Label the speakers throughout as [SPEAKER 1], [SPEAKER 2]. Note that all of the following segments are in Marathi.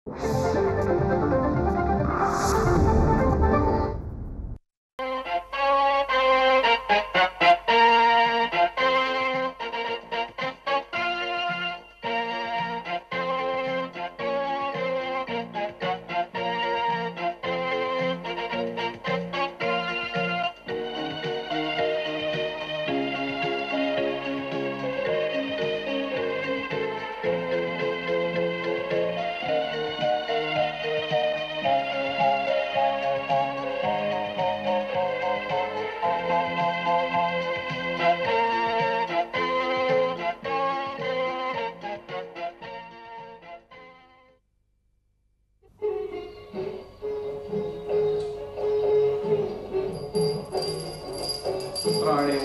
[SPEAKER 1] प्राणे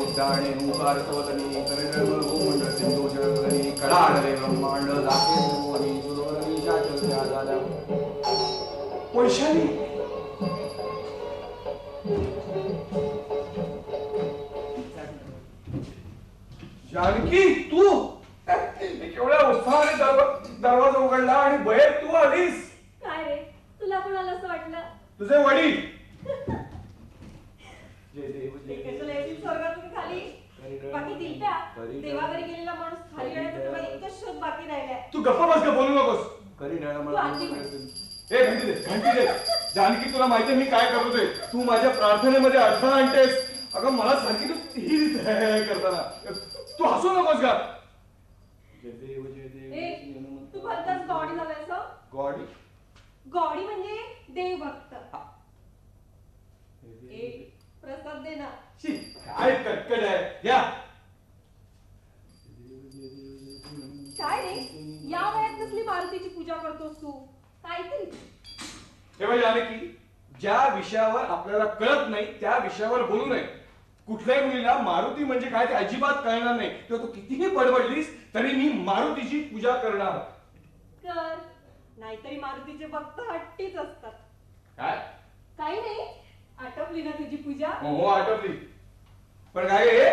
[SPEAKER 1] उद्दाणे ओंकारतवदनी करणर्व भूमंडळ सिंधुजनी कडाडले ब्रह्मांड दाखे मोहनी सुरोरणी शाचल्या झाल्या वैशाली जानकी तू केवढ्या उत्साहाने दरवाजा उघडला आणि बाहेर तू आलीस.
[SPEAKER 2] काय रे तुला कोणाला असं वाटलं?
[SPEAKER 1] तुझे वडील
[SPEAKER 2] स्वर्गातून खाली बाकी दिलत्या देवाघरी गेलेला माणूस खाली येण्याचा तेव्हा एकच शोध बाकी राहिलाय.
[SPEAKER 1] तू गप्पा बस का बोलू नकोस. घंटी दे जानकी तुला माहितीये मी काय करतो ते. तू माझ्या प्रार्थनेमध्ये अडथळा आणतेस. अगं मला सारखी तू ही करताना तू हसू नकोस का.
[SPEAKER 2] तू भलताच गॉडी झालायस.
[SPEAKER 1] गॉडी
[SPEAKER 2] गॉडी म्हणजे देवभक्त. प्रसाद दे ना.
[SPEAKER 1] काय कटकट आहे या.
[SPEAKER 2] काय रे या वयात कसली मारुतीची पूजा करतोस तू. काहीतरी
[SPEAKER 1] हे बघ जानकी ज्या विषयावर आपल्याला कळत नाही त्या विषयावर बोलू नये. कुठल्याही मुलीला मारुती म्हणजे काय ते अजिबात कळणार नाही. तेव्हा तू कितीही बडबडलीस तरी मी मारुतीची पूजा करणार.
[SPEAKER 2] कर नाहीतरी मारुतीचे भक्त हट्टीच असतात.
[SPEAKER 1] काय
[SPEAKER 2] काही नाही. आटपली ना तुझी पूजा.
[SPEAKER 1] हो आटपली. पण काय रे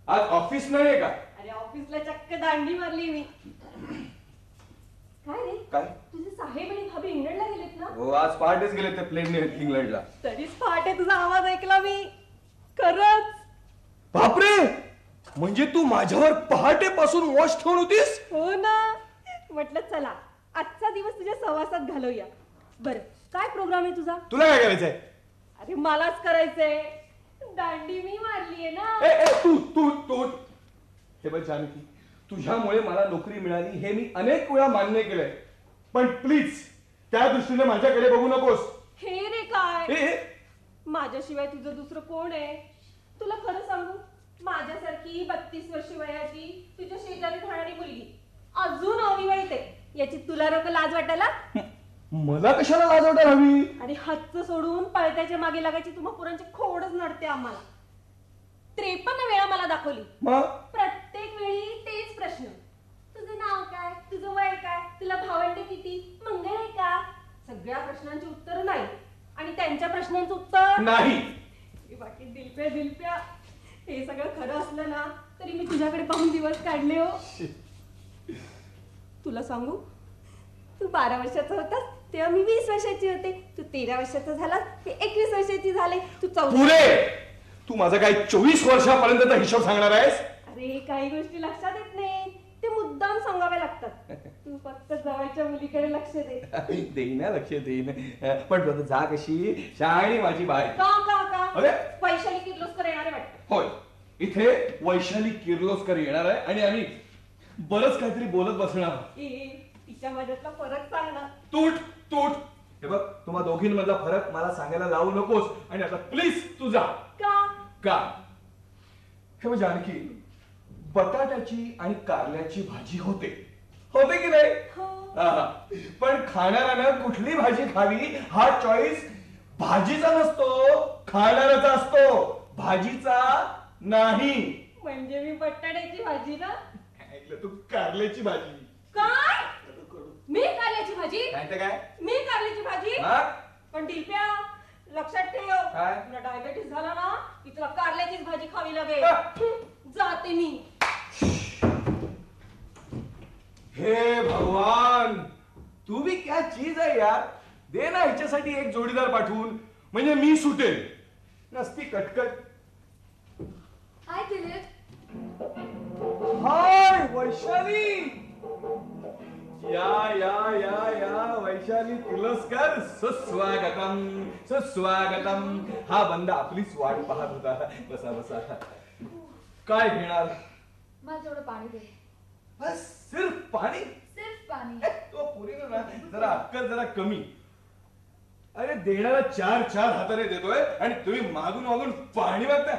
[SPEAKER 1] आज ऑफिस नाही का.
[SPEAKER 2] अरे ऑफिसला चक्क दांडी मारली मी. काय रे
[SPEAKER 1] काय
[SPEAKER 2] तुझे साहेब आणि भाभी इंग्लंडला गेलेत ना.
[SPEAKER 1] हो आज पहाटेच गेले ते प्लेनने इंग्लंडला.
[SPEAKER 2] तरीच पहाटे तुझा आवाज ऐकला मी. खरंच
[SPEAKER 1] बापरे म्हणजे तू माझ्यावर पहाटेपासून वॉच ठेवून होतीस.
[SPEAKER 2] हो ना. म्हटलं चला आजचा दिवस तुझ्या सहवासात घालवूया. बरं काय प्रोग्राम आहे तुझा.
[SPEAKER 1] तुला काय करायचंय.
[SPEAKER 2] अरे मलाच करायचंय. दांडी मी मारलीये ना.
[SPEAKER 1] तू तू तू हे बघ जानकी तुझ्यामुळे मला नोकरी मिळाली हे मी अनेक वेळा मान्य केलंय. पण प्लीज त्या दृष्टीने माझ्याकडे बघू नकोस.
[SPEAKER 2] हे रे काय माझ्याशिवाय तुझं दुसरं कोण आहे. तुला खरं सांगू माझ्यासारखी 32 वर्ष वयाची तुझ्या शेजारी राहणारी मुलगी अजून अविवाहित आहे याची तुला रोक लाज वाटायला.
[SPEAKER 1] मला कशाला लाज वाटायला हवी.
[SPEAKER 2] आणि हातचं सोडून पळत्याच्या मागे लागायची तुम्हा पुरांची खोडच नडते आम्हाला. 53 वेळा मला दाखवली. प्रत्येक वेळी तेच प्रश्न. तुझं नाव काय तुझं वय काय तुला भावंडे किती मंगळ आहे का. सगळ्या प्रश्नांची उत्तर नाही आणि त्यांच्या प्रश्नांचं उत्तर
[SPEAKER 1] नाही.
[SPEAKER 2] बाकी दिलप्या हे सगळं खरं असलं ना तरी मी तुझ्याकडे पाहून दिवस काढले हो. तुला सांगू तू 12 वर्षाचा होतास तेव्हा मी 20 वर्षाची होते. तू 13 वर्षाचा झालास ते 21 वर्षाची झाले. तू 14.
[SPEAKER 1] तू माझा काय 24 वर्षापर्यंतचा हिशोब सांगणार आहेस.
[SPEAKER 2] अरे काही गोष्टी लक्षात येत नाही ते मुद्दाम सांगावे लागतात. तू फक्त जवळच्या मुलीकडे लक्ष दे.
[SPEAKER 1] देईन लक्ष देईन. पण जा कशी शहाणी माझी बाय.
[SPEAKER 2] का वैशाली किर्लोस्कर येणार आहे वाटतं.
[SPEAKER 1] होय इथे वैशाली किर्लोस्कर येणार आहे आणि आम्ही बरंच काहीतरी बोलत बसणार.
[SPEAKER 2] तिच्या माझ्यातला फरक सांग ना.
[SPEAKER 1] तूट हे बघ तुम्हा दोघींमधला फरक मला सांगायला लावू नकोस. आणि आता प्लीज तू जा. का हे बघ जानकी बटाट्याची आणि कारल्याची भाजी होते की नाही. पण खाणाऱ्यानं कुठली भाजी खावी हा चॉईस भाजीचा नसतो खाणाऱ्याचा असतो भाजीचा नाही.
[SPEAKER 2] म्हणजे मी बटाट्याची भाजी ना.
[SPEAKER 1] ऐकलं तू कारल्याची भाजी.
[SPEAKER 2] काय मी कारल्याची भाजी.
[SPEAKER 1] काय तर काय
[SPEAKER 2] मी कारल्याची भाजी. पण दिलप्या लक्षात ठेव तुला डायबेटीस झाला ना की तुला कारल्याचीच भाजी खावी लागेल. जाते मी.
[SPEAKER 1] हे भगवान तू भी क्या चीज आहे यार. दे ना हिच्यासाठी एक जोडीदार पाठवून, म्हणजे मी सुटेल. नसती कटकट.
[SPEAKER 3] हाय दिलीप.
[SPEAKER 1] हाय वैशाली. या या या या वैशाली किर्लोस्कर, सुस्वागतम सुस्वागतम. हा बंदा आपलीच वाट पाहत होता. बसा बसा. काय घेणार?
[SPEAKER 3] मला थोडं पाणी दे.
[SPEAKER 1] बस सिर्फ पाणी?
[SPEAKER 3] सिर्फ पाणी.
[SPEAKER 1] तो पुरीनं ना जरा अक्कल जरा कमी. अरे देणारा चार चार हाताने देतोय आणि तुम्ही मागून मागून पाणी मागता.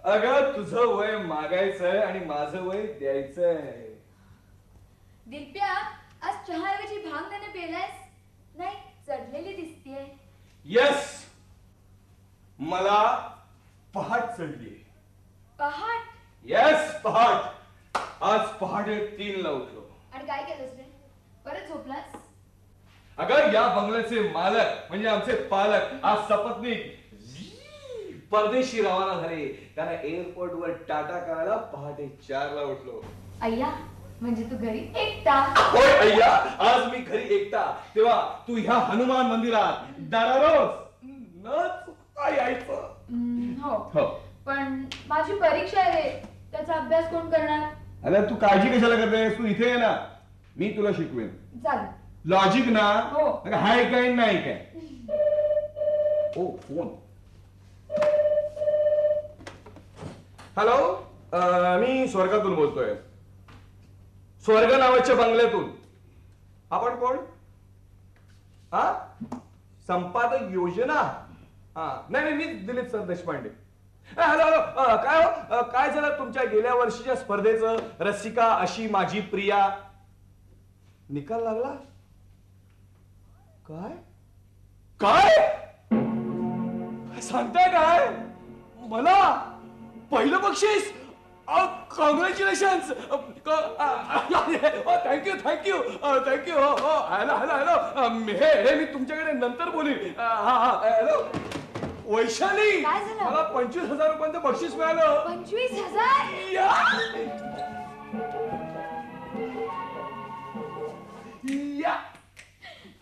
[SPEAKER 1] अगं तुझं वय मागायचंय आणि माझं वय द्यायचंय.
[SPEAKER 3] दिलप्या, आज चहाऐवजी भांग त्याने पेलायस? नाही, चढलेली दिसतीये.
[SPEAKER 1] यस, मला पहाट चढली.
[SPEAKER 3] पहाट?
[SPEAKER 1] येस पहाट. आज पहाटे 3ला उठलो.
[SPEAKER 3] आणि काय केलंस रे? परत झोपलास?
[SPEAKER 1] अगं या बंगल्याचे मालक म्हणजे आमचे पालक आज सपत्नीक परदेशी रवाना झाले. त्यांना एअरपोर्ट वर टाटा करायला पहाटे 4ला उठलो.
[SPEAKER 3] अय्या, म्हणजे तू घरी एकटा?
[SPEAKER 1] होय अय्या, आज मी घरी एकटा. तेव्हा तू ह्या हनुमान मंदिरात दररोज न चुकता यायचं.
[SPEAKER 3] हो.
[SPEAKER 1] हो.
[SPEAKER 3] पण माझी परीक्षा आहे रे, त्याचा अभ्यास कोण करणार?
[SPEAKER 1] अरे तू काळजी कशाला करतेस? तू इथे ये ना, मी तुला शिकवेन.
[SPEAKER 3] चालेल.
[SPEAKER 1] लॉजिक ना?
[SPEAKER 3] हो.
[SPEAKER 1] हाय काय नाही काय? ओ फोन. हॅलो, मी स्वर्गातून बोलतोय. स्वर्ग नावाच्या बंगल्यातून. आपण कोण? हा, संपादक योजना. हा नाही नाही, मी Dilip sir Deshpande. Hello hello. काय हो, काय झालं तुमच्या गेल्या वर्षीच्या स्पर्धेचं? रसिका अशी माझी प्रिया निकाल लागला? काय काय सांगताय? काय मला पहिलं बक्षीस? कॉंग्रॅच्युलेशन्स. Thank you thank you thank you. हो हो. Hello hello hello. हे मी तुमच्याकडे नंतर बोलीन. हॅलो वैशाली,
[SPEAKER 3] काय झालं?
[SPEAKER 1] मला 25,000 रुपयांचं बक्षीस मिळालं.
[SPEAKER 3] 25,000?
[SPEAKER 1] या या.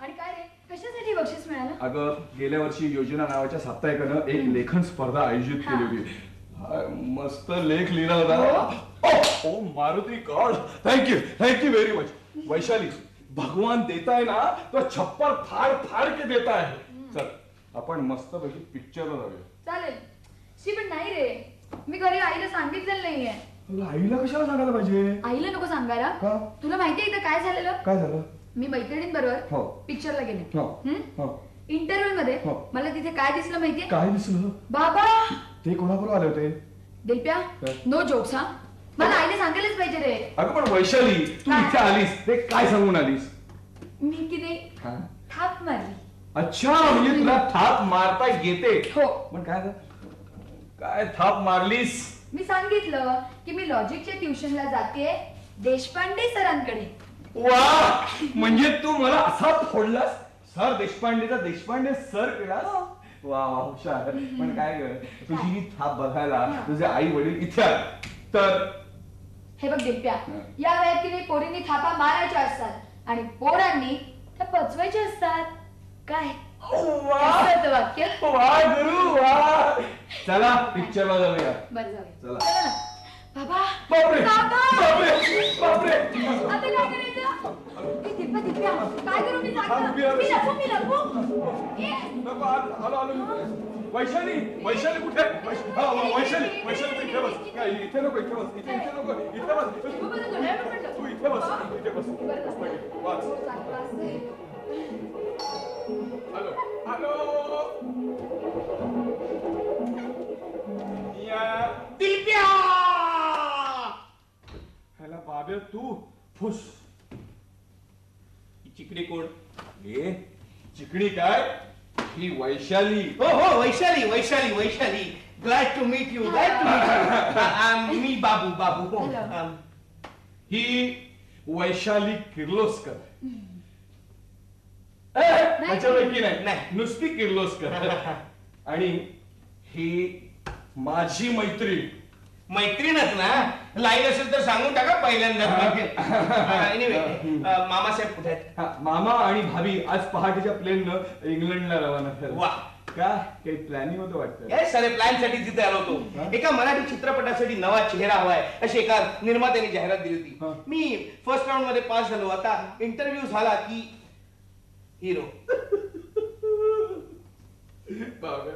[SPEAKER 3] आणि काय रे, कशासाठी बक्षीस मिळालं?
[SPEAKER 1] अगं गेल्या वर्षी योजना नावाच्या साप्ताहिकानं एक लेखन स्पर्धा आयोजित केली होती. मस्त लेख लिहिला होता. ओ Maruti god, thank you thank you very much. Vaishali, भगवान देताय ना तो छप्पर फाड फाड के देता है. चल आपण मस्त पैकी पिक्चरला जाऊया.
[SPEAKER 3] चालेल. शी पण नाही रे, मी घरी आईला सांगितलेलं नाहीये.
[SPEAKER 1] तुला आईला कशाला सांगायला पाहिजे?
[SPEAKER 3] आईला नको सांगायला.
[SPEAKER 1] का?
[SPEAKER 3] तुला माहितीये इथं काय झालेलं?
[SPEAKER 1] काय झालं?
[SPEAKER 3] मी मैत्रिणींबरोबर
[SPEAKER 1] हो.
[SPEAKER 3] पिक्चरला गेले.
[SPEAKER 1] हो. हो.
[SPEAKER 3] इंटरव्ह्यू मध्ये
[SPEAKER 1] हो.
[SPEAKER 3] मला तिथे काय दिसलं माहितीये?
[SPEAKER 1] काय दिसलं?
[SPEAKER 3] बाबा,
[SPEAKER 1] ते कोणाबरोबर आले होते?
[SPEAKER 3] दिलप्या,
[SPEAKER 1] काय?
[SPEAKER 3] नो जोक्स हा. मला आईला सांगायलाच पाहिजे रे.
[SPEAKER 1] अगं पण वैशाली, तू
[SPEAKER 3] काय?
[SPEAKER 1] इथे आलीस ते काय सांगून आलीस?
[SPEAKER 3] मी की नाही
[SPEAKER 1] हा?
[SPEAKER 3] थाप मारली.
[SPEAKER 1] अच्छा, म्हणजे तुला थाप मारता येते?
[SPEAKER 3] हो.
[SPEAKER 1] पण काय झालं? काय थाप मारलीस?
[SPEAKER 3] मी सांगितलं की मी लॉजिकच्या ट्युशनला जाते देशपांडे सरांकडे.
[SPEAKER 1] वा, म्हणजे तू मला असा फोडलास? सर देशपांडेचा देशपांडे सर केलास? वा वा, हुशार. पण काय ग, तुझी ही थाप बघायला तुझे आई वडील इथे आले तर?
[SPEAKER 3] हे बघ दिलप्या, या वयात की नाही पोरींनी थापा मारायच्या असतात आणि पोरांनी त्या पचवायच्या असतात. काय
[SPEAKER 1] वा
[SPEAKER 3] कसं होतं वाक्य?
[SPEAKER 1] वा गुरु वा. चला पिक्चरला जाऊया.
[SPEAKER 3] बरं जाऊया.
[SPEAKER 1] चला.
[SPEAKER 3] चला ना. बाबा,
[SPEAKER 1] बापरे
[SPEAKER 3] बाबा!
[SPEAKER 1] बापरे बापरे.
[SPEAKER 3] आता काय करायचं? ए, दिलप्या, दिलप्या, काय करू मी?
[SPEAKER 1] हा, उभी आहे.
[SPEAKER 3] मी लपू. ए,
[SPEAKER 1] नको, आलो आलो मी. वैशाली, वैशाली कुठे? वैशाली वैशाली तू इथे बस. काय, इथे नको, इथे बस. इथे नको, इथे बस.
[SPEAKER 3] तू बरं घड्याळ पकडलं.
[SPEAKER 1] तू इथे बस, इथे बस.
[SPEAKER 3] बरं
[SPEAKER 1] बस
[SPEAKER 3] झालं.
[SPEAKER 1] मागे. वाच.
[SPEAKER 3] हो, चांगलं असतंय.
[SPEAKER 1] Hello hello. दिलप्या. ह्याला बाब्या तू फुस. ही चिकणी कोण? हे चिकणी काय? ही वैशाली.
[SPEAKER 4] हो हो, Vaishali Vaishali Vaishali. Glad to meet you. Glad to meet you. मी बाबू बाबू. हो.
[SPEAKER 3] Hello.
[SPEAKER 1] ही वैशाली किर्लोस्कर. त्याच्यापैकी नाही,
[SPEAKER 4] नाही.
[SPEAKER 1] नुसती किर्लोस्कर. आणि ही माझी मैत्रीण
[SPEAKER 4] मैत्रीणच ना, लाईन असेल तर सांगून टाका पहिल्यांदा. एनिवे मामासाहेब कुठे आहेत?
[SPEAKER 1] हा, मामा आणि भाभी आज पहाटेच्या प्लेननं इंग्लंडला रवाना झाले.
[SPEAKER 4] वा,
[SPEAKER 1] का काही प्लॅनिंग होतं वाटतं?
[SPEAKER 4] काय सारे प्लॅन साठी तिथे आलो होतो. एका मराठी चित्रपटासाठी नवा चेहरा हवाय अशी एका निर्मात्याने जाहिरात दिली
[SPEAKER 1] हा.
[SPEAKER 4] होती. मी फर्स्ट राऊंड मध्ये पास झालो. आता इंटरव्ह्यू झाला की हिरो.
[SPEAKER 1] बाबा,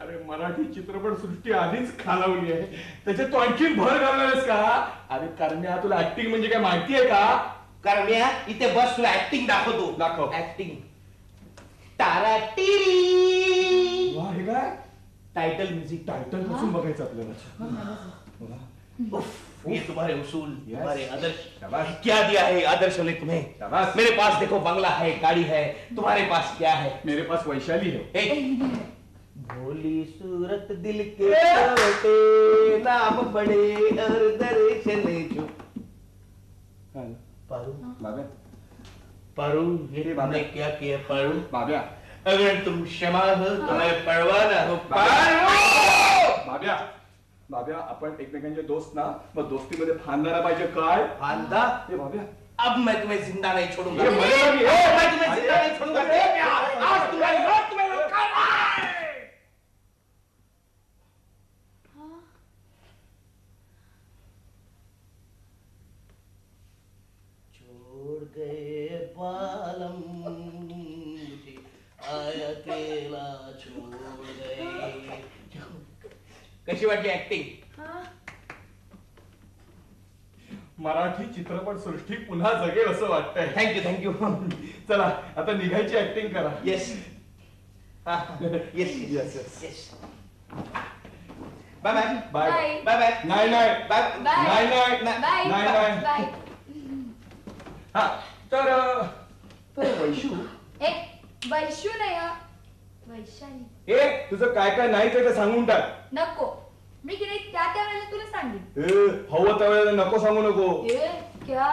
[SPEAKER 1] अरे मराठी चित्रपट सृष्टी आधीच खालावली आहे, त्याच्यात तू आणखी भर घालणारस का? अरे करण्या, तुला ऍक्टिंग म्हणजे काय माहिती आहे का?
[SPEAKER 4] कारण मी इथे बस तुला ऍक्टिंग दाखवतो.
[SPEAKER 1] दाखव.
[SPEAKER 4] ऍक्टिंग. तारा टिरी.
[SPEAKER 1] वा, हे काय
[SPEAKER 4] टाइटल म्यूजिक.
[SPEAKER 1] टायटल पासून बघायचं आपल्याला.
[SPEAKER 4] उफ, ये तुम्हारे उसूल,
[SPEAKER 1] Yes.
[SPEAKER 4] तुम्हारे आदर्श.
[SPEAKER 1] शाबाश.
[SPEAKER 4] क्या दिया है आदर्श ने तुम्हें?
[SPEAKER 1] शाबाश.
[SPEAKER 4] मेरे पास देखो बंगला है, गाड़ी है, तुम्हारे पास क्या है?
[SPEAKER 1] मेरे पास वैशाली है.
[SPEAKER 4] एक भोली सूरत दिल के छोटे, नाम बड़े और दर्शन जो. पारू,
[SPEAKER 1] बाब्या,
[SPEAKER 4] पारू, ये
[SPEAKER 1] बाबा.
[SPEAKER 4] तुमने क्या किया पारू?
[SPEAKER 1] बाब्या,
[SPEAKER 4] अगर तुम क्षमा हो तो मैं परवाना हो. पारू,
[SPEAKER 1] बाब्या, बाब्या, आपण एकमेकांचे दोस्त ना, मग दोस्तीमध्ये फांदारा पाहिजे काय?
[SPEAKER 4] फांदा.
[SPEAKER 1] हे बाब्या,
[SPEAKER 4] अब मैं तुम्हें जिंदा नहीं छोड़ूंगा.
[SPEAKER 1] ये मरेगा भी.
[SPEAKER 4] मैं तुम्हें जिंदा नहीं छोड़ूंगा. आज तुम्हारी मौत तुम्हें रोकाऊंगा. छोड़ गए बालम मुझे अकेला छोड़ गए. कशी वाटली ऍक्टिंग?
[SPEAKER 1] मराठी चित्रपट सृष्टी पुन्हा जगेल असं वाटतंय.
[SPEAKER 4] थँक्यू.
[SPEAKER 1] चला आता निघायची ऍक्टिंग करा.
[SPEAKER 4] Yes. Yes
[SPEAKER 1] Yes, yes.
[SPEAKER 4] Yes. Bye bye.
[SPEAKER 1] Bye.
[SPEAKER 3] Bye.
[SPEAKER 4] Bye bye.
[SPEAKER 1] नाही नाही
[SPEAKER 4] बाय.
[SPEAKER 3] Bye.
[SPEAKER 1] नाही नाही
[SPEAKER 3] बाय
[SPEAKER 1] नाही नाही.
[SPEAKER 3] बाय.
[SPEAKER 1] हा तर वैशू,
[SPEAKER 3] वैशू नाही हा, वैशाली.
[SPEAKER 1] ए तुझं काय काय नाही ते सांगून टाक.
[SPEAKER 3] नको, मी की नाही त्या वेळेला तुला सांगेन.
[SPEAKER 1] ए हवं त्या वेळेला नको सांगू नको.
[SPEAKER 3] ए क्या?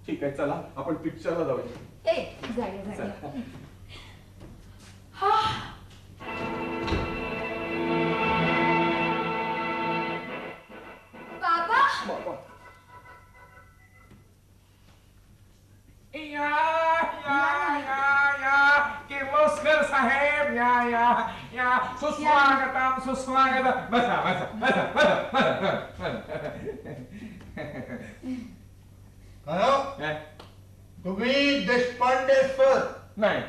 [SPEAKER 1] ठीक आहे, चला आपण पिक्चरला जाऊया.
[SPEAKER 3] ए जाऊया.
[SPEAKER 1] चला.
[SPEAKER 3] हा. बाबा,
[SPEAKER 1] बाबा.
[SPEAKER 5] किर्लोस्कर साहेब, या सुस्वागतम. बसा.
[SPEAKER 6] तुम्ही देशपांडे सर?
[SPEAKER 5] नाही.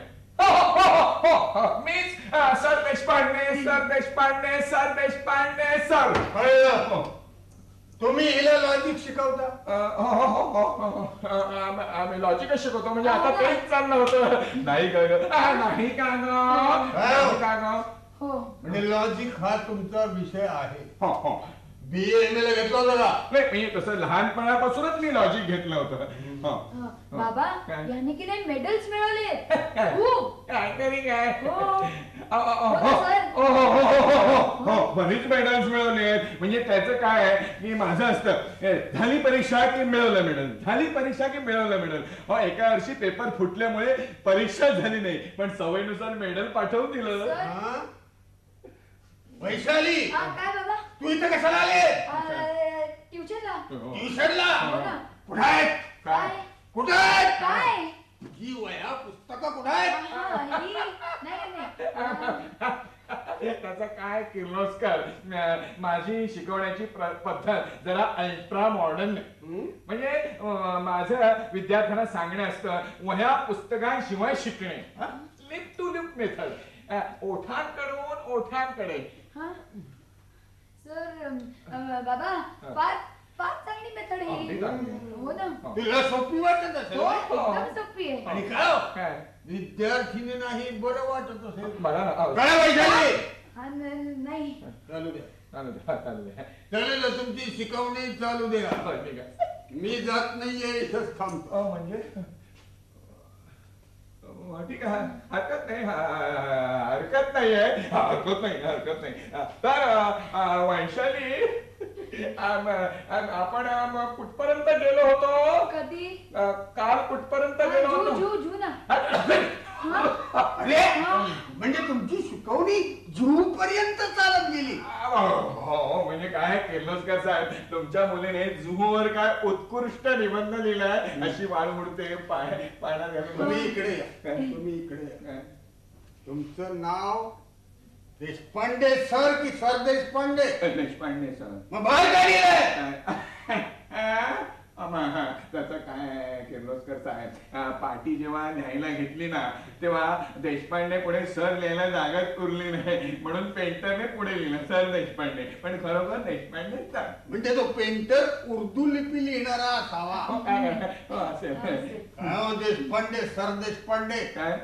[SPEAKER 5] मीच सर देशपांडे सर.
[SPEAKER 6] तुम्ही हिला लॉजिक शिकवता?
[SPEAKER 5] आम्ही लॉजिकच शिकवतो. म्हणजे आता तेच चाललं होतं. नाही का ग? नाही का ग?
[SPEAKER 3] हो.
[SPEAKER 6] म्हणजे लॉजिक हा तुमचा विषय आहे.
[SPEAKER 5] हो.
[SPEAKER 6] BA-MA ला घेतला होता का?
[SPEAKER 5] नाही, मी तसं लहानपणापासूनच मी लॉजिक घेतलं होतं.
[SPEAKER 3] बाबा,
[SPEAKER 5] काय?
[SPEAKER 3] याने की नाही मेडल्स मिळवले खूप.
[SPEAKER 5] काहीतरी काय?
[SPEAKER 3] हो. सर.
[SPEAKER 1] हो बरीच मेडल्स मिळवले. म्हणजे त्याचं काय आहे की माझं असतं झाली परीक्षा की मिळवलं मेडल, झाली परीक्षा की मिळवलं मेडल. हो एका वर्षी पेपर फुटल्यामुळे परीक्षा झाली नाही, पण सवयीनुसार मेडल पाठवून दिलं.
[SPEAKER 3] सर.
[SPEAKER 6] हा? वैशाली,
[SPEAKER 3] काय बाबा?
[SPEAKER 6] तू इथे कशाला आले?
[SPEAKER 3] ट्युशनला.
[SPEAKER 6] ट्युशनला?
[SPEAKER 3] हो ना.
[SPEAKER 6] कुठं आहेत?
[SPEAKER 3] काय?
[SPEAKER 6] कुठं आहेत?
[SPEAKER 3] काय?
[SPEAKER 6] ही वह्या पुस्तकं कुठं आहेत?
[SPEAKER 3] नाही.
[SPEAKER 5] त्याचं काय किर्लोस्कर, माझी शिकवण्याची पद्धत जरा अल्ट्रा मॉडर्न. म्हणजे माझं विद्यार्थ्यांना सांगणं असतं वह्या पुस्तकांशिवाय शिकणे. Lip to lip method. ओठांकडून ओठांकडे.
[SPEAKER 3] सर, बाबा, फार चांगली मेथड
[SPEAKER 5] अगदी
[SPEAKER 3] आहे.
[SPEAKER 5] चांगली.
[SPEAKER 3] हो ना.
[SPEAKER 6] तुला सोपी वाटत असेल
[SPEAKER 3] हो,
[SPEAKER 6] ना?
[SPEAKER 3] एकदम सोपी आहे.
[SPEAKER 6] आणि काय हो?
[SPEAKER 5] काय?
[SPEAKER 6] विद्यार्थिनी नाही बरं वाटत असेल.
[SPEAKER 5] मला ना
[SPEAKER 6] काय वैशाली?
[SPEAKER 3] नाही.
[SPEAKER 6] चालू द्या.
[SPEAKER 5] चालू द्या.
[SPEAKER 6] चालू द्या, तुमची शिकवणी चालू द्या.
[SPEAKER 5] ठीक आहे.
[SPEAKER 6] मी जात नाहीये, इथंच थांबतो.
[SPEAKER 1] म्हणजे
[SPEAKER 5] ठीक आहे, हरकत नाही. हरकत नाही. तर वैशाली, आपण कुठपर्यंत गेलो होतो?
[SPEAKER 3] कधी?
[SPEAKER 5] काल कुठपर्यंत गेलो होतो?
[SPEAKER 3] जू ना.
[SPEAKER 6] अरे म्हणजे तुमची शिकवणी झू पर्यंत चालत गेली.
[SPEAKER 5] हो म्हणजे काय किर्लोस्कर साहेब, तुमच्या मुलीने जुहूवर काय उत्कृष्ट निबंध लिहिलाय. अशी वाळ मुडते पाण्यात घालून.
[SPEAKER 6] तुम्ही इकडे या, तुम्ही इकडे या. तुमचं नाव देशपांडे सर की सर देशपांडे?
[SPEAKER 5] देशपांडे सर.
[SPEAKER 6] मग बाहेर का गेलाय?
[SPEAKER 5] त्याचं काय किर्लोस्कर साहेब, पार्टी जेव्हा न्यायला घेतली ना तेव्हा देशपांडे पुढे सर लिहायला जागाच उरली नाही, म्हणून पेंटरने पुढे लिहिलं सर देशपांडे, पण खरोखर देशपांडे सर.
[SPEAKER 6] म्हणजे तो पेंटर उर्दू लिपी लिहिणारा असावा.
[SPEAKER 5] असेल.
[SPEAKER 6] काय हो देशपांडे सर देशपांडे,
[SPEAKER 5] काय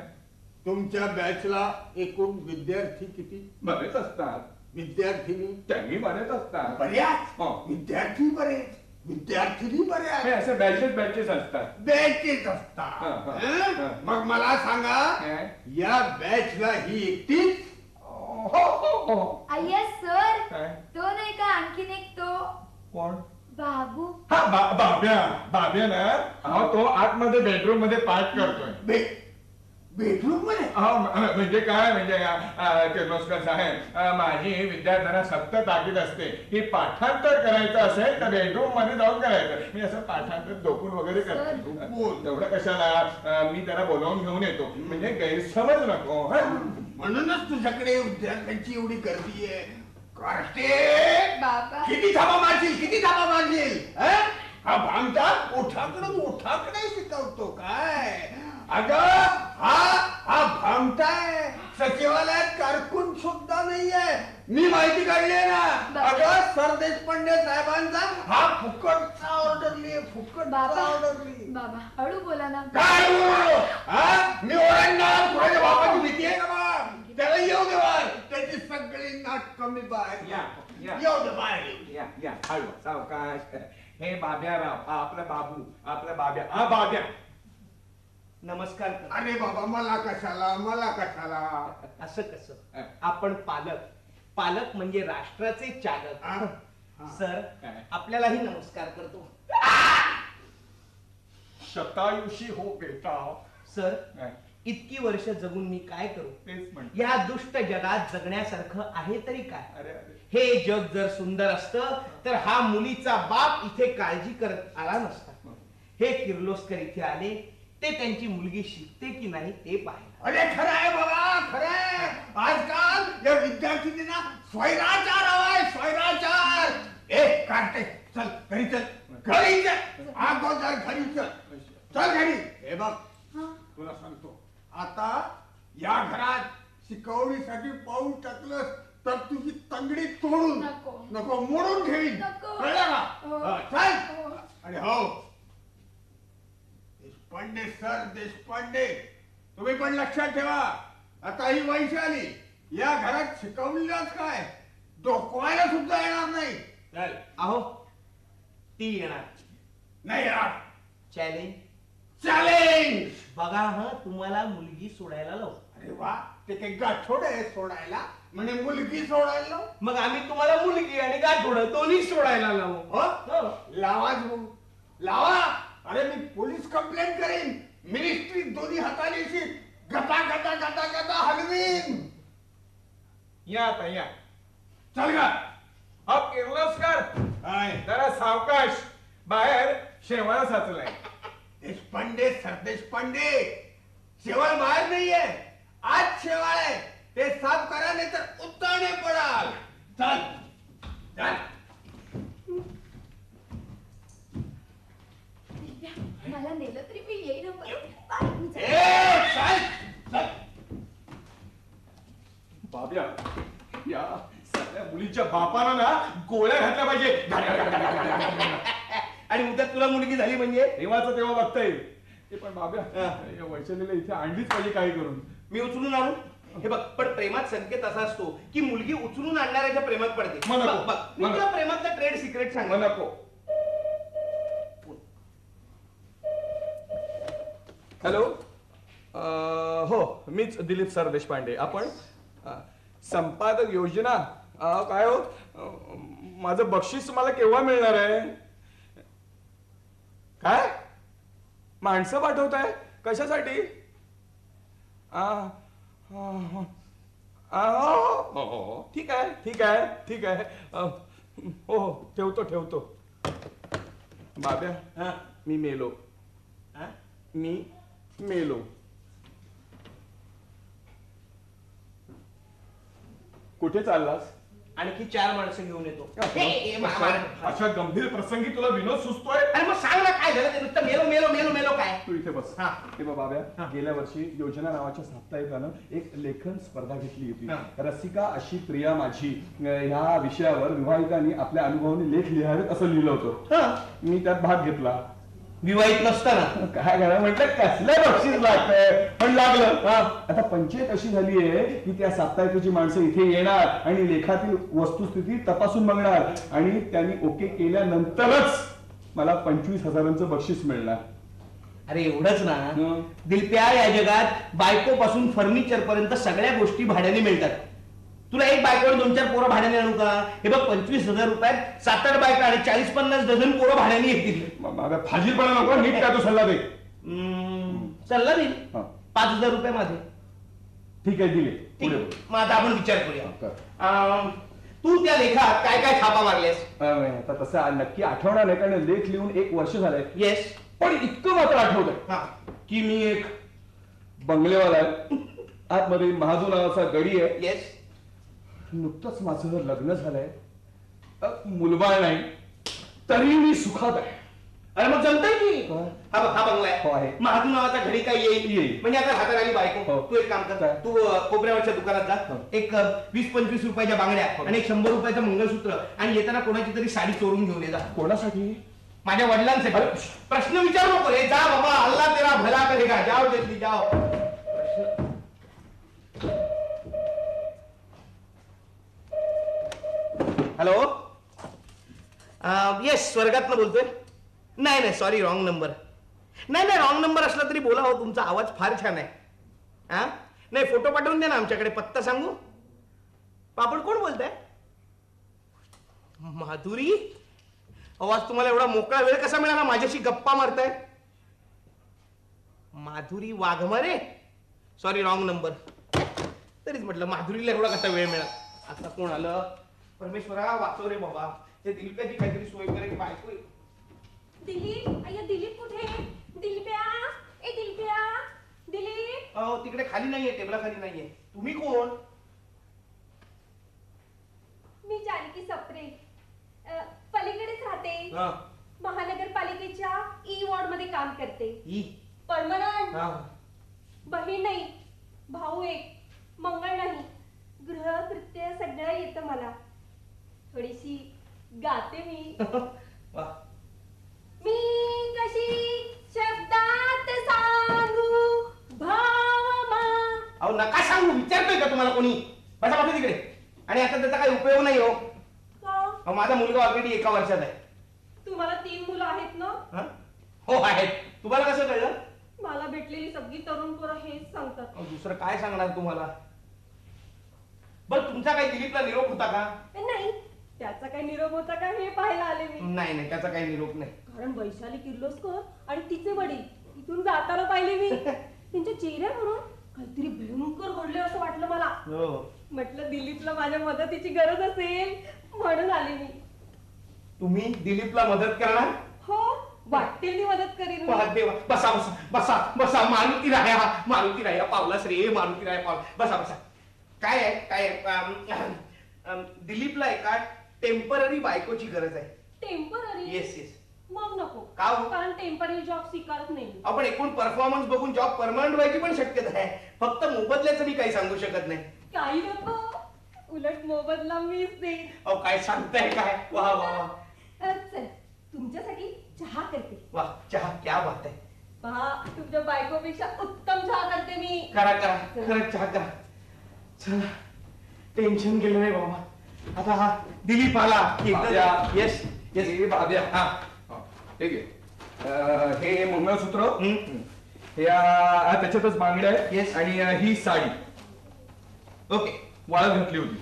[SPEAKER 6] तुमच्या बॅचला एकूण विद्यार्थी किती?
[SPEAKER 5] बरेच असतात.
[SPEAKER 6] विद्यार्थिनी?
[SPEAKER 5] त्यांनी बरेच असतात.
[SPEAKER 6] बऱ्याच.
[SPEAKER 5] हो.
[SPEAKER 6] विद्यार्थी बरेच, विद्यार्थिनी बऱ्याच.
[SPEAKER 5] हे असे बॅचेस असतात.
[SPEAKER 6] बॅचेस असतात.
[SPEAKER 5] हं?
[SPEAKER 6] मग मला सांगा,
[SPEAKER 5] काय?
[SPEAKER 6] या बॅचला ही एकटीच?
[SPEAKER 3] अय्या सर,
[SPEAKER 5] काय?
[SPEAKER 3] तो नाही का आणखीन एक तो
[SPEAKER 5] कोण?
[SPEAKER 3] बाबू.
[SPEAKER 5] हा बाब्या ना. अहो तो आतमध्ये बेडरूम मध्ये पाठ करतोय.
[SPEAKER 6] बेडरूम मध्ये?
[SPEAKER 5] म्हणजे काय म्हणजे किर्लोस्कर साहेब, माझी विद्यार्थ्यांना सक्त ताकीद असते की पाठांतर करायचं असेल तर बेडरूम मध्ये जाऊन करायचं. मी असं पाठांतर झोपून वगैरे करतो. तेवढं कशाला, मी त्याला बोलावून घेऊन येतो म्हणजे गैरसमज नको.
[SPEAKER 6] म्हणूनच तुझ्याकडे विद्यार्थ्यांची एवढी गर्दी आहे.
[SPEAKER 3] बाबा.
[SPEAKER 6] किती थांबा मारशील, किती थांबा मारशील? हा भामटा ओठाकडे शिकवतो काय? अगं हा भामटाय, सचिवालयात कारकून सुद्धा नाहीये. मी माहिती काढली ना. अगं सर देशपांडे साहेबांचा हा फुकटचा ऑर्डरली, फुकटचा ऑर्डरली.
[SPEAKER 3] बाबा हळू बोला ना.
[SPEAKER 6] काय बोलू? मी ओरडणार? कोणाच्या बापाची भीती आहे का बा? त्याला येऊ दे बाहेर. त्याची सगळी नाटकं मी बाहेर येऊ दे बाहेर.
[SPEAKER 5] या हळू सावकाश. हे बाब्याराव, आपला बाबू, आपला बाब्या.
[SPEAKER 4] नमस्कार.
[SPEAKER 6] अरे बाबा, मला कशाला?
[SPEAKER 4] असं कसं? आपण पालक म्हणजे राष्ट्राचे चालक. सर आपल्यालाही नमस्कार करतो.
[SPEAKER 5] शतायुषी हो बेटा.
[SPEAKER 4] सर इतकी वर्ष जगून मी काय करू?
[SPEAKER 5] तेच म्हण.
[SPEAKER 4] या दुष्ट जगात जगण्यासारखं आहे तरी काय?
[SPEAKER 5] अरे
[SPEAKER 4] हे जग जर सुंदर असतं तर हा मुलीचा बाप इथे काळजी करत आला नसता. हे किर्लोस्कर इथे आले, ते त्यांची मुलगी शिकते की नाही ते पाहिलं.
[SPEAKER 6] अरे खरं आहे बाबा, खरं आहे. आजकाल या विद्यार्थ्यांना स्वैराचार हवाय, स्वैराचार. काढते, चल घरी चल. अगोदर घरी चल घरी. हे बघ, तुला सांगतो, आता या घरात शिकवणीसाठी पाऊल टाकलंस तर तुझी तंगडी तोडून नको मोडून ठेवीन. कळलं का? चल. आणि हो देशपांडे सर देशपांडे, तुम्ही पण लक्षात ठेवा, आता ही वैशाली या घरात शिकवलेलंच काय डोकवायला सुद्धा येणार नाही. चल.
[SPEAKER 4] अहो ती येणार
[SPEAKER 6] नाही यार.
[SPEAKER 4] चॅलेंज बघा. तुम्हाला मुलगी सोडायला लावू.
[SPEAKER 6] अरे वा, ते काही गाठोड आहे सोडायला, म्हणजे मुलगी सोडायला लावू?
[SPEAKER 4] मग आम्ही तुम्हाला मुलगी आणि गाठोडं दोन्ही सोडायला लावू.
[SPEAKER 6] लावाच भाऊ, लावा. अरे मी पोलीस कंप्लेंट करेन. मिनिस्ट्री दोन्ही हाताने गटा हलवीन.
[SPEAKER 5] या आता या.
[SPEAKER 6] चल का?
[SPEAKER 5] अहो किर्लोस्कर,
[SPEAKER 6] काय
[SPEAKER 5] जरा सावकाश. बाहेर शेवाळ साचलाय.
[SPEAKER 6] देशपांडे सर देशपांडे, शेवाळ बाहेर नाहीये, आज शेवाळ आहे. ते साफ करा नाही तर उत्ताने पडाल. चल चल.
[SPEAKER 3] मला नेलं तरी मी येईन.
[SPEAKER 5] बाब्या, या सगळ्या मुलीच्या बापाला ना गोळ्या घातल्या पाहिजे.
[SPEAKER 4] आणि उद्या तुला मुलगी झाली म्हणजे
[SPEAKER 5] तेव्हाच तेव्हा बघता येईल. ते पण बाब्या, या वैशालीला इथे आणलीच पाहिजे काही करून.
[SPEAKER 4] मी उचलून आणू? हे बघ, पण प्रेमात संकेत असा असतो की मुलगी उचलून आणणाऱ्याच्या प्रेमात पडते.
[SPEAKER 5] मग नको.
[SPEAKER 4] बघ, मी तुला प्रेमातलं ट्रेड सिक्रेट सांग.
[SPEAKER 5] नको.
[SPEAKER 1] हॅलो. हो, मीच दिलीप सर देशपांडे. आपण संपादक योजना काय हो, माझं बक्षीस मला केव्हा मिळणार आहे? काय माणसं पाठवताय? कशासाठी? ठीक आहे ठीक आहे ठीक आहे. हो हो ठेवतो. बाब्या
[SPEAKER 4] हा
[SPEAKER 1] मी मेलो.
[SPEAKER 4] हा?
[SPEAKER 1] मी मेलो. कुठे चाललास?
[SPEAKER 4] आणखी 4 माणसं घेऊन येतो. अरे
[SPEAKER 1] अशा गंभीर प्रसंगी तुला विनोद सुचतोय?
[SPEAKER 4] मग सांग ना काय झालं ते नुसतं मेलो काय.
[SPEAKER 1] तू इथे बस.
[SPEAKER 4] हा.
[SPEAKER 1] हे बघ बाब्या, गेल्या वर्षी योजना नावाच्या साप्ताहिकानं एक लेखन स्पर्धा घेतली होती. रसिका अशी प्रिया माझी ह्या विषयावर विवाहितांनी आपल्या अनुभवाने लेख लिहावेत असं लिहिलं होतं. मी त्यात भाग घेतला.
[SPEAKER 4] विवाहित नसताना
[SPEAKER 1] काय करा म्हटलं कसलं बक्षीस लागतंय, पण लागलं. आता पंचायत अशी झाली आहे की त्या साप्ताहिकाची माणसं इथे येणार आणि लेखातील वस्तुस्थिती तपासून बघणार आणि त्यांनी ओके केल्यानंतरच मला 25,000चं बक्षीस मिळणार.
[SPEAKER 4] अरे एवढंच ना, दिलप्या या जगात बायकोपासून फर्निचर पर्यंत सगळ्या गोष्टी भाड्याने मिळतात. तुला एक बायको 2-4 पोरं भाड्याने आणू का? हे बघ 25,000 रुपयात 7-8 बायका आणि 40-50 डझन पोरं भाड्याने येतील.
[SPEAKER 1] फाजीलपणा नको, नीट काय तो सल्ला दे.
[SPEAKER 4] सल्ला देईल 5,000 रुपये माझे.
[SPEAKER 1] ठीक आहे दिले.
[SPEAKER 4] ठीक आहे, मग आता आपण विचार करूया. तू त्या लेखात काय काय छापा मारलेस?
[SPEAKER 1] आता तसं नक्की आठवणार नाही कारण लेख लिहून 1 वर्ष झालंय.
[SPEAKER 4] येस.
[SPEAKER 1] पण इतकं मात्र आठवतंय की मी एक बंगलेवाला आहे, आतमध्ये महाजू नावाचा गडी आहे.
[SPEAKER 4] येस.
[SPEAKER 1] नुकतंच माझं लग्न झालंय, मुलबाळ नाही, तरी मी सुखात आहे.
[SPEAKER 4] अरे मग जमतंय की.
[SPEAKER 1] काय?
[SPEAKER 4] हा बंगला
[SPEAKER 1] हो
[SPEAKER 4] आहे.
[SPEAKER 1] आहे.
[SPEAKER 4] महाजू नावाचा घडी काय येईल
[SPEAKER 1] येईल.
[SPEAKER 4] म्हणजे आता हातात आली बायको.
[SPEAKER 1] हो.
[SPEAKER 4] तू एक काम कर,
[SPEAKER 1] काय?
[SPEAKER 4] तू कोपऱ्यावरच्या दुकानात जा, एक 20-25 रुपयाच्या बांगड्या आणि एक 100 रुपयाचं मंगळसूत्र आणि येताना कोणाची तरी साडी चोरून घेऊन ये जा.
[SPEAKER 1] कोणासाठी?
[SPEAKER 4] माझ्या वडिलांसाठी. प्रश्न विचारू नको रे, जा बाबा, अल्लाह तेरा भला करेगा. जाओ जल्दी जाओ. हॅलो. येस, स्वर्गातनं बोलतोय. नाही सॉरी, रॉंग नंबर. नाही रॉंग नंबर असला तरी बोला हो, तुमचा आवाज फार छान आहे. हा नाही, फोटो पाठवून द्या ना आमच्याकडे. पत्ता सांगू? पापड कोण बोलताय? माधुरी. आवाज तुम्हाला एवढा मोकळा वेळ कसा मिळाला माझ्याशी गप्पा मारताय? Madhuri Waghmare. Sorry, wrong number. तरीच म्हटलं माधुरीला एवढा कसा वेळ मिळाला. आता कोण आलं? परमेश्वरा वाचव रे बाबा, ते दिलीपाची काहीतरी सोय करे. बायको.
[SPEAKER 2] दिलीप, अय्या दिलीप कुठे? दिलप्या, ए दिलप्या, दिलीप.
[SPEAKER 4] तिकडे खाली नाहीये, टेबला खाली नाहीये. तुम्ही कोण?
[SPEAKER 2] मी जानकी सप्रे, पलीकडेच राहते. महानगरपालिकेच्या ई वॉर्ड मध्ये काम करते. परमनंट. बहीण नाही, भाऊ एक, मंगळ नाही, गृहकृत्य सगळं येतं मला. थोडीशी गाते मी. मी कशी शब्दात सांगू भावमा.
[SPEAKER 4] अहो नका सांगू, विचारतोय का तुम्हाला कोणी? बसा बाबा तिकडे. आणि आता त्याचा काही उपयोग नाही हो.
[SPEAKER 2] का?
[SPEAKER 4] माझा मुलगा ऑलरेडी 1 वर्षात आहे.
[SPEAKER 2] तुम्हाला 3 मुलं आहेत ना?
[SPEAKER 4] हो आहेत. तुम्हाला कसं कळलं?
[SPEAKER 2] मला भेटलेली सगळी तरुण पोरं हेच सांगतात.
[SPEAKER 4] दुसरं काय सांगणार तुम्हाला? बरं, तुमचा काही दिलीपला निरोप होता का?
[SPEAKER 2] नाही, त्याचा काही निरोप होता का हे पाहायला आले मी.
[SPEAKER 4] नाही त्याचा काही निरोप नाही.
[SPEAKER 2] कारण वैशाली किर्लोस्कर आणि तिचे वडील इथून जाताना पाहिले मी. त्यांच्या चेहऱ्यावरून काहीतरी भयंकर घडले असं वाटलं मला. म्हटलं दिलीपला माझ्या मदतीची गरज असेल म्हणून आले मी.
[SPEAKER 4] तुम्ही दिलीपला मदत करणार?
[SPEAKER 2] हो, वाटतील ती मदत करीन.
[SPEAKER 4] देवा, बसा बसा बसा बसा. मारुती राया पावलास रे, मारुती राया पावला. बसा. काय आहे? दिलीपला एका टेम्पररी बायकोची गरज आहे.
[SPEAKER 2] टेम्पररी?
[SPEAKER 4] येस.
[SPEAKER 2] मग नको.
[SPEAKER 4] का हो?
[SPEAKER 2] कारण टेम्पररी जॉब स्वीकारत नाही.
[SPEAKER 4] आपण एकूण परफॉर्मन्स बघून जॉब परमनंट व्हायची पण शक्यता आहे. फक्त मोबदल्याचं मी काही सांगू शकत नाही.
[SPEAKER 2] काही नको, उलट मोबदला मीच देईन.
[SPEAKER 4] अहो काय सांगताय काय? वा वा वा.
[SPEAKER 2] चल, तुमच्यासाठी चहा करते.
[SPEAKER 4] वा, चहा क्या बात आहे.
[SPEAKER 2] पहा, तुमच्या बायकोपेक्षा उत्तम चहा करते मी.
[SPEAKER 4] करा खरंच चहा करा. चला, टेन्शन गेलं रे बाबा. आता हा दिलीप आला की येस
[SPEAKER 1] बाब्या. ठीक आहे. हे मंगळसूत्र, त्याच्यातच बांगड्या आहेत आणि ही साडी
[SPEAKER 4] ओके
[SPEAKER 1] वाळत घातली होती.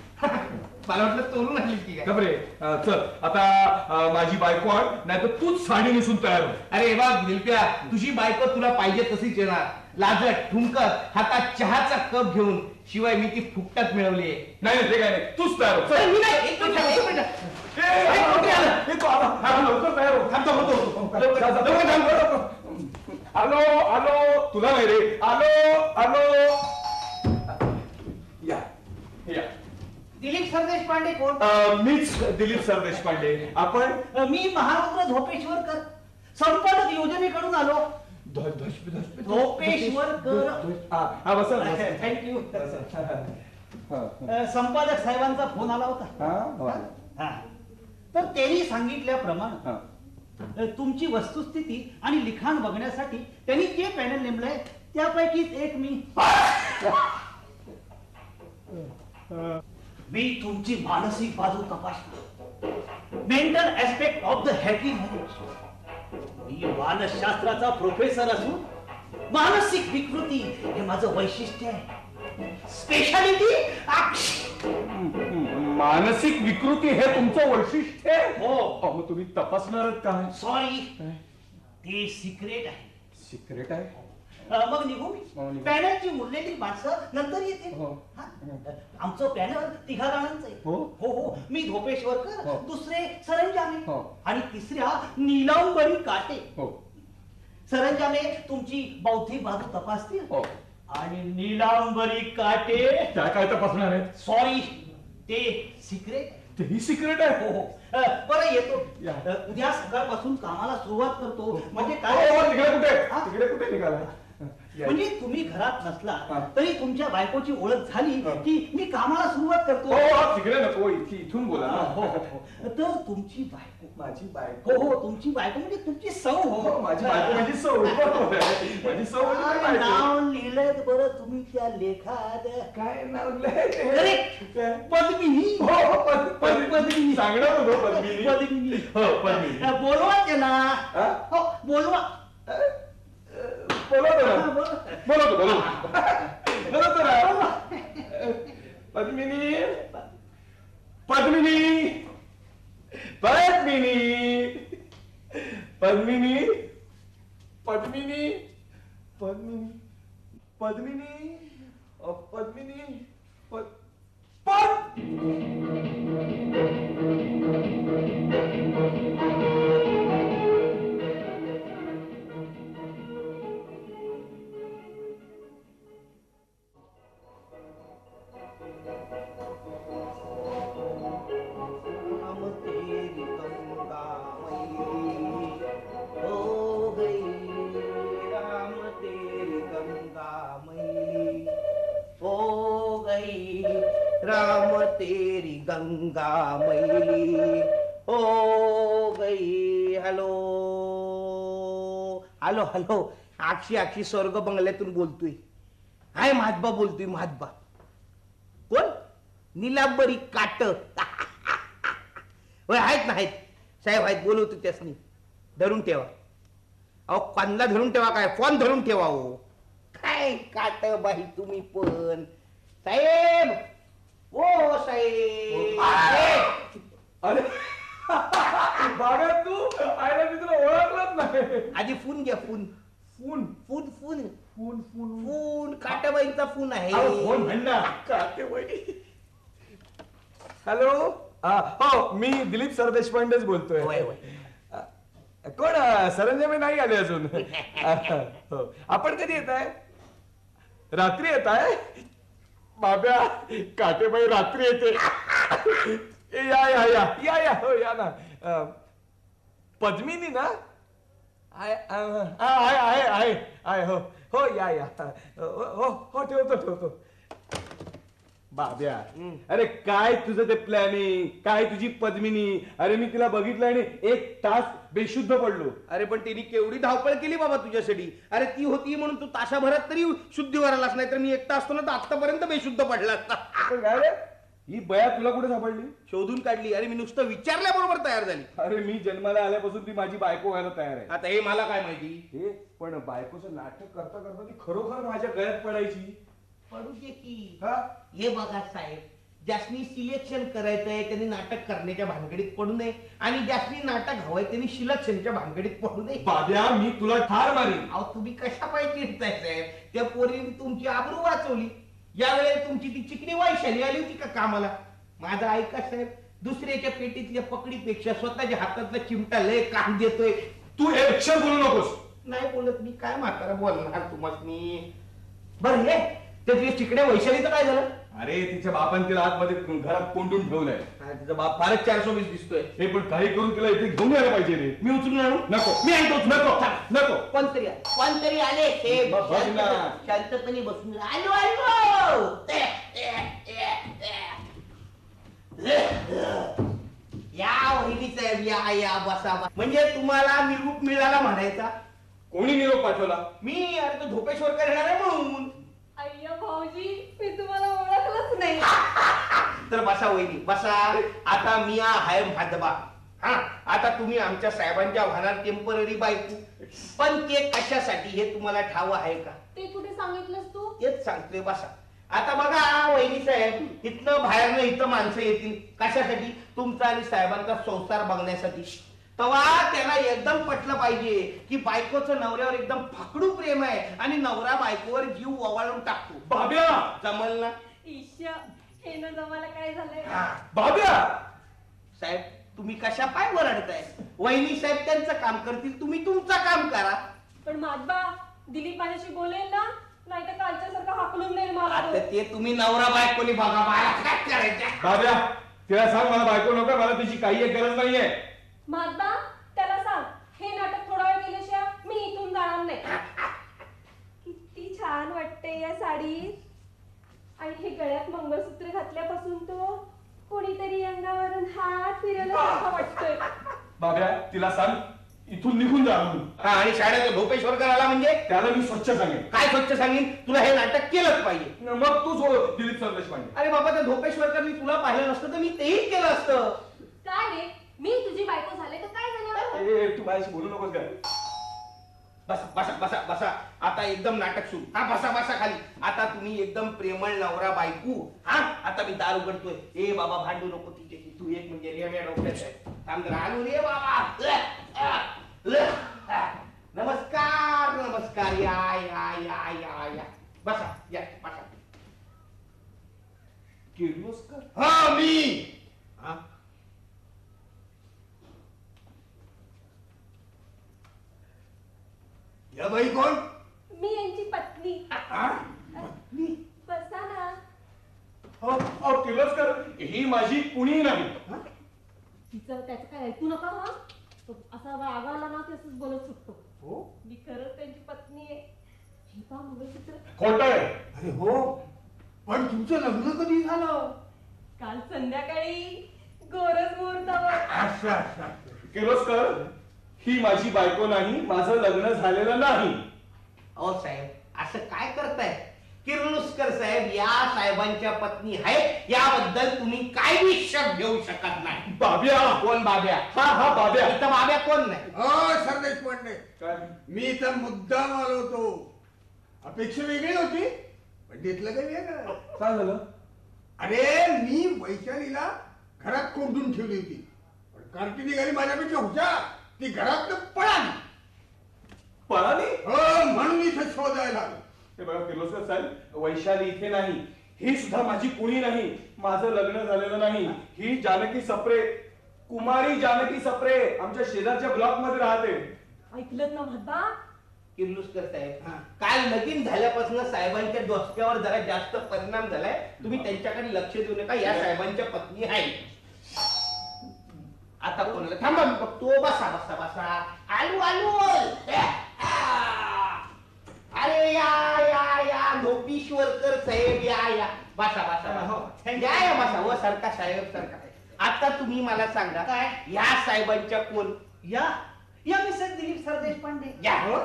[SPEAKER 4] मला वाटलं चोरून आणली की काय.
[SPEAKER 1] खबरे. चल आता माझी बायको आण, नाही तर तूच साडी नेसून तयार हो.
[SPEAKER 4] अरे बा दिलप्या, तुझी बायको तुला पाहिजे तशीच येणार. लाजत ठुमकत हातात चहाचा कप घेऊन, शिवाय मी ती फुकटात मिळवली आहे.
[SPEAKER 1] नाही ते काय नाही, तूच तयार हो.
[SPEAKER 4] मी नाही. एक मिनिट, एक मिनिट.
[SPEAKER 1] लवकर तयार हो. आलो आलो, तुला नाही रे, आलो आलो. या या.
[SPEAKER 7] दिलीप सरदेश पांडे कोण?
[SPEAKER 1] मीच दिलीप सरदेशपांडे. आपण
[SPEAKER 7] मी महारुद्र झोपेश्वरकर, संपादक योजनेकडून आलो. झोपेश्वरकर.
[SPEAKER 1] हा बसा.
[SPEAKER 7] थँक्यू. संपादक साहेबांचा फोन आला होता. हा. तर त्यांनी सांगितल्याप्रमाणे तुमची वस्तुस्थिती आणि लिखाण बघण्यासाठी त्यांनी जे पॅनल नेमलंय त्यापैकीच एक मी तुमची मानसिक बाजू तपासणार. Mental aspect of the happy marriage. मी मानसशास्त्राचा प्रोफेसर असून मानसिक विकृती हे माझं वैशिष्ट्य आहे. स्पेशालिटी
[SPEAKER 1] मानसिक विकृती हे तुमचं वैशिष्ट्य आहे?
[SPEAKER 7] हो.
[SPEAKER 1] अहो तुम्ही तपासणार काय?
[SPEAKER 7] सॉरी, ते सिक्रेट आहे.
[SPEAKER 1] सिक्रेट आहे?
[SPEAKER 7] मग निघू. पॅनलची उरलेली माणसं नंतर येते. हा? आमचं पॅनल 3 जणांचं आहे.
[SPEAKER 1] हो
[SPEAKER 7] हो. मी झोपेश्वरकर, दुसरे सरंजामे आणि तिसऱ्या नीलांबरी काटे. सरंजामे तुमची बौद्धिक बाजू तपासतील आणि नीलांबरी काटे
[SPEAKER 1] त्या काय तपासणार आहेत?
[SPEAKER 7] सॉरी, ते सिक्रेट.
[SPEAKER 1] तेही सिक्रेट आहे?
[SPEAKER 7] हो. बरं येतो. उद्या सकाळपासून कामाला सुरुवात करतो. म्हणजे काय,
[SPEAKER 1] तिकडे कुठे निघाला?
[SPEAKER 7] म्हणजे तुम्ही घरात नसला तरी तुमच्या बायकोची ओळख झाली की मी कामाला सुरुवात करतो.
[SPEAKER 1] तिकडे नको, इथून बोला.
[SPEAKER 7] तर तुमची बायको.
[SPEAKER 1] माझी बायको?
[SPEAKER 7] हो, तुमची बायको म्हणजे तुमची सौ. हो,
[SPEAKER 1] माझी बायको म्हणजे सौ. माझी सौ.
[SPEAKER 7] नाव लिहिलंय बरं तुम्ही त्या लेखात?
[SPEAKER 1] काय नाव लिहिलंय?
[SPEAKER 7] पद्मिनी.
[SPEAKER 1] पद्मिनी सांगणार होतो.
[SPEAKER 7] पद्मिनी.
[SPEAKER 1] पद्मिनी
[SPEAKER 7] बोलवा त्यांना. हो, बोलवा.
[SPEAKER 1] बोलवतो ना. पद्मिनी पद्मिनी पद्मिनी पद्मिनी पद्मिनी पद्मिनी पद्मिनी पद्मिनी
[SPEAKER 4] राम तेरी गंगा मैली हो गई. Hello hello hello. आक्षी स्वर्ग बंगल्यातून बोलतोय. हाय महात्बा बोलतोय. महात्बा कोण? नीलांबरी काट. होय आहेत ना, आहेत साहेब, आहेत. बोलवतो त्यासनी. धरून ठेवा. अहो कांदा धरून ठेवा, काय फोन धरून ठेवा. हो काय काट बाई तुम्ही पण. साहेब ओ साहेब.
[SPEAKER 1] अरे बागा तू आयला मी तुला ओळखलंच नाही.
[SPEAKER 4] आधी फोन घ्या. Phone
[SPEAKER 1] phone
[SPEAKER 4] phone phone
[SPEAKER 1] phone phone
[SPEAKER 4] phone काटाबाईंचा फोन आहे.
[SPEAKER 1] फोन म्हणणार काटेबाई. हॅलो. हो मी दिलीप सरदेशपांडेच बोलतोय. कोण? सरंजामे नाही आले अजून. हो. आपण कधी येत आहे? रात्री येत आहे? बाब्या काटेबाई रात्री येते. या या या या या. हो या ना. पद्मिनी ना? आहे आहे आहे. हो हो या या. हो हो ठेवतो. बाब्या अरे काय तुझं ते प्लॅनिंग, काय तुझी पद्मिनी. अरे मी तिला बघितलं आणि 1 तास बेशुद्ध पडलो.
[SPEAKER 4] अरे पण तिने केवढी धावपळ केली बाबा तुझ्यासाठी. अरे ती होती म्हणून तू तासाभरात तरी शुद्धीवर आलास, नाही तर मी एकटा असतो ना तर आतापर्यंत बेशुद्ध पडला असता.
[SPEAKER 1] पण काय रे ही बया तुला कुठे सापडली?
[SPEAKER 4] शोधून काढली. अरे मी नुसतं विचारल्याबरोबर तयार झाली.
[SPEAKER 1] अरे मी जन्माला आल्यापासून ती माझी बायको व्हायला तयार आहे.
[SPEAKER 4] आता हे मला काय माहिती.
[SPEAKER 1] हे पण बायकोचं नाटक करता करता ती खरोखर माझ्या गळ्यात पडायची.
[SPEAKER 7] पडू दे की.
[SPEAKER 1] हा
[SPEAKER 7] हे बघा साहेब,
[SPEAKER 4] ज्यासनी सिलेक्शन करायचंय त्यांनी नाटक करण्याच्या भानगडीत पडू नये आणि ज्यासनी नाटक हवंय त्यांनी सिलेक्शनच्या भानगडीत पडू नये.
[SPEAKER 1] बाब्या मी तुला ठार मारीन.
[SPEAKER 4] अहो तुम्ही कशा पाहिजे चिडताय साहेब? त्या पोरीने तुमची आबरू वाचवली. यावेळेला तुमची ती चिकणी वैशाली आली होती का कामाला? माझा ऐका साहेब, दुसऱ्याच्या पेटीतल्या पकडीपेक्षा स्वतःच्या हातातला चिमटा लय काम देतोय.
[SPEAKER 1] तू एक अक्षर बोलू नकोस.
[SPEAKER 4] नाही बोलत मी, काय म्हातारा बोलणार तुम्हाला. बरं हे त्याच्या चिकण्या वैशालीचं काय झालं?
[SPEAKER 1] अरे तिच्या बापाने तिला आतमध्ये घरात कोंडून ठेवलंय.
[SPEAKER 4] तिचा बाप फारच 420 दिसतोय.
[SPEAKER 1] हे पण काही करून तिला इथे घेऊन यायला पाहिजे रे.
[SPEAKER 4] मी उचलून आणू?
[SPEAKER 1] नको.
[SPEAKER 4] मी आणतो.
[SPEAKER 1] नको नको.
[SPEAKER 4] कोणतरी आले ते
[SPEAKER 1] बघ ना.
[SPEAKER 4] शांतपणे बसून आलो आलो. या वहिनी साहेब या या बसा. म्हणजे तुम्हाला निरूप मिळाला म्हणायचा?
[SPEAKER 1] कोणी निरोप पाठवला?
[SPEAKER 4] मी अरे तो झोपेश्वर येणार आहे म्हणून.
[SPEAKER 2] अय्या भाऊजी, मी तुम्हाला ओळखलंच नाही.
[SPEAKER 4] तर बसा वहिनी बसा. आता मी हाय भादबा. हा आता तुम्ही आमच्या साहेबांच्या भानात टेम्पररी बायको. पण ते कशासाठी हे तुम्हाला ठाव आहे का?
[SPEAKER 2] ते कुठे सांगितलंस तू?
[SPEAKER 4] तेच सांगतोय बसा. आता बघा वहिनी साहेब, इथनं बाहेरनं इथं माणसं येतील कशासाठी? तुमचा आणि साहेबांचा संसार बघण्यासाठी. तेव्हा त्याला एकदम पटलं पाहिजे की बायकोचं नवऱ्यावर एकदम फाकडू प्रेम आहे आणि नवरा बायकोवर जीव ओवाळून टाकतो.
[SPEAKER 1] बाब्या
[SPEAKER 4] जमल ना?
[SPEAKER 2] ईश्य, हे न जमायला काय झालंय?
[SPEAKER 1] बाब्या
[SPEAKER 4] साहेब तुम्ही कशा पाय वरडताय? वहिनी साहेब त्यांचं काम करतील, तुम्ही तुमचं काम करा.
[SPEAKER 2] पण माझबा दिलीप माझ्याशी बोलेल ना, नाही तर कालच्या सारखं हाकलून देईल मला तो.
[SPEAKER 4] आता ते तुम्ही नवरा बायकोनी बघा. मला काय करायचं?
[SPEAKER 1] बाब्या तिला सांग मला बायको नको, मला तिची काही एक गरज नाहीये.
[SPEAKER 2] माझबा त्याला सांग, हे नाटक थोडा वेळ केल्याशिवाय मी इथून जाणार नाही. किती छान वाटते या साडीत. आणि हे गळ्यात मंगळसूत्र घातल्यापासून तो कोणीतरी अंगावरून हात फिरवल्यासारखं वाटतोय.
[SPEAKER 1] बाब्या तिला सांग इथून निघून जा म्हणून.
[SPEAKER 4] आणि शाळेत झोपेश्वर करायला म्हणजे
[SPEAKER 1] त्याला मी स्वच्छ सांगेन.
[SPEAKER 4] काय स्वच्छ सांगेन? तुला हे नाटक केलंच पाहिजे.
[SPEAKER 1] मग तू जो दिलीप सरदेशपांडे.
[SPEAKER 4] अरे बाबा त्या झोपेश्वरकर मी तुला पाहिलं नसतं तर मी तेही केलं असतं.
[SPEAKER 2] काय रे, मी तुझी बायको झाले तर काय झालं?
[SPEAKER 1] ए, तू माझ्याशी बोलू नकोस का?
[SPEAKER 4] बसा बसा बसा बसा. आता एकदम नाटक सुरू. हा बसा बसा खाली. आता तुम्ही एकदम प्रेमळ नवरा बायको. हा आता मी दार उघडतोय. ए बाबा भांडू नको तिच्याशी. तू एक म्हणजे रेम्या डोक्यात आहे. थांब जरा. आलो रे बाबा. नमस्कार नमस्कार. या या या या या. बसा या बसा.
[SPEAKER 1] किर्लोस्कर?
[SPEAKER 6] हा मी.
[SPEAKER 4] हा
[SPEAKER 6] या बाई कोण?
[SPEAKER 2] मी यांची पत्नी.
[SPEAKER 6] हा?
[SPEAKER 2] बसा ना.
[SPEAKER 1] किर्लोस्कर ही माझी कुणी नाही.
[SPEAKER 2] तिचं त्याचं काय ऐकू नका. हा तो असा रागावला ना, ते असंच बोलत सुटतो.
[SPEAKER 6] हो
[SPEAKER 2] मी खरंच त्यांची पत्नी आहे. हे पहा मंगळसूत्र.
[SPEAKER 1] खोट आहे.
[SPEAKER 6] अरे हो, पण तुमचं लग्न कधी झालं?
[SPEAKER 2] काल संध्याकाळी गोरज मुहूर्तावर.
[SPEAKER 6] असं असं.
[SPEAKER 1] किर्लोस्कर ही माझी बायको नाही, माझं लग्न झालेलं नाही.
[SPEAKER 4] अहो साहेब असं काय करताय? किर्लोस्कर साहेब या साहेबांच्या पत्नी आहेत याबद्दल तुम्ही काय विषय घेऊ शकत नाही.
[SPEAKER 1] बाब्या.
[SPEAKER 4] कोण बाब्या?
[SPEAKER 1] हा बाब्या.
[SPEAKER 4] इथं बाब्या कोण नाही.
[SPEAKER 6] सरदेश पांडे,
[SPEAKER 1] काय?
[SPEAKER 6] मी इथं मुद्दाम आलो होतो. अपेक्षा वेगळी होती पण तिथलं काही वेगळं.
[SPEAKER 1] काय झालं?
[SPEAKER 6] अरे मी वैशालीला घरात कोंडून ठेवली होती, पण कार्टी निघाली माझ्यापेक्षा हुशार. ती घरात पळाली.
[SPEAKER 1] पळाली?
[SPEAKER 6] हो, म्हणून इथं शोधायला आलो.
[SPEAKER 1] हे बघा किर्लोस्कर साहेब, वैशाली इथे नाही. ही सुद्धा माझी कुणी नाही. माझं लग्न झालेलं नाही. ही जानकी सप्रे, कुमारी जानकी सप्रे आमच्या शेजारच्या ब्लॉक मध्ये राहते.
[SPEAKER 2] ऐकलत ना भाबा?
[SPEAKER 4] किर्लोस्कर
[SPEAKER 6] हा.
[SPEAKER 4] साहेब काल लगीन झाल्यापासून साहेबांच्या डोसक्यावर जरा जास्त परिणाम झालाय. तुम्ही त्यांच्याकडे लक्ष देऊ नका. या साहेबांच्या पत्नी आहे. आता कोणाला थांबा मी बघतो. बसा बसा बसा. आलू आलू. अरे या या या गोपीश्वरकर साहेब या या. बसा बसा बसा. या या बसा. व सरका साहेब सरका. आता तुम्ही मला सांगा
[SPEAKER 7] काय?
[SPEAKER 4] या साहेबांच्या कोण?
[SPEAKER 7] या या मिसेस दिलीप सरदेश पांडे.
[SPEAKER 4] या
[SPEAKER 7] हो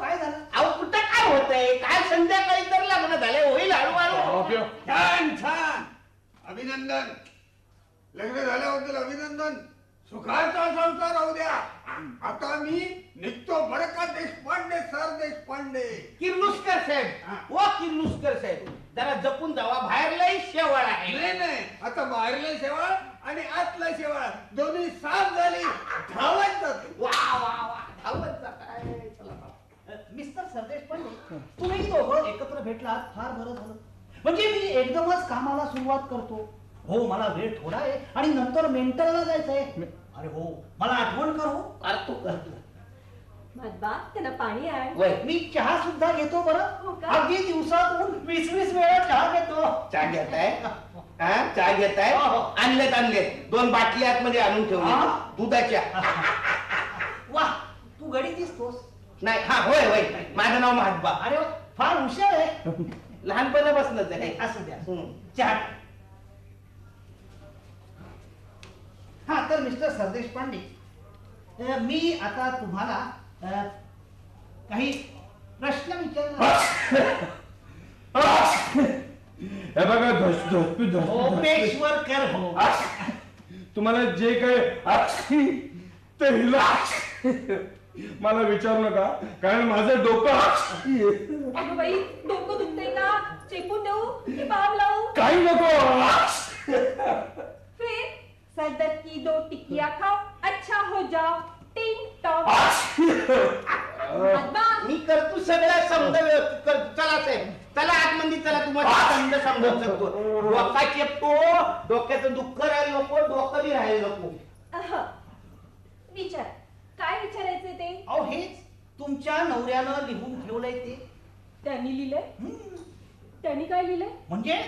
[SPEAKER 7] काय झालं?
[SPEAKER 4] अहो कुठं काय होतंय? काय संध्याकाळी तर लग्न झालंय. होईल हळूहळू.
[SPEAKER 6] छान छान. अभिनंदन. लग्न झाल्याबद्दल अभिनंदन. सुखाचा संसार होऊ द्या. आता मी निघतो बरं का देशपांडे सर, देशपांडे.
[SPEAKER 4] किर्लोस्कर साहेब, ओ किर्लोस्कर साहेब, जरा जपून जावा, बाहेर लई शेवाळ आहे.
[SPEAKER 6] नाही नाही, आता बाहेरले शेवाळ आणि आतला शेवाळ दोन्ही साफ झाली. धावत जातो.
[SPEAKER 4] वा वा वा, धावत जा काय. चला
[SPEAKER 7] मिस्टर सरदेश पांडे, तुम्ही दोघं एकत्र भेटलात फार बरं झालं. म्हणजे मी एकदमच कामाला सुरुवात करतो. हो, मला वेळ थोडा आहे आणि नंतर मेंटलला जायचंय. अरे हो, मला आठवण करू.
[SPEAKER 4] करतो करतो.
[SPEAKER 2] माधबा, त्यांना पाणी आहे.
[SPEAKER 4] वय
[SPEAKER 7] मी चहा सुद्धा घेतो
[SPEAKER 2] हो
[SPEAKER 7] बरं.
[SPEAKER 2] का?
[SPEAKER 7] अगदी दिवसातून 20-20 वेळा चहा घेतो.
[SPEAKER 4] चहा घेताय? हा, चहा घेताय? आणलेत 2 बाटली आतमध्ये आणून ठेवले
[SPEAKER 7] हा?
[SPEAKER 4] दुधाच्या.
[SPEAKER 7] वा, तू गडी दिसतोस.
[SPEAKER 4] नाही, हा होय होय, माझं नाव महात्बा.
[SPEAKER 7] अरे वा, फार हुशार आहे.
[SPEAKER 4] लहानपणापासूनच आहे.
[SPEAKER 7] असू द्या.
[SPEAKER 4] हम्म.
[SPEAKER 7] चहा. हा, तर मिस्टर सरदेश पांडे, मी आता तुम्हाला काही प्रश्न विचारणार.
[SPEAKER 1] हे बघा धोपी
[SPEAKER 7] ओपेश्वर कर हो.
[SPEAKER 1] तुम्हाला जे काही ते हिला मला विचारू नका, कारण माझं डोकं
[SPEAKER 2] अगं बाई, डोकं दुखतंय का? चेपून देऊ की बाम लावू?
[SPEAKER 1] काही नको.
[SPEAKER 2] फिर सदर की 2 टिकिया खाओ, अच्छा हो जाओ. टिंग टॉक. माधबा,
[SPEAKER 4] मी करतो सगळ्या समजा व्यवस्थित करतो. चला साहेब, चला आतमध्ये चला, तुम्हाला समजा समजावून शकतो. डोका चेपतो, डोक्याचं दुःख राहायला नको, डोकं बी राहायला नको.
[SPEAKER 2] विचार, काय विचारायचंय ते?
[SPEAKER 7] अहो, हेच तुमच्या नवऱ्यानं लिहून ठेवलंय ते.
[SPEAKER 2] त्यांनी लिहिलंय?
[SPEAKER 7] हम्म.
[SPEAKER 2] त्यांनी काय लिहिलंय?
[SPEAKER 7] म्हणजे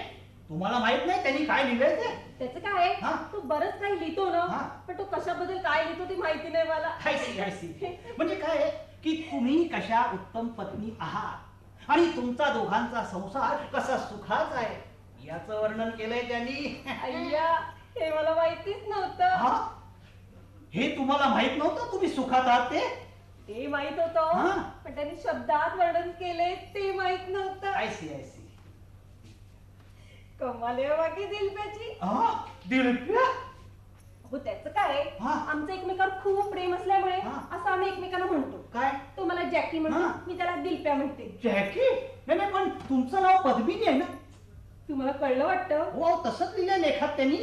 [SPEAKER 7] तुम्हाला माहित नाही त्यांनी काय लिहिलंय ते?
[SPEAKER 2] त्याचं काय?
[SPEAKER 7] हा?
[SPEAKER 2] तो बरंच काही लिहितो ना,
[SPEAKER 7] हा.
[SPEAKER 2] पण तो कशाबद्दल काय लिहितो ते माहिती नाही मला.
[SPEAKER 7] I see. म्हणजे काय आहे की तुम्ही कशा उत्तम पत्नी आहात आणि तुमचा दोघांचा संसार कसा सुखाचा आहे याचं वर्णन केलंय त्यांनी.
[SPEAKER 2] अय्या, हे मला माहितीच नव्हतं.
[SPEAKER 7] हा? हे तुम्हाला माहित नव्हतं तुम्ही सुखात आहात ते?
[SPEAKER 2] ते माहित होतं,
[SPEAKER 7] हा.
[SPEAKER 2] पण त्यांनी शब्दात वर्णन केले ते माहित नव्हतं.
[SPEAKER 7] I see.
[SPEAKER 2] कमाल आहे बाकी दिलप्याची.
[SPEAKER 7] हा? दिलप्या?
[SPEAKER 2] हो, त्याचं काय?
[SPEAKER 7] हा.
[SPEAKER 2] आमचं एकमेकावर खूप प्रेम असल्यामुळे
[SPEAKER 7] हा.
[SPEAKER 2] असं आम्ही एकमेकांना म्हणतो.
[SPEAKER 7] काय?
[SPEAKER 2] तो मला जॅकी म्हणतो,
[SPEAKER 7] हा.
[SPEAKER 2] मी त्याला दिलप्या म्हणते.
[SPEAKER 7] जॅकी? नाही, पण तुमचं नाव पद्मिनी आहे ना?
[SPEAKER 2] तुम्हाला कळलं वाटतं?
[SPEAKER 7] हो, तसंच लिहिलंय लेखात त्यांनी.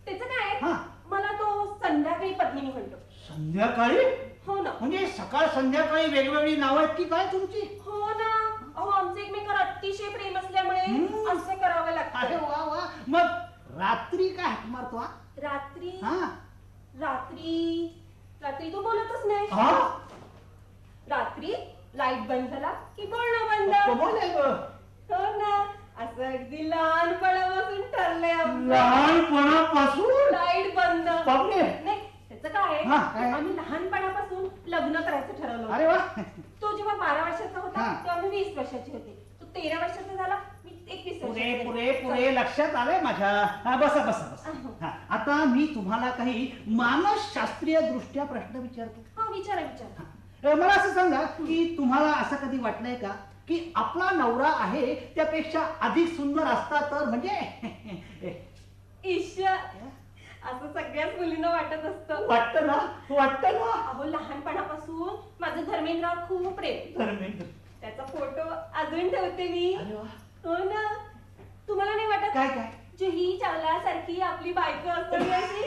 [SPEAKER 2] त्याचं काय?
[SPEAKER 7] हा.
[SPEAKER 2] मला तो संध्याकाळी पत्नी म्हणतो.
[SPEAKER 7] संध्याकाळी?
[SPEAKER 2] हो ना.
[SPEAKER 7] म्हणजे सकाळ संध्याकाळी वेगवेगळी नावं आहेत की काय तुमची?
[SPEAKER 2] हो ना. अहो, आमचं एकमेकावर अतिशय प्रेम असल्यामुळे
[SPEAKER 7] हम्म.
[SPEAKER 2] असं करावं
[SPEAKER 7] अरे
[SPEAKER 2] लागतं.
[SPEAKER 7] वा वा. मग रात्री काय हाक मारतो हा?
[SPEAKER 2] रात्री
[SPEAKER 7] हा?
[SPEAKER 2] रात्री रात्री तो बोलतच नाही.
[SPEAKER 7] हा?
[SPEAKER 2] रात्री लाईट बंद झाला की बोलणं बंद.
[SPEAKER 7] कमाल आहे गं.
[SPEAKER 2] हो ना. असं अगदी लहानपणापासून ठरलंय आमचं.
[SPEAKER 7] लहानपणापासून?
[SPEAKER 2] लाईट बंद.
[SPEAKER 7] बापरे.
[SPEAKER 2] नाही, त्याचं काय?
[SPEAKER 7] हा, काय?
[SPEAKER 2] आम्ही लहानपणापासून लग्न करायचं ठरवलं
[SPEAKER 7] अरे
[SPEAKER 2] होतं.
[SPEAKER 7] वा.
[SPEAKER 2] तो जेव्हा 12 वर्षाचा होता
[SPEAKER 7] हा.
[SPEAKER 2] तेव्हा मी 20 वर्षाची होते. तो 13 वर्षाचा झाला, मी 21
[SPEAKER 7] पुरे
[SPEAKER 2] वर्षाची
[SPEAKER 7] पुरे
[SPEAKER 2] झाले.
[SPEAKER 7] पुरे लक्षात आलंय माझ्या. हा, बसा बसा बसा. हा, आता मी तुम्हाला काही मानसशास्त्रीय दृष्ट्या प्रश्न विचारतो.
[SPEAKER 2] हा, विचारा विचारा.
[SPEAKER 7] मला असं सांगा की तुम्हाला असं कधी वाटलंय का की आपला नवरा आहे त्यापेक्षा अधिक सुंदर असता तर? म्हणजे
[SPEAKER 2] ईश्वर, असं सगळ्याच मुलींना वाटत असतं.
[SPEAKER 7] वाटतं ना? वाटतं ना?
[SPEAKER 2] अहो, लहानपणापासून माझं धर्मेंद्रावर खूप प्रेम.
[SPEAKER 7] धर्मेंद्र.
[SPEAKER 2] त्याचा फोटो अजून ठेवते मी.
[SPEAKER 7] अरे वा.
[SPEAKER 2] हो ना. तुम्हाला नाही वाटत?
[SPEAKER 7] काय काय?
[SPEAKER 2] जुही चावलासारखी आपली बायको असावी अशी.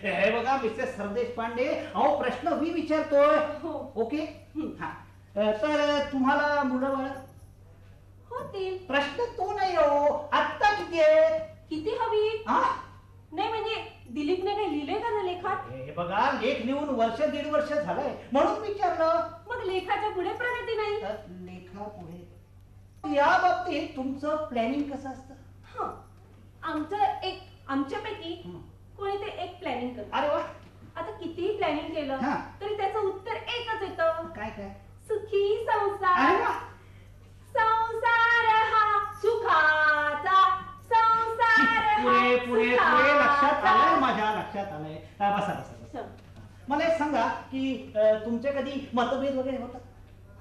[SPEAKER 7] हे बघा मिस्टर सरदेश पांडे, अहो प्रश्न मी विचारतोय.
[SPEAKER 2] हो.
[SPEAKER 7] ओके. हा. तर तुम्हाला मुलं बाळ?
[SPEAKER 2] होतील.
[SPEAKER 7] प्रश्न तो नाही हो. आत्ता किती आहेत?
[SPEAKER 2] किती हवी?
[SPEAKER 7] हा?
[SPEAKER 2] नाही म्हणजे दिलीपने काही लिहिलंय का ना लेखात?
[SPEAKER 7] हे बघा, लेख लिहून वर्ष 1.5 वर्ष झालंय म्हणून विचारलं.
[SPEAKER 2] मग लेखाच्या पुढे प्रगती नाही.
[SPEAKER 7] लेखा पुढे या बाबतीत तुमचं प्लॅनिंग कसं असतं?
[SPEAKER 2] हा, आमच्यापैकी कोणी ते एक प्लॅनिंग करत.
[SPEAKER 7] अरे वा.
[SPEAKER 2] आता कितीही प्लॅनिंग केलं
[SPEAKER 7] हा.
[SPEAKER 2] तरी त्याचं उत्तर एकच येतं.
[SPEAKER 7] काय काय?
[SPEAKER 2] सुखी
[SPEAKER 7] अरे
[SPEAKER 2] संसार.
[SPEAKER 7] वा.
[SPEAKER 2] संसार हा सुखाचा. संसार
[SPEAKER 7] पुरे पुरे पुरे लक्षात
[SPEAKER 2] सुखाचा.
[SPEAKER 7] आलंय, माझ्या लक्षात आलंय. बसा बसा बसा.
[SPEAKER 2] चल.
[SPEAKER 7] मला एक सांगा की तुमचे कधी मतभेद वगैरे होतात?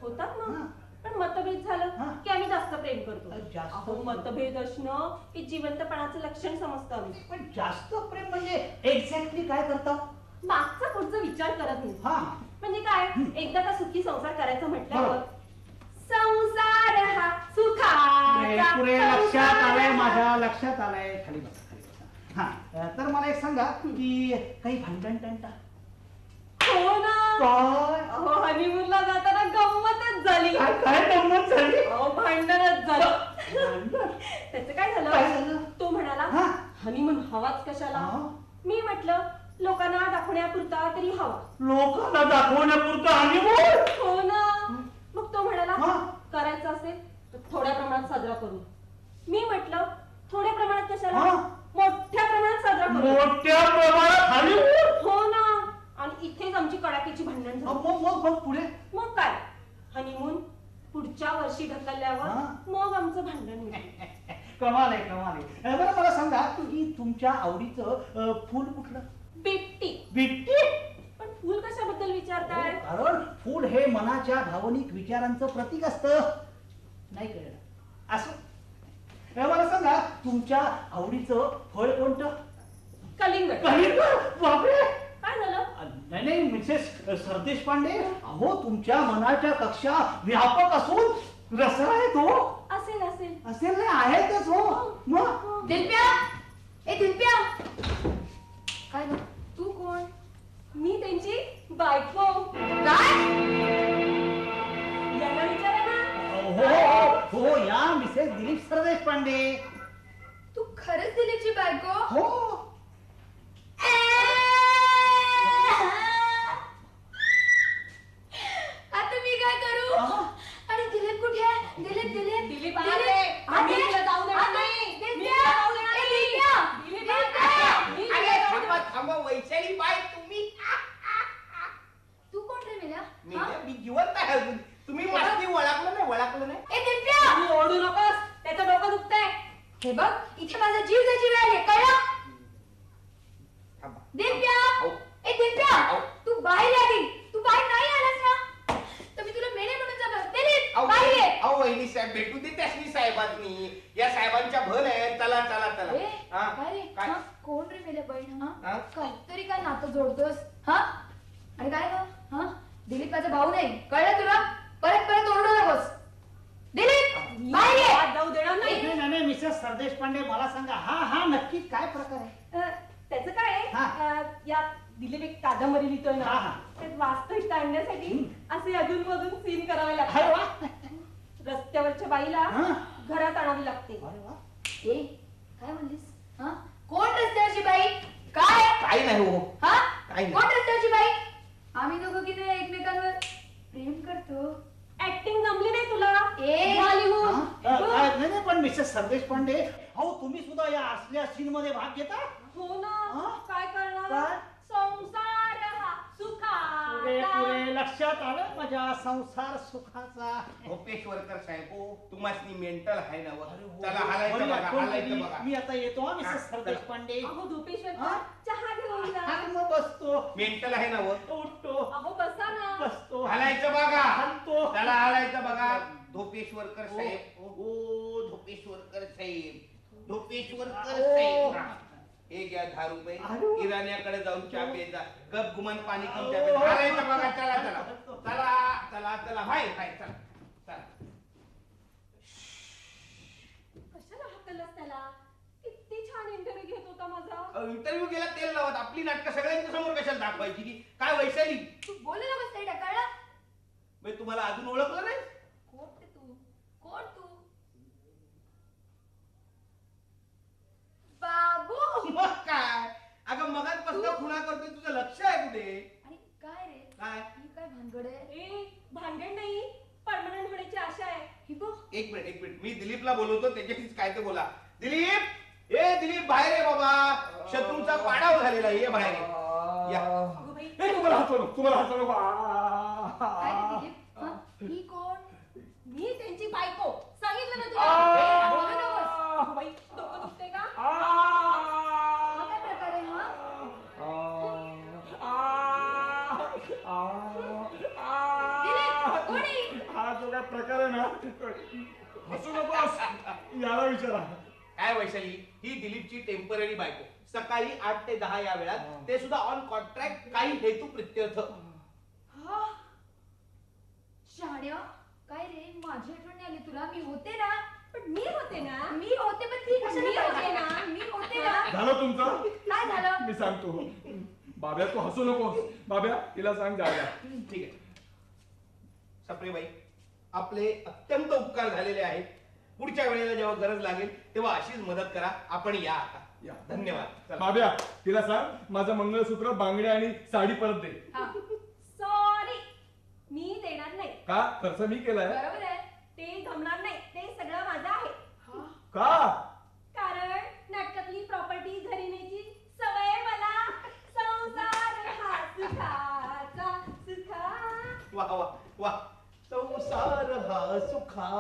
[SPEAKER 2] होतात
[SPEAKER 7] हा.
[SPEAKER 2] ना. पण मतभेद झालं
[SPEAKER 7] हा.
[SPEAKER 2] की आम्ही जास्त प्रेम करतो.
[SPEAKER 7] जास्त
[SPEAKER 2] मतभेद असणं हे जिवंतपणाचं लक्षण समजतं आम्ही.
[SPEAKER 7] पण जास्त प्रेम म्हणजे एक्झॅक्टली काय करता?
[SPEAKER 2] मागचा पुढचा विचार करत नाही.
[SPEAKER 7] हा
[SPEAKER 2] म्हणजे काय, एकदा का सुखी संसार करायचा म्हटल्यावर
[SPEAKER 7] बरोबर.
[SPEAKER 2] संसार हा सुखाचा
[SPEAKER 7] पुरे लक्षात
[SPEAKER 2] संसार
[SPEAKER 7] आलंय,
[SPEAKER 2] हा.
[SPEAKER 7] माझ्या लक्षात आलंय. खाली बसा, खाली बसा. हा तर मला एक सांगा की काही भांडण टंटा?
[SPEAKER 2] हो ना.
[SPEAKER 7] काय
[SPEAKER 2] अहो हनीमूनला जाताना गंमतच झाली.
[SPEAKER 7] काय गंमत झाली?
[SPEAKER 2] अहो भांडणच झालं.
[SPEAKER 7] भांडण?
[SPEAKER 2] त्याचं काय
[SPEAKER 7] काय
[SPEAKER 2] झालं,
[SPEAKER 7] झालं?
[SPEAKER 2] तो म्हणाला
[SPEAKER 7] हा?
[SPEAKER 2] हनीमून हवाच कशाला.
[SPEAKER 7] हा?
[SPEAKER 2] मी म्हटलं लोकांना दाखवण्यापुरता तरी हवा.
[SPEAKER 7] लोकांना दाखवण्यापुरतं हनीमून?
[SPEAKER 2] हो ना. मग तो म्हणाला
[SPEAKER 7] हा?
[SPEAKER 2] करायचं असेल तर थोड्या प्रमाणात साजरा करू. मी म्हटलं थोड्या प्रमाणात कशाला,
[SPEAKER 7] हा?
[SPEAKER 2] मोठ्या प्रमाणात साजरा करू.
[SPEAKER 7] मोठ्या प्रमाणात हनीमून?
[SPEAKER 2] हो ना. आणि इथेच आमची कडाकीची भांडण झाली.
[SPEAKER 7] मग पुढे?
[SPEAKER 2] मग काय, हनीमून पुढच्या वर्षी
[SPEAKER 7] हा?
[SPEAKER 2] ढकलल्यावर मग आमचं भांडण मिळालं.
[SPEAKER 7] कमाल आहे, कमाल आहे. बरं मला सांगा की तुमच्या आवडीचं फूल कुठलं?
[SPEAKER 2] बिट्टी.
[SPEAKER 7] बिट्टी?
[SPEAKER 2] पण फुल कशाबद्दल विचारताय?
[SPEAKER 7] कारण फूल हे मनाच्या भावनिक विचारांचं प्रतीक असतं. नाही कळलं असं. मला सांगा तुमच्या आवडीचं फळ कोणतं?
[SPEAKER 2] कलिंगड.
[SPEAKER 7] कलिंगड? बापरे.
[SPEAKER 2] काय झालं?
[SPEAKER 7] नाही नाही मिसेस सरदेश पांडे, अहो तुमच्या मनाच्या कक्षा व्यापक असून रसाळ आहे तो.
[SPEAKER 2] असेल असेल.
[SPEAKER 7] असेल नाही, आहेतच हो. मग
[SPEAKER 3] दिलप्या, ए दिलप्या. काय ग?
[SPEAKER 2] तू कोण? मी त्यांची बायको.
[SPEAKER 3] काय?
[SPEAKER 2] यांना विचारा ना.
[SPEAKER 7] हो हो या मिसेस दिलीप सरदेश पांडे.
[SPEAKER 3] तू खरंच दिलीपची बायको?
[SPEAKER 7] हो.
[SPEAKER 3] आता मी काय करू? आणि दिलीप कुठे आहे? दिलीप दिलीप
[SPEAKER 2] दिलीप आले. आम्ही तिला जाऊ देणार नाही. मी तिला जाऊ देणार नाही. दिलीप आले.
[SPEAKER 4] अरे थांबा थांबा, वैशाली बाय तुम्ही.
[SPEAKER 3] तू कोण रे मेल्या?
[SPEAKER 4] मी जिवंत आहे अजून. तुम्ही मस्ती ओळखलं नाही?
[SPEAKER 3] ए दिलप्या,
[SPEAKER 2] तू ओरडू नकोस, त्याचं डोकं दुखतंय.
[SPEAKER 3] हे बघ इथे माझा जीव जायची वेळ आली, कळलं?
[SPEAKER 4] थांबा.
[SPEAKER 3] दिलप्या,
[SPEAKER 4] अहो.
[SPEAKER 3] ए दिलप्या,
[SPEAKER 4] अहो.
[SPEAKER 3] तू बाहेर आली. तू बाहेर नाही आलास ना तर मी तुला मेले म्हणून जमलं. दिलीप
[SPEAKER 4] अहो,
[SPEAKER 3] बाहेर ये.
[SPEAKER 4] अहो वहिनी साहेब भेटू दे त्यासनी साहेबांनी. या साहेबांच्या भल आहे. चला चला चला.
[SPEAKER 3] ए,
[SPEAKER 4] हा?
[SPEAKER 3] काय रे?
[SPEAKER 4] काय?
[SPEAKER 3] हा? कोण रे मेल्या बहीण?
[SPEAKER 4] हा?
[SPEAKER 3] हा? काहीतरी काय नातं जोडतोस? हा? आणि काय ग? हा? दिलीप माझा भाऊ नाही, कळलं तुला? परत परत ओरडू नकोस. दिलीप
[SPEAKER 2] मी
[SPEAKER 3] बाहेर ये.
[SPEAKER 2] आत जाऊ देणार नाही.
[SPEAKER 7] नाही नाही मिसेस सरदेश पांडे, मला सांगा हा नक्की काय प्रकार आहे?
[SPEAKER 2] त्याचं काय आहे,
[SPEAKER 7] हा.
[SPEAKER 2] या दिलीप एक कादंबरी लिहितोय ना,
[SPEAKER 7] हा, हा.
[SPEAKER 2] त्यात वास्तविकता आणण्यासाठी असे अधूनमधून सीन करावे
[SPEAKER 7] अरे
[SPEAKER 2] लागतात.
[SPEAKER 7] वा.
[SPEAKER 2] रस्त्यावरच्या बाईला
[SPEAKER 7] हा.
[SPEAKER 2] घरात आणावी लागते.
[SPEAKER 7] अरे वा.
[SPEAKER 3] ए, काय म्हणलीस? हा? कोण रस्त्यावरची बाई? काय?
[SPEAKER 4] काही नाही हो.
[SPEAKER 3] हा?
[SPEAKER 4] काही नाही.
[SPEAKER 3] कोण रस्त्यावरची बाई? आम्ही दोघं की नाही एकमेकांवर प्रेम करतो.
[SPEAKER 2] ऍक्टिंग जमली नाही तुला?
[SPEAKER 3] ए,
[SPEAKER 2] झाली हो.
[SPEAKER 7] नाही नाही पण मिसेस सरदेश पांडे, अहो तुम्ही सुद्धा या असल्या सीन मध्ये भाग घेता?
[SPEAKER 2] हो ना.
[SPEAKER 7] हा?
[SPEAKER 2] काय करणार?
[SPEAKER 7] काय?
[SPEAKER 2] संसार हा
[SPEAKER 7] पुरे
[SPEAKER 2] सुखाचा.
[SPEAKER 7] लक्षात आलं माझ्या संसार सुखाचा.
[SPEAKER 4] भोपेश्वरकर साहेब हो, तुम्हाला मेंटल आहे ना व?
[SPEAKER 7] अरे हो.
[SPEAKER 4] चला हालायचं
[SPEAKER 7] बरी
[SPEAKER 4] बघा,
[SPEAKER 7] आठवण
[SPEAKER 4] हालायचं
[SPEAKER 7] केली.
[SPEAKER 4] बघा.
[SPEAKER 7] मी आता येतो हा मिसेस
[SPEAKER 4] हा,
[SPEAKER 7] सरदेश
[SPEAKER 4] चला.
[SPEAKER 7] पांडे.
[SPEAKER 2] अहो धोपेश्वर
[SPEAKER 7] हा?
[SPEAKER 2] चहा घेऊन जा.
[SPEAKER 7] हा, मग बसतो.
[SPEAKER 4] मेंटल आहे ना व?
[SPEAKER 7] उठतो.
[SPEAKER 2] अहो बसा ना.
[SPEAKER 7] बसतो.
[SPEAKER 4] हालायचं बघा.
[SPEAKER 7] हलतो.
[SPEAKER 4] त्याला हालायचं बघा. धोपेश्वरकर साहेब.
[SPEAKER 7] ओ,
[SPEAKER 4] ओ धोपेश्वरकर साहेब. धोपेश्वरकर
[SPEAKER 7] ओ.
[SPEAKER 4] साहेब. हे घ्या 10 रुपये.
[SPEAKER 7] अरे.
[SPEAKER 4] इराण्याकडे जाऊन चहा प्यायचा. गप गुमान पाणी कम चहा प्यायचा. हालायचं बघा. चला चला चला चला चला. भाई भाई चला चला.
[SPEAKER 2] कशाला हाकललास त्याला? किती छान इंटरव्ह्यू घेत होता माझा.
[SPEAKER 4] इंटरव्ह्यू गेला तेल लावत. आपली नाटकं सगळ्यांच्या समोर कशाला दाखवायची की काय वैशाली?
[SPEAKER 3] तू बोलू नकोस ताई, कळलं?
[SPEAKER 4] मी तुम्हाला अजून ओळखलं नाही?
[SPEAKER 3] कोण ते तू? कोण तू? बाबू.
[SPEAKER 4] मग काय? अगं मगाचपासून खुणा करतोय, तुझं लक्ष आहे कुठे?
[SPEAKER 3] आणि काय रे?
[SPEAKER 4] काय?
[SPEAKER 3] ही काय भानगड आहे?
[SPEAKER 2] ए भांडण नाही, परमनंट होण्याची आशा आहे.
[SPEAKER 3] ही बघ.
[SPEAKER 4] एक मिनिट मी दिलीपला बोलवतो, त्याच्याशीच काय ते बोला. दिलीप, ए दिलीप बाहेर आहे बाबा. शत्रूंचा पाडाव झालेला आहे, ये बाहेर ये. या.
[SPEAKER 2] अगं बाई,
[SPEAKER 1] ए, तुम्हाला हसवलं, तुम्हाला हसवलं.
[SPEAKER 3] काय रे दिलीप? हा? ही कोण?
[SPEAKER 2] मी त्यांची बायको. सांगितलं ना तुला. ए, बोलू नकोस.
[SPEAKER 1] आ.
[SPEAKER 2] अगं बाई, डोकं दुखतंय का?
[SPEAKER 3] हा काय प्रकार आहे हा? दिलीप, कोणी?
[SPEAKER 1] हा जो काय प्रकार आहे ना, हसू नकोस. याला विचारा.
[SPEAKER 4] काय वैशाली, ही दिलीपची टेम्पररी बायको. सकाळी 8 ते 10 या वेळात, ते सुद्धा ऑन कॉन्ट्रॅक्ट, काही हेतू प्रित्यर्थ.
[SPEAKER 3] हा शाण्या, काय रे माझी आठवण नाही आली तुला? मी होते ना.
[SPEAKER 2] पण मी होते ना.
[SPEAKER 3] मी होते पण ती
[SPEAKER 2] मी
[SPEAKER 3] कशाला
[SPEAKER 2] होते
[SPEAKER 3] पाहिजे?
[SPEAKER 2] ना.
[SPEAKER 3] मी होते ना.
[SPEAKER 1] झालं तुमचं?
[SPEAKER 3] काय झालं?
[SPEAKER 1] मी सांगतो. बाब्या तू हसू नको. बाब्या तिला सांग जायला.
[SPEAKER 4] ठीक आहे सप्रेबाई, आपले अत्यंत उपकार झालेले आहेत. पुढच्या वेळेला जेव्हा गरज लागेल तेव्हा अशीच मदत करा. आपण या आता.
[SPEAKER 1] या.
[SPEAKER 4] धन्यवाद. चला.
[SPEAKER 1] बाब्या तिला सांग माझं मंगळसूत्र, बांगड्या आणि साडी परत दे.
[SPEAKER 2] सॉरी, मी देणार नाही.
[SPEAKER 1] का? खर्च मी केलाय.
[SPEAKER 3] बरोबर आहे.
[SPEAKER 2] ते जमणार नाही. ते सगळं माझं आहे.
[SPEAKER 1] का?
[SPEAKER 2] कारण नाटकातली प्रॉपर्टी घरी न्यायची सवय आहे मला. संसार हा सुखाचा सुखा.
[SPEAKER 4] वा वा वा. संसार हा सुखा.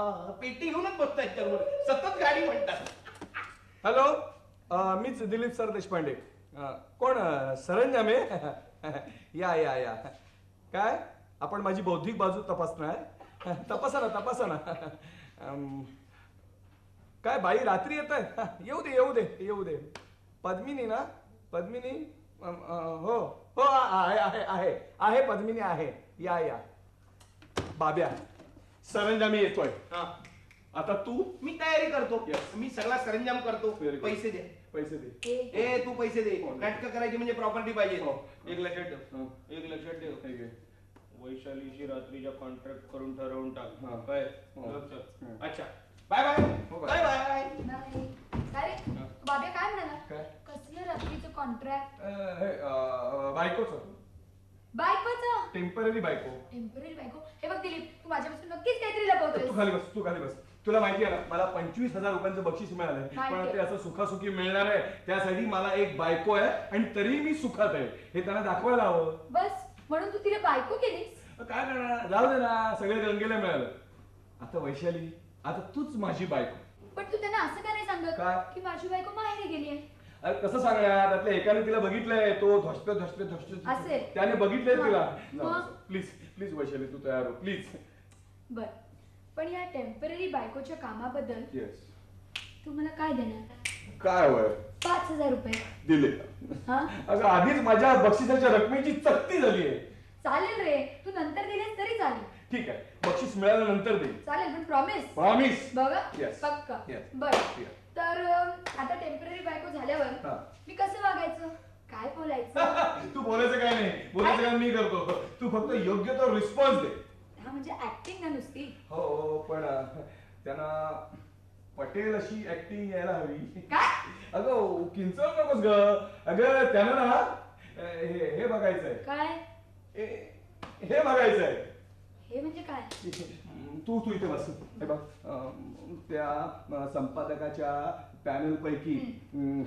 [SPEAKER 4] पेटी घेऊनच बसतायत त्यावर, सतत गाडी म्हणतात.
[SPEAKER 1] हॅलो, मीच दिलीप सर देशपांडे. कोण? सरंजामे? या या या. काय आपण माझी बौद्धिक बाजू तपासणार? तपासा ना तपासा ना. काय बाई रात्री येत आहे? येऊ दे येऊ दे येऊ दे. पद्मिनी ना? पद्मिनी? हो हो आहे आहे आहे आहे पद्मिनी आहे. या या. बाब्या सरंजामी येतोय.
[SPEAKER 4] हा.
[SPEAKER 1] आता तू?
[SPEAKER 4] मी तयारी करतो.
[SPEAKER 1] Yes.
[SPEAKER 4] मी सगळा सरंजाम करतो.
[SPEAKER 1] Very good.
[SPEAKER 4] पैसे दे.
[SPEAKER 1] पैसे दे.
[SPEAKER 4] ए तू पैसे दे.
[SPEAKER 1] हो.
[SPEAKER 4] नाटकं करायची म्हणजे प्रॉपर्टी पाहिजे.
[SPEAKER 1] हो.
[SPEAKER 4] एक लक्षात ठेव.
[SPEAKER 1] हो.
[SPEAKER 4] एक लक्षात ठेव.
[SPEAKER 1] ठीक आहे.
[SPEAKER 4] वैशालीशी रात्रीच्या कॉन्ट्रॅक्ट करून ठरवून टाक.
[SPEAKER 1] हा.
[SPEAKER 4] काय?
[SPEAKER 1] हो.
[SPEAKER 4] लक्षात.
[SPEAKER 1] हं.
[SPEAKER 4] अच्छा. Bye bye.
[SPEAKER 1] हो, bye.
[SPEAKER 4] Bye bye.
[SPEAKER 3] नाही. काय रे बाबे काय म्हणाला?
[SPEAKER 1] काय?
[SPEAKER 3] कसलं रात्रीचं कॉन्ट्रॅक्ट?
[SPEAKER 1] बायकोच
[SPEAKER 3] बायकोचं?
[SPEAKER 1] टेम्पररी बायको.
[SPEAKER 3] टेम्पररी बायको? हे बघ दिलीप, तू माझ्यापासून नक्कीच काहीतरी
[SPEAKER 1] तू
[SPEAKER 3] लपवतोयस.
[SPEAKER 1] खाली बस, तू खाली बस. तुला माहिती आहे ना मला 25,000 रुपयांचं बक्षीस मिळालंय.
[SPEAKER 3] माहिती
[SPEAKER 1] पण
[SPEAKER 3] आहे.
[SPEAKER 1] ते असं सुखासुखी मिळणार आहे त्यासाठी मला एक बायको आहे आणि तरी मी सुखात आहे हे त्यांना दाखवायला हवं.
[SPEAKER 3] बस म्हणून तू तिला बायको केलीस?
[SPEAKER 1] काय करणार? जाऊ दे ना, सगळे गंगेला मिळालं. आता वैशाली, आता तूच माझी बायको.
[SPEAKER 3] पण तू त्यांना असं का नाही सांगत
[SPEAKER 1] काय?
[SPEAKER 3] की माझी बायको माहेरी गेली आहे?
[SPEAKER 1] अरे कसं सांगणार? त्यातल्या एकाने तिला बघितलंय, तो धसते
[SPEAKER 3] असेल.
[SPEAKER 1] त्याने बघितलंय
[SPEAKER 3] मग?
[SPEAKER 1] तिला.
[SPEAKER 3] मग?
[SPEAKER 1] प्लीज प्लीज वैशाली तू तयार हो प्लीज.
[SPEAKER 3] बर, पण या टेम्पररी बायकोच्या कामाबद्दल
[SPEAKER 1] येस.
[SPEAKER 3] तू मला काय देणार?
[SPEAKER 1] काय वय
[SPEAKER 3] 5,000 रुपये.
[SPEAKER 1] दिले.
[SPEAKER 3] हा
[SPEAKER 1] अगं आधीच माझ्या बक्षिसाच्या रकमेची चकती झाली आहे.
[SPEAKER 3] चालेल रे, तू नंतर दिलेस तरी चालेल.
[SPEAKER 1] ठीक आहे, बक्षीस मिळाल्यानंतर दे.
[SPEAKER 3] चालेल पण प्रॉमिस.
[SPEAKER 1] प्रॉमिस.
[SPEAKER 3] बघा
[SPEAKER 1] Yes.
[SPEAKER 3] पक्का.
[SPEAKER 1] Yes.
[SPEAKER 3] बर
[SPEAKER 1] Yes.
[SPEAKER 3] तर आता टेम्पररी बायको
[SPEAKER 1] हा.
[SPEAKER 3] झाल्यावर मी कसं वागायचं, काय बोलायचं?
[SPEAKER 1] तू बोलायचं काय नाही, बोलायचं काय मी करतो. तू फक्त योग्य तो रिस्पॉन्स दे.
[SPEAKER 3] हा म्हणजे ऍक्टिंग ना नुसती.
[SPEAKER 1] हो पण त्यांना पटेल अशी ऍक्टिंग यायला हवी.
[SPEAKER 3] काय?
[SPEAKER 1] अगं किंचव नकोस ग. अगं त्यांना ना हे बघायचंय.
[SPEAKER 3] काय?
[SPEAKER 1] हे बघायचंय.
[SPEAKER 3] हे म्हणजे काय?
[SPEAKER 1] तू तू इथे बस. हे बघ त्या संपादकाच्या पॅनल पैकी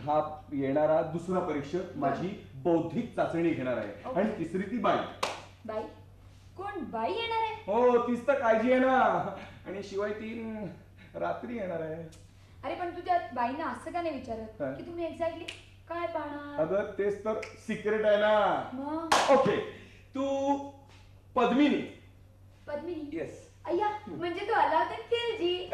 [SPEAKER 1] हा येणारा दुसरा परीक्षक माझी बौद्धिक चाचणी घेणार आहे.
[SPEAKER 3] Okay.
[SPEAKER 1] आणि तिसरी ती बाई.
[SPEAKER 3] बाई? कोण बाई येणार आहे?
[SPEAKER 1] हो तीच तर काळजी आहे ना. आणि शिवाय ती रात्री येणार आहे.
[SPEAKER 3] अरे पण तू त्या बाईंना असं का नाही
[SPEAKER 1] काय?
[SPEAKER 3] विचारत की तुम्ही एक्झॅक्टली काय पाहणार?
[SPEAKER 1] अगं तेच तर सिक्रेट आहे ना.
[SPEAKER 3] मग
[SPEAKER 1] ओके तू पद्मिनी.
[SPEAKER 3] पद्मिनी?
[SPEAKER 1] येस.
[SPEAKER 3] अय्या म्हणजे तू आला होता खिलजी.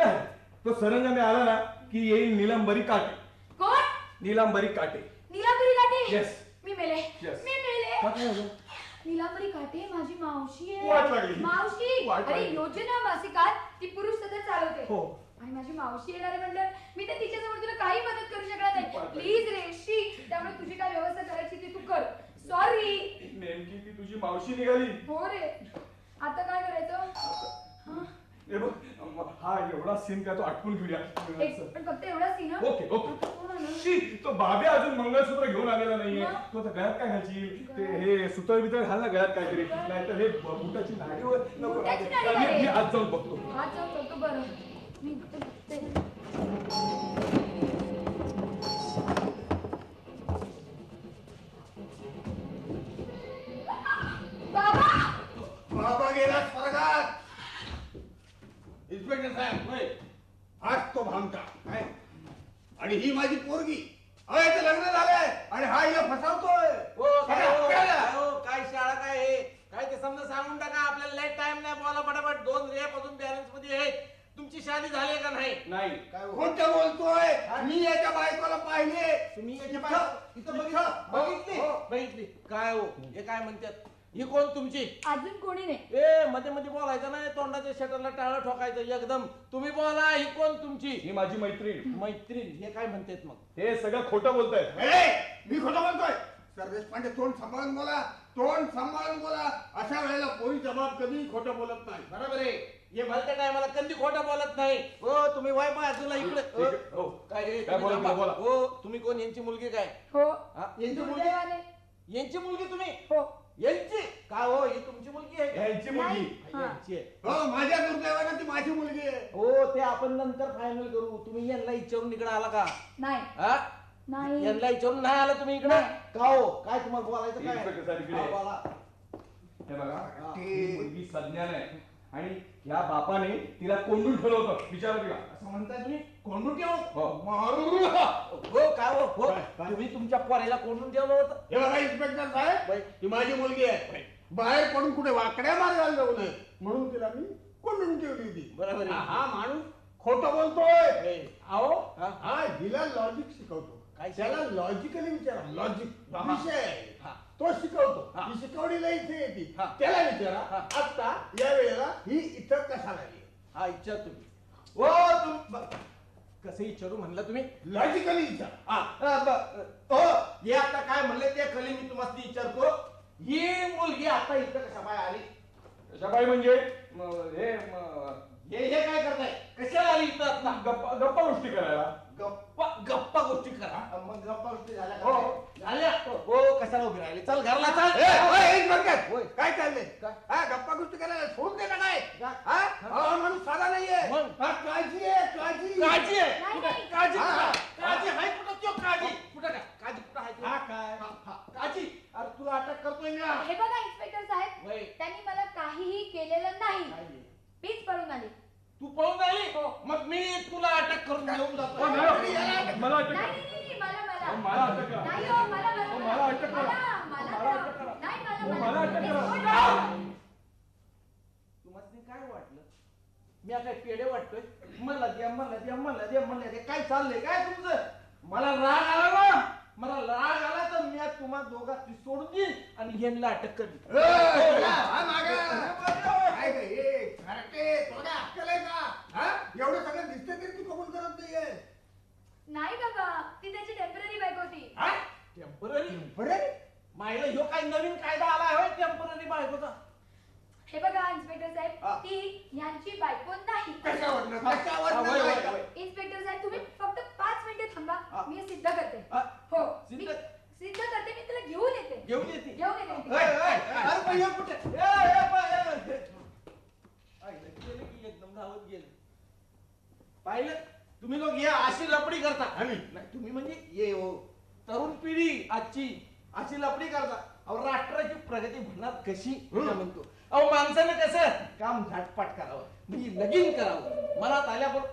[SPEAKER 1] तो सरंजामे आला ना की येईल नीलंबरी काटे.
[SPEAKER 3] कोण?
[SPEAKER 1] नीलांबरी काटे.
[SPEAKER 3] नीलांबरी काटे?
[SPEAKER 1] Yes.
[SPEAKER 3] मी मेले.
[SPEAKER 1] Yes.
[SPEAKER 3] मी मेले.
[SPEAKER 1] का काय झालं?
[SPEAKER 3] नीलांबरी काटे माझी मावशी
[SPEAKER 1] वाट
[SPEAKER 3] आहे.
[SPEAKER 1] लागली.
[SPEAKER 3] मावशी?
[SPEAKER 1] वाट
[SPEAKER 3] अरे
[SPEAKER 1] लागली.
[SPEAKER 3] योजना मासिकात ती पुरुष सतत चालवते.
[SPEAKER 1] हो.
[SPEAKER 3] आणि माझी मावशी येणार आहे म्हटलं मी तर तिच्यासमोर तुला काही मदत करू शकणार नाही.
[SPEAKER 1] वाट लागली.
[SPEAKER 3] प्लीज रे शी, त्यामुळे तुझी काय व्यवस्था करायची ती तू कर. सॉरी.
[SPEAKER 1] नेमकी ती तुझी मावशी निघाली.
[SPEAKER 3] हो रे, आता काय करायचं? हा?
[SPEAKER 1] हे बघ हा एवढा सीन काय तो आटपून घेऊया.
[SPEAKER 3] पण फक्त एवढा सीन.
[SPEAKER 1] Okay okay.
[SPEAKER 3] आता कोण आलं?
[SPEAKER 1] शी, तो बाब्या अजून मंगळसूत्र घेऊन आलेला नाहीये.
[SPEAKER 3] मग?
[SPEAKER 1] तो आता गळ्यात काय घालशील? ते हे सुतर बितर घाल ना गळ्यात काहीतरी. नाहीतर हे बुटाची नाडीवर नको.
[SPEAKER 3] बुटाची नाडी काय?
[SPEAKER 1] मी आज जाऊन बघतो.
[SPEAKER 3] हात जाऊन बघतो. बरं मी बघते. बाबा
[SPEAKER 6] बाबा गेला स्वर्गात. इन्स्पेक्टर साहेब होय, हाच तो भामटा काय? आणि ही माझी पोरगी. याचं लग्न झालंय आणि हा हिला फसवतोय.
[SPEAKER 8] काय शाळा काय हे काय ते समजा सांगून टाका. आपल्याला लेट टाइम नाही बोला. फटाफट 2 रियापासून बॅलन्स मध्ये आहे. तुमची तुमची शादी झाली का नाही?
[SPEAKER 1] नाही.
[SPEAKER 6] खोटं बोलतोय मी याच्या बायकोला पाहिले.
[SPEAKER 8] तुम्ही याची बायको इथं बघितली? बघितली काय हो? हे काय म्हणतात? ही कोण तुमची?
[SPEAKER 3] अजून कोणी नाही.
[SPEAKER 8] ए मध्ये मध्ये बोलायचं नाही, तोंडाच्या शटरला टाळं ठोकायचं एकदम. तुम्ही बोला, ही कोण तुमची?
[SPEAKER 1] ही माझी मैत्रीण.
[SPEAKER 8] मैत्रीण. हे काय म्हणतात मग?
[SPEAKER 1] हे सगळं खोटं बोलतायत.
[SPEAKER 6] मी खोटं बोलतोय? सर देशपांडे तोंड सांभाळून बोला, तोंड सांभाळून बोला. अशा वेळेला कोणी जबाब कधी खोटं बोलत नाही.
[SPEAKER 8] बरोबर आहे. हे भलत्या टायमाला कधी खोटं बोलत नाही. हो तुम्ही वाय बाजूला इकडे.
[SPEAKER 1] हो.
[SPEAKER 8] काय हे?
[SPEAKER 1] काय बोला,
[SPEAKER 8] तुम्ही
[SPEAKER 1] बोला.
[SPEAKER 8] हो तुम्ही कोण? यांची मुलगी काय?
[SPEAKER 3] हो.
[SPEAKER 8] हा? यांची मुलगी?
[SPEAKER 3] दुर्दैवाने.
[SPEAKER 8] यांची मुलगी तुम्ही?
[SPEAKER 3] हो.
[SPEAKER 8] यांची का हो? ही तुमची मुलगी आहे?
[SPEAKER 1] यांची मुलगी.
[SPEAKER 3] हा.
[SPEAKER 8] यांची आहे.
[SPEAKER 6] हो माझ्या दुर्दैवानं ती माझी मुलगी आहे.
[SPEAKER 8] हो ते आपण नंतर फायनल करू. तुम्ही यांना विचारून इकडे आला का?
[SPEAKER 3] नाही.
[SPEAKER 8] हा?
[SPEAKER 3] नाही.
[SPEAKER 8] यांना विचारून नाही आला तुम्ही इकडे? का हो? काय तुम्हाला बोलायचं
[SPEAKER 1] इन्स्पेक्टर साहेब इकडे.
[SPEAKER 8] काय? हा, बोला.
[SPEAKER 1] हे बघा ही मुलगी सज्ञान आहे आणि ह्या बापाने तिला कोंडून ठेवलं होतं. विचारा तिला.
[SPEAKER 8] असं म्हणताय तुम्ही? कोंडून ठेव?
[SPEAKER 1] हो.
[SPEAKER 8] हो काय हो? हो तुम्ही तुमच्या पोराला कोंडून ठेवलं होतं?
[SPEAKER 6] हे बघा इन्स्पेक्टर साहेब, ही माझी मुलगी आहे. बाहेर पडून कुठे वाकड्या मार्गाला जाऊ नये म्हणून तिला मी कोंडून ठेवली होती.
[SPEAKER 8] बरोबर आहे.
[SPEAKER 6] हा माणूस खोटं बोलतोय.
[SPEAKER 8] अहो
[SPEAKER 6] हा हिला लॉजिक शिकवतो.
[SPEAKER 8] काय
[SPEAKER 6] त्याला लॉजिकली विचारा. लॉजिक
[SPEAKER 8] हा.
[SPEAKER 6] विषय आहे.
[SPEAKER 8] हा.
[SPEAKER 6] तो शिकवतो.
[SPEAKER 8] हा.
[SPEAKER 6] ही शिकवणीला इथे येते.
[SPEAKER 8] हा.
[SPEAKER 6] त्याला विचारा
[SPEAKER 8] हा.
[SPEAKER 6] आता या वेळेला ही इथं कशाला आली.
[SPEAKER 8] हा विचार तुम्ही. हो तुम कसं विचारू म्हणलं तुम्ही?
[SPEAKER 6] लॉजिकली विचारा.
[SPEAKER 8] हो हे आता काय म्हणले ते खाली मी तुम्हाला विचारतो. ही मुलगी आता इथं कशा बाय आली?
[SPEAKER 1] कशाबाई म्हणजे
[SPEAKER 8] हे काय करताय? कशाला आली इथं आता?
[SPEAKER 1] गप्पा गप्पा गोष्टी करायला.
[SPEAKER 8] गप्पा गोष्टी करा. मग गप्पा गोष्टी झाल्या का?
[SPEAKER 1] हो.
[SPEAKER 8] झाल्या. हो कशाला उभी राहिली? चल घरला चल. होय.
[SPEAKER 6] काय चाललंय?
[SPEAKER 8] काय?
[SPEAKER 6] हा गप्पा गोष्टी करायला सोडून दे ना काय?
[SPEAKER 8] काय?
[SPEAKER 6] हा? हा माणूस साधा नाहीये.
[SPEAKER 8] मग?
[SPEAKER 6] हा काळजी आहे काळजी.
[SPEAKER 8] काळजी आहे.
[SPEAKER 3] नाही,
[SPEAKER 8] कुठे?
[SPEAKER 3] नाही.
[SPEAKER 8] काळजी
[SPEAKER 6] हा.
[SPEAKER 8] कुठं? काळजी आहे कुठं? त्यो काळजी कुठं काय? काळजी कुठं आहे?
[SPEAKER 6] हा काय?
[SPEAKER 8] काळजी. अरे तुला अटक करतोय ना.
[SPEAKER 3] हे बघा इन्स्पेक्टर साहेब,
[SPEAKER 8] वय.
[SPEAKER 3] त्यांनी मला काहीही केलेलं नाही.
[SPEAKER 8] काय आहे?
[SPEAKER 3] मीच पळून आली.
[SPEAKER 8] तू पळून आली? मग मी तुला अटक करून घेऊन
[SPEAKER 1] हो,
[SPEAKER 8] जातो.
[SPEAKER 1] नाही, मला अटक
[SPEAKER 3] नाही
[SPEAKER 1] करा.
[SPEAKER 3] नाही, मला
[SPEAKER 1] हो, मला अटक करा.
[SPEAKER 3] नाही हो, मला
[SPEAKER 1] हो, मला अटक करा.
[SPEAKER 3] मला
[SPEAKER 1] हो, मला अटक करा.
[SPEAKER 3] नाही
[SPEAKER 1] हो,
[SPEAKER 3] मला
[SPEAKER 1] मला अटक करा.
[SPEAKER 8] तुम्हाला काय वाटलं? मी आता पेढे वाटतोय. मला द्या. काय चाललंय काय तुमचं? मला राग आला ना. मला राग आला तर मी आज तुम्हाला दोघात सोडून देईन आणि ह्यांना अटक करीन.
[SPEAKER 6] हा मागे. काय गं, हे घरटे, तुला काय अक्कल आहे का? हा? एवढं सगळं दिसतं तरी तू कबूल करत नाहीये.
[SPEAKER 3] नाही बाबा, ती त्याची टेम्पररी बाईक होती.
[SPEAKER 8] हा? टेम्पररी?
[SPEAKER 6] बरं?
[SPEAKER 8] मायला ह्यो काय नवीन कायदा आलाय होय टेम्पररी बायकोचा?
[SPEAKER 3] हे बघा इन्स्पेक्टर
[SPEAKER 8] हा.
[SPEAKER 3] साहेब, ती ह्यांची बायको नाही.
[SPEAKER 6] कशावरनं?
[SPEAKER 8] हा,
[SPEAKER 6] कशावरनं
[SPEAKER 8] वय, वय,
[SPEAKER 6] काय?
[SPEAKER 8] वय.
[SPEAKER 3] इन्स्पेक्टर साहेब तुम्ही फक्त 5 मिनिटे
[SPEAKER 8] हा.
[SPEAKER 3] थांबा, मी हे सिद्ध करते.
[SPEAKER 8] हा.
[SPEAKER 3] हो मी
[SPEAKER 8] सिद्ध?
[SPEAKER 3] सिद्ध करते. मी तिला घेऊन येते.
[SPEAKER 8] घेऊन येते.
[SPEAKER 3] घेऊन येते.
[SPEAKER 8] अरे पण हे कुठे? गेलं की एकदम धावत गेलं. पाहिलं तुम्ही लोक हे अशी लपडी करता. नाही तुम्ही म्हणजे ये हो तरुण पिढी आजची अशी लपडी करता. अहो राष्ट्राची प्रगती होणार कशी मी म्हणतो. अहो माणसानं कसं काम झटपट करावं म्हणजे लगीन करावं. मनात आल्याबरोबर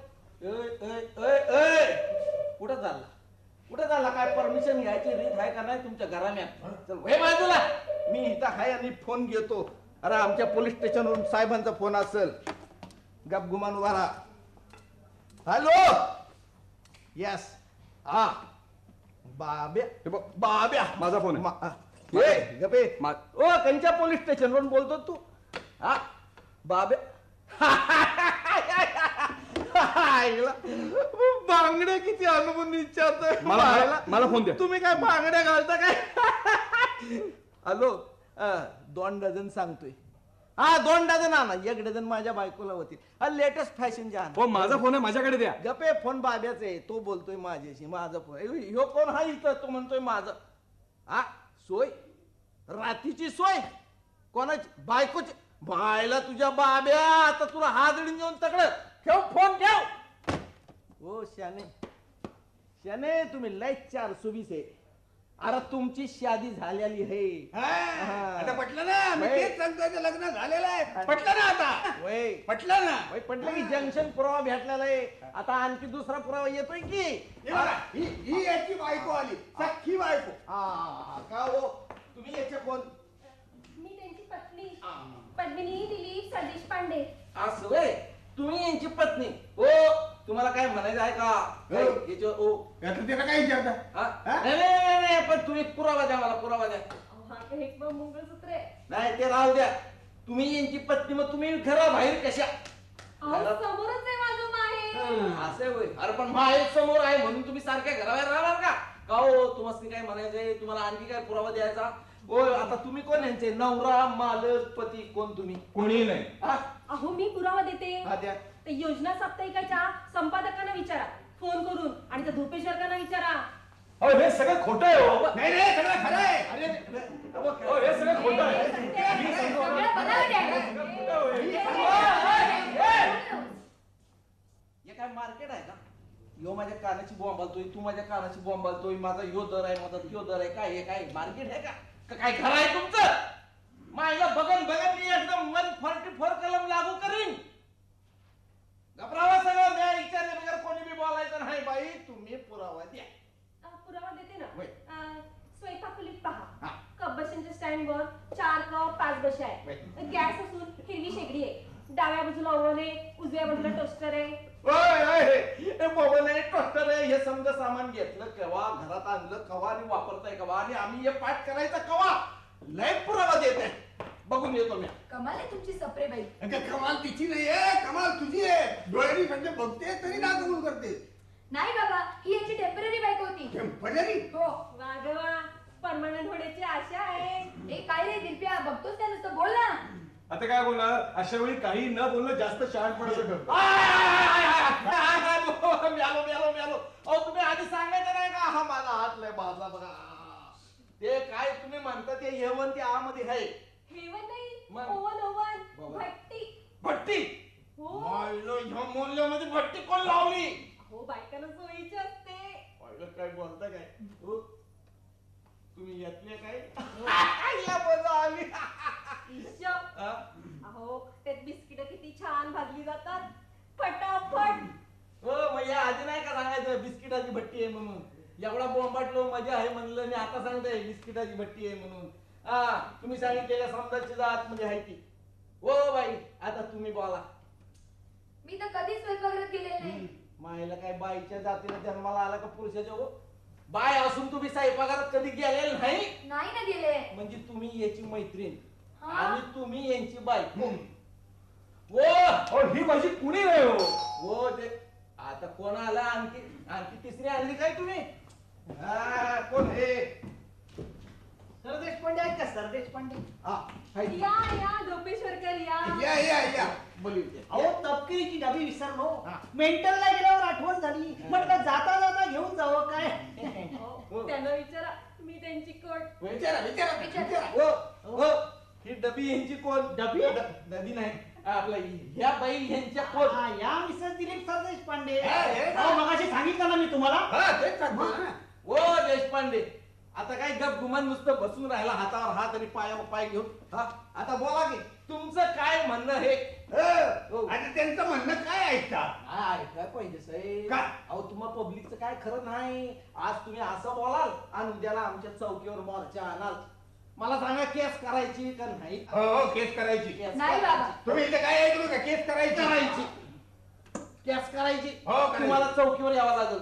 [SPEAKER 8] कुठं झाला काय परमिशन घ्यायची रीत आहे का नाही तुमच्या घराण्यात? चल हे बाजूला मी इथं आहे आणि फोन घेतो. अरे आमच्या पोलीस स्टेशनवरून साहेबांचा फोन असेल. गप गुमान उभा राहा. हॅलो यस हा बाब्या
[SPEAKER 1] हे बघ,
[SPEAKER 8] बाब्या
[SPEAKER 1] माझा फोन आहे.
[SPEAKER 8] गपे ओ कंच्या पोलीस स्टेशनवरून बोलतो तू. हा बाब्या बांगड्या किती अनुभव विचारतोय.
[SPEAKER 1] मला फोन द्या.
[SPEAKER 8] तुम्ही काय बांगड्या घालता काय? हॅलो 2 डझन सांगतोय. हा 2 डझन आणा. 1 डझन माझ्या बायकोला होती. हा लेटेस्ट फॅशन जे
[SPEAKER 1] हो माझा फोन आहे माझ्याकडे द्या.
[SPEAKER 8] गपे फोन बाब्याच आहे. तो बोलतोय माझ्याशी. माझा फोन ह्यो कोण हा इथं? तो म्हणतोय माझं. हा सोय रात्रीची सोय कोणाची? बायकोची. बायला तुझ्या बाब्या आता तुला हादडून घेऊन तकड ठेव फोन ठेव. हो शाने तुम्ही लय 420 आहे. अरे तुमची शादी झालेली आहे.
[SPEAKER 6] आता पटलं ना? मी
[SPEAKER 8] वय.
[SPEAKER 6] तेच सांगतोय ते लग्न झालेलं आहे. पटलं ना आता?
[SPEAKER 8] वय
[SPEAKER 6] पटलं ना?
[SPEAKER 8] वय पटलं की जंक्शन पुरावा भेटलेला आहे. आता आणखी दुसरा पुरावा येतोय की.
[SPEAKER 6] हे बघा, ही याची बायको आली. सख्खी बायको.
[SPEAKER 8] का हो तुम्ही याच्या कोण?
[SPEAKER 2] मी त्यांची पत्नी पद्मिनी दिलीप सतीश पांडे.
[SPEAKER 8] असं वय तुम्ही यांची पत्नी ओ तुम्हाला काय म्हणायचं आहे का काय याच्यावर ओ
[SPEAKER 6] यातलं त्याला काय विचारता
[SPEAKER 8] हा? नाही, पण तुम्ही पुरावा द्या मला पुरावा द्या
[SPEAKER 2] अहो, हा काय एक मंगळसूत्र आहे.
[SPEAKER 8] नाही ते राहू द्या तुम्ही यांची पत्नी मग तुम्ही घराबाहेर कशा
[SPEAKER 2] अहो, समोरच आहे माझं माहेर.
[SPEAKER 8] असे होय अरे पण माहेर समोर आहे म्हणून तुम्ही सारख्या घराबाहेर राहणार का हो तुम्हाला काय म्हणायचंय तुम्हाला आणखी काय पुरावा द्यायचा ओ आता तुम्ही कोण यांचे नवरा मालक पती कोण तुम्ही
[SPEAKER 5] कोणी नाही
[SPEAKER 8] हा?
[SPEAKER 2] अहो मी पुरावा देते
[SPEAKER 8] हा, द्या.
[SPEAKER 2] ते योजना साप्ताहिकाच्या संपादकांना विचारा फोन करून आणि त्या धोपेश्वरकांना विचारा.
[SPEAKER 5] अहो हे सगळं खोटं आहे हो
[SPEAKER 6] नाही रे सगळं खरं आहे
[SPEAKER 8] अरे
[SPEAKER 5] अहो, हे सगळं खोटं आहे
[SPEAKER 6] मी सांगतो.
[SPEAKER 3] सगळं बनावट आहे.
[SPEAKER 8] हे काय मार्केट आहे का यो माझ्या कानाची बॉम्ब आलतोय तू माझ्या कानाची बॉम्ब आलतोय माझा यो दर आहे माझा त्यो दर आहे काय हे काय मार्केट आहे का काय घर आहे तुमचं माझ्या बघन मी एकदम 144 कलम लागू करीन घबरावा सगळं मी विचारले बगैर कोणी बी बोलायचं नाही बाई तुम्ही पुरावा द्या
[SPEAKER 2] पुरावा देते
[SPEAKER 8] होय.
[SPEAKER 2] ना स्वयंपाकखोलीत पहा
[SPEAKER 8] हा.
[SPEAKER 2] कप बशांच्या स्टँडवर 4 कप 5 बशा
[SPEAKER 8] होय.
[SPEAKER 2] आहे गॅस असून हिरवी शेगडी आहे डाव्या बाजूला ओव्हन आहे उजव्या बाजूला टोस्टर आहे.
[SPEAKER 8] हे मोबाईल आहे टोस्टर आहे हे समजा सामान घेतलं केव्हा घरात आणलं केव्हा आणि वापरताय केव्हा आणि आम्ही हे पाठ करायचा केव्हा लय पुरावा देत आहे बघून येतो मी
[SPEAKER 3] कमाल आहे तुमची सप्रेबाई.
[SPEAKER 6] अगं, कमाल तिची नाहीये कमाल तुझी आहे डोळ्यांनी म्हणजे बघते तरी ना कबूल करते
[SPEAKER 3] नाही बाबा ही याची टेम्पररी बाईक होती.
[SPEAKER 6] टेम्पररी
[SPEAKER 3] हो
[SPEAKER 2] वागवा परमनंट होण्याची आशा आहे.
[SPEAKER 3] ए काय रे दिलप्या बघतोस त्या नुसतं बोल ना.
[SPEAKER 5] आता काय बोलणार अशा वेळी काही न बोलणं जास्त शहाणपणाचं ठरतं
[SPEAKER 8] म्यालो अहो तुम्ही आधी सांगायचं नाही का हा माझा हात लय बाजला बघा ते काय तुम्ही म्हणता ते हेवन ते आमध्ये आहे
[SPEAKER 2] हेवन नाही
[SPEAKER 8] मग?
[SPEAKER 2] ओव्हन ओव्हन
[SPEAKER 8] बाबा.
[SPEAKER 2] भट्टी.
[SPEAKER 8] भट्टी
[SPEAKER 2] हो
[SPEAKER 8] ह्या मोहल्ल्यामध्ये भट्टी कोण लावली
[SPEAKER 2] हो बायकांना सोयीची असते.
[SPEAKER 8] पहिलं काय बोलता काय हो? तुम्ही यातले काय या बोला आम्ही
[SPEAKER 2] हिशोब.
[SPEAKER 8] हा?
[SPEAKER 2] अहो त्यात बिस्किट किती छान भाजली जातात फटाफट.
[SPEAKER 8] हो मग या आधी नाही का सांगायचं बिस्किटाची भट्टी आहे म्हणून एवढा बोंबाटलो मजा आहे म्हणलं आणि आता सांगताय बिस्किटाची भट्टी आहे म्हणून हा तुम्ही सांगितलेल्या समजाची जात म्हणजे आहे ती हो बाई आता तुम्ही बोला
[SPEAKER 3] मी तर कधीच स्वयंपाकघरात गेलेले नाही.
[SPEAKER 8] मायला काय बाईच्या जातीला जन्माला आला का पुरुषाच्या हो बाय असून तुम्ही स्वयंपाकघरात कधी गेलेले नाही
[SPEAKER 3] नाही ना गेले.
[SPEAKER 8] म्हणजे तुम्ही याची मैत्रीण
[SPEAKER 3] हा?
[SPEAKER 8] आणि तुम्ही यांची बायको हो
[SPEAKER 5] अहो ही माझी कुणी नाही हो
[SPEAKER 8] हो ते आता कोण आला आणखी आणखी तिसरी आणली काय तुम्ही हा, कोण हे
[SPEAKER 7] सर देशपांडे आहेत का सर देशपांडे
[SPEAKER 8] हा, हाय.
[SPEAKER 2] या या धोपेश्वरकर या.
[SPEAKER 6] या
[SPEAKER 8] बोलू
[SPEAKER 7] अहो तपकिरीची डबी विसरलो
[SPEAKER 8] हा.
[SPEAKER 7] मेंटलला गेल्यावर आठवण झाली म्हटलं जाता जाता घेऊन जावं काय
[SPEAKER 2] हो, त्यांना विचारा मी त्यांची कट.
[SPEAKER 6] विचारा
[SPEAKER 8] हो हो ही डबी यांची कोण
[SPEAKER 7] डबी?
[SPEAKER 8] डबी नाही आपला ह्या बाई यांच्या कोण
[SPEAKER 7] हा, या मिसेस दिलीप सर देशपांडे
[SPEAKER 6] हे,
[SPEAKER 7] अहो, मगाशी सांगितलं ना मी तुम्हाला
[SPEAKER 6] हा तेच सांगतो ना.
[SPEAKER 8] हो देशपांडे आता काय गप गुमान नुसतं बसून राहिला हातावर हात आणि पायावर पाय घेऊन हा आता बोला की तुमचं काय म्हणणं हे
[SPEAKER 6] हो. आता त्यांचं म्हणणं काय ऐकता
[SPEAKER 8] काय काय पाहिजे साहेब
[SPEAKER 6] काय?
[SPEAKER 8] अहो तुम्हा पब्लिकचं काय खरं नाही आज तुम्ही असं बोलाल आणि उद्याला आमच्या चौकीवर मोर्चा आणाल मला सांगा केस करायची का नाही
[SPEAKER 6] हो केस करायची
[SPEAKER 8] केस
[SPEAKER 3] नाही
[SPEAKER 8] करायची.
[SPEAKER 3] बाबा.
[SPEAKER 6] तुम्ही इथे काय ऐकलो का केस करायची
[SPEAKER 8] करायची केस करायची
[SPEAKER 6] हो, करायची.
[SPEAKER 8] तुम्हाला चौकीवर यावं लागेल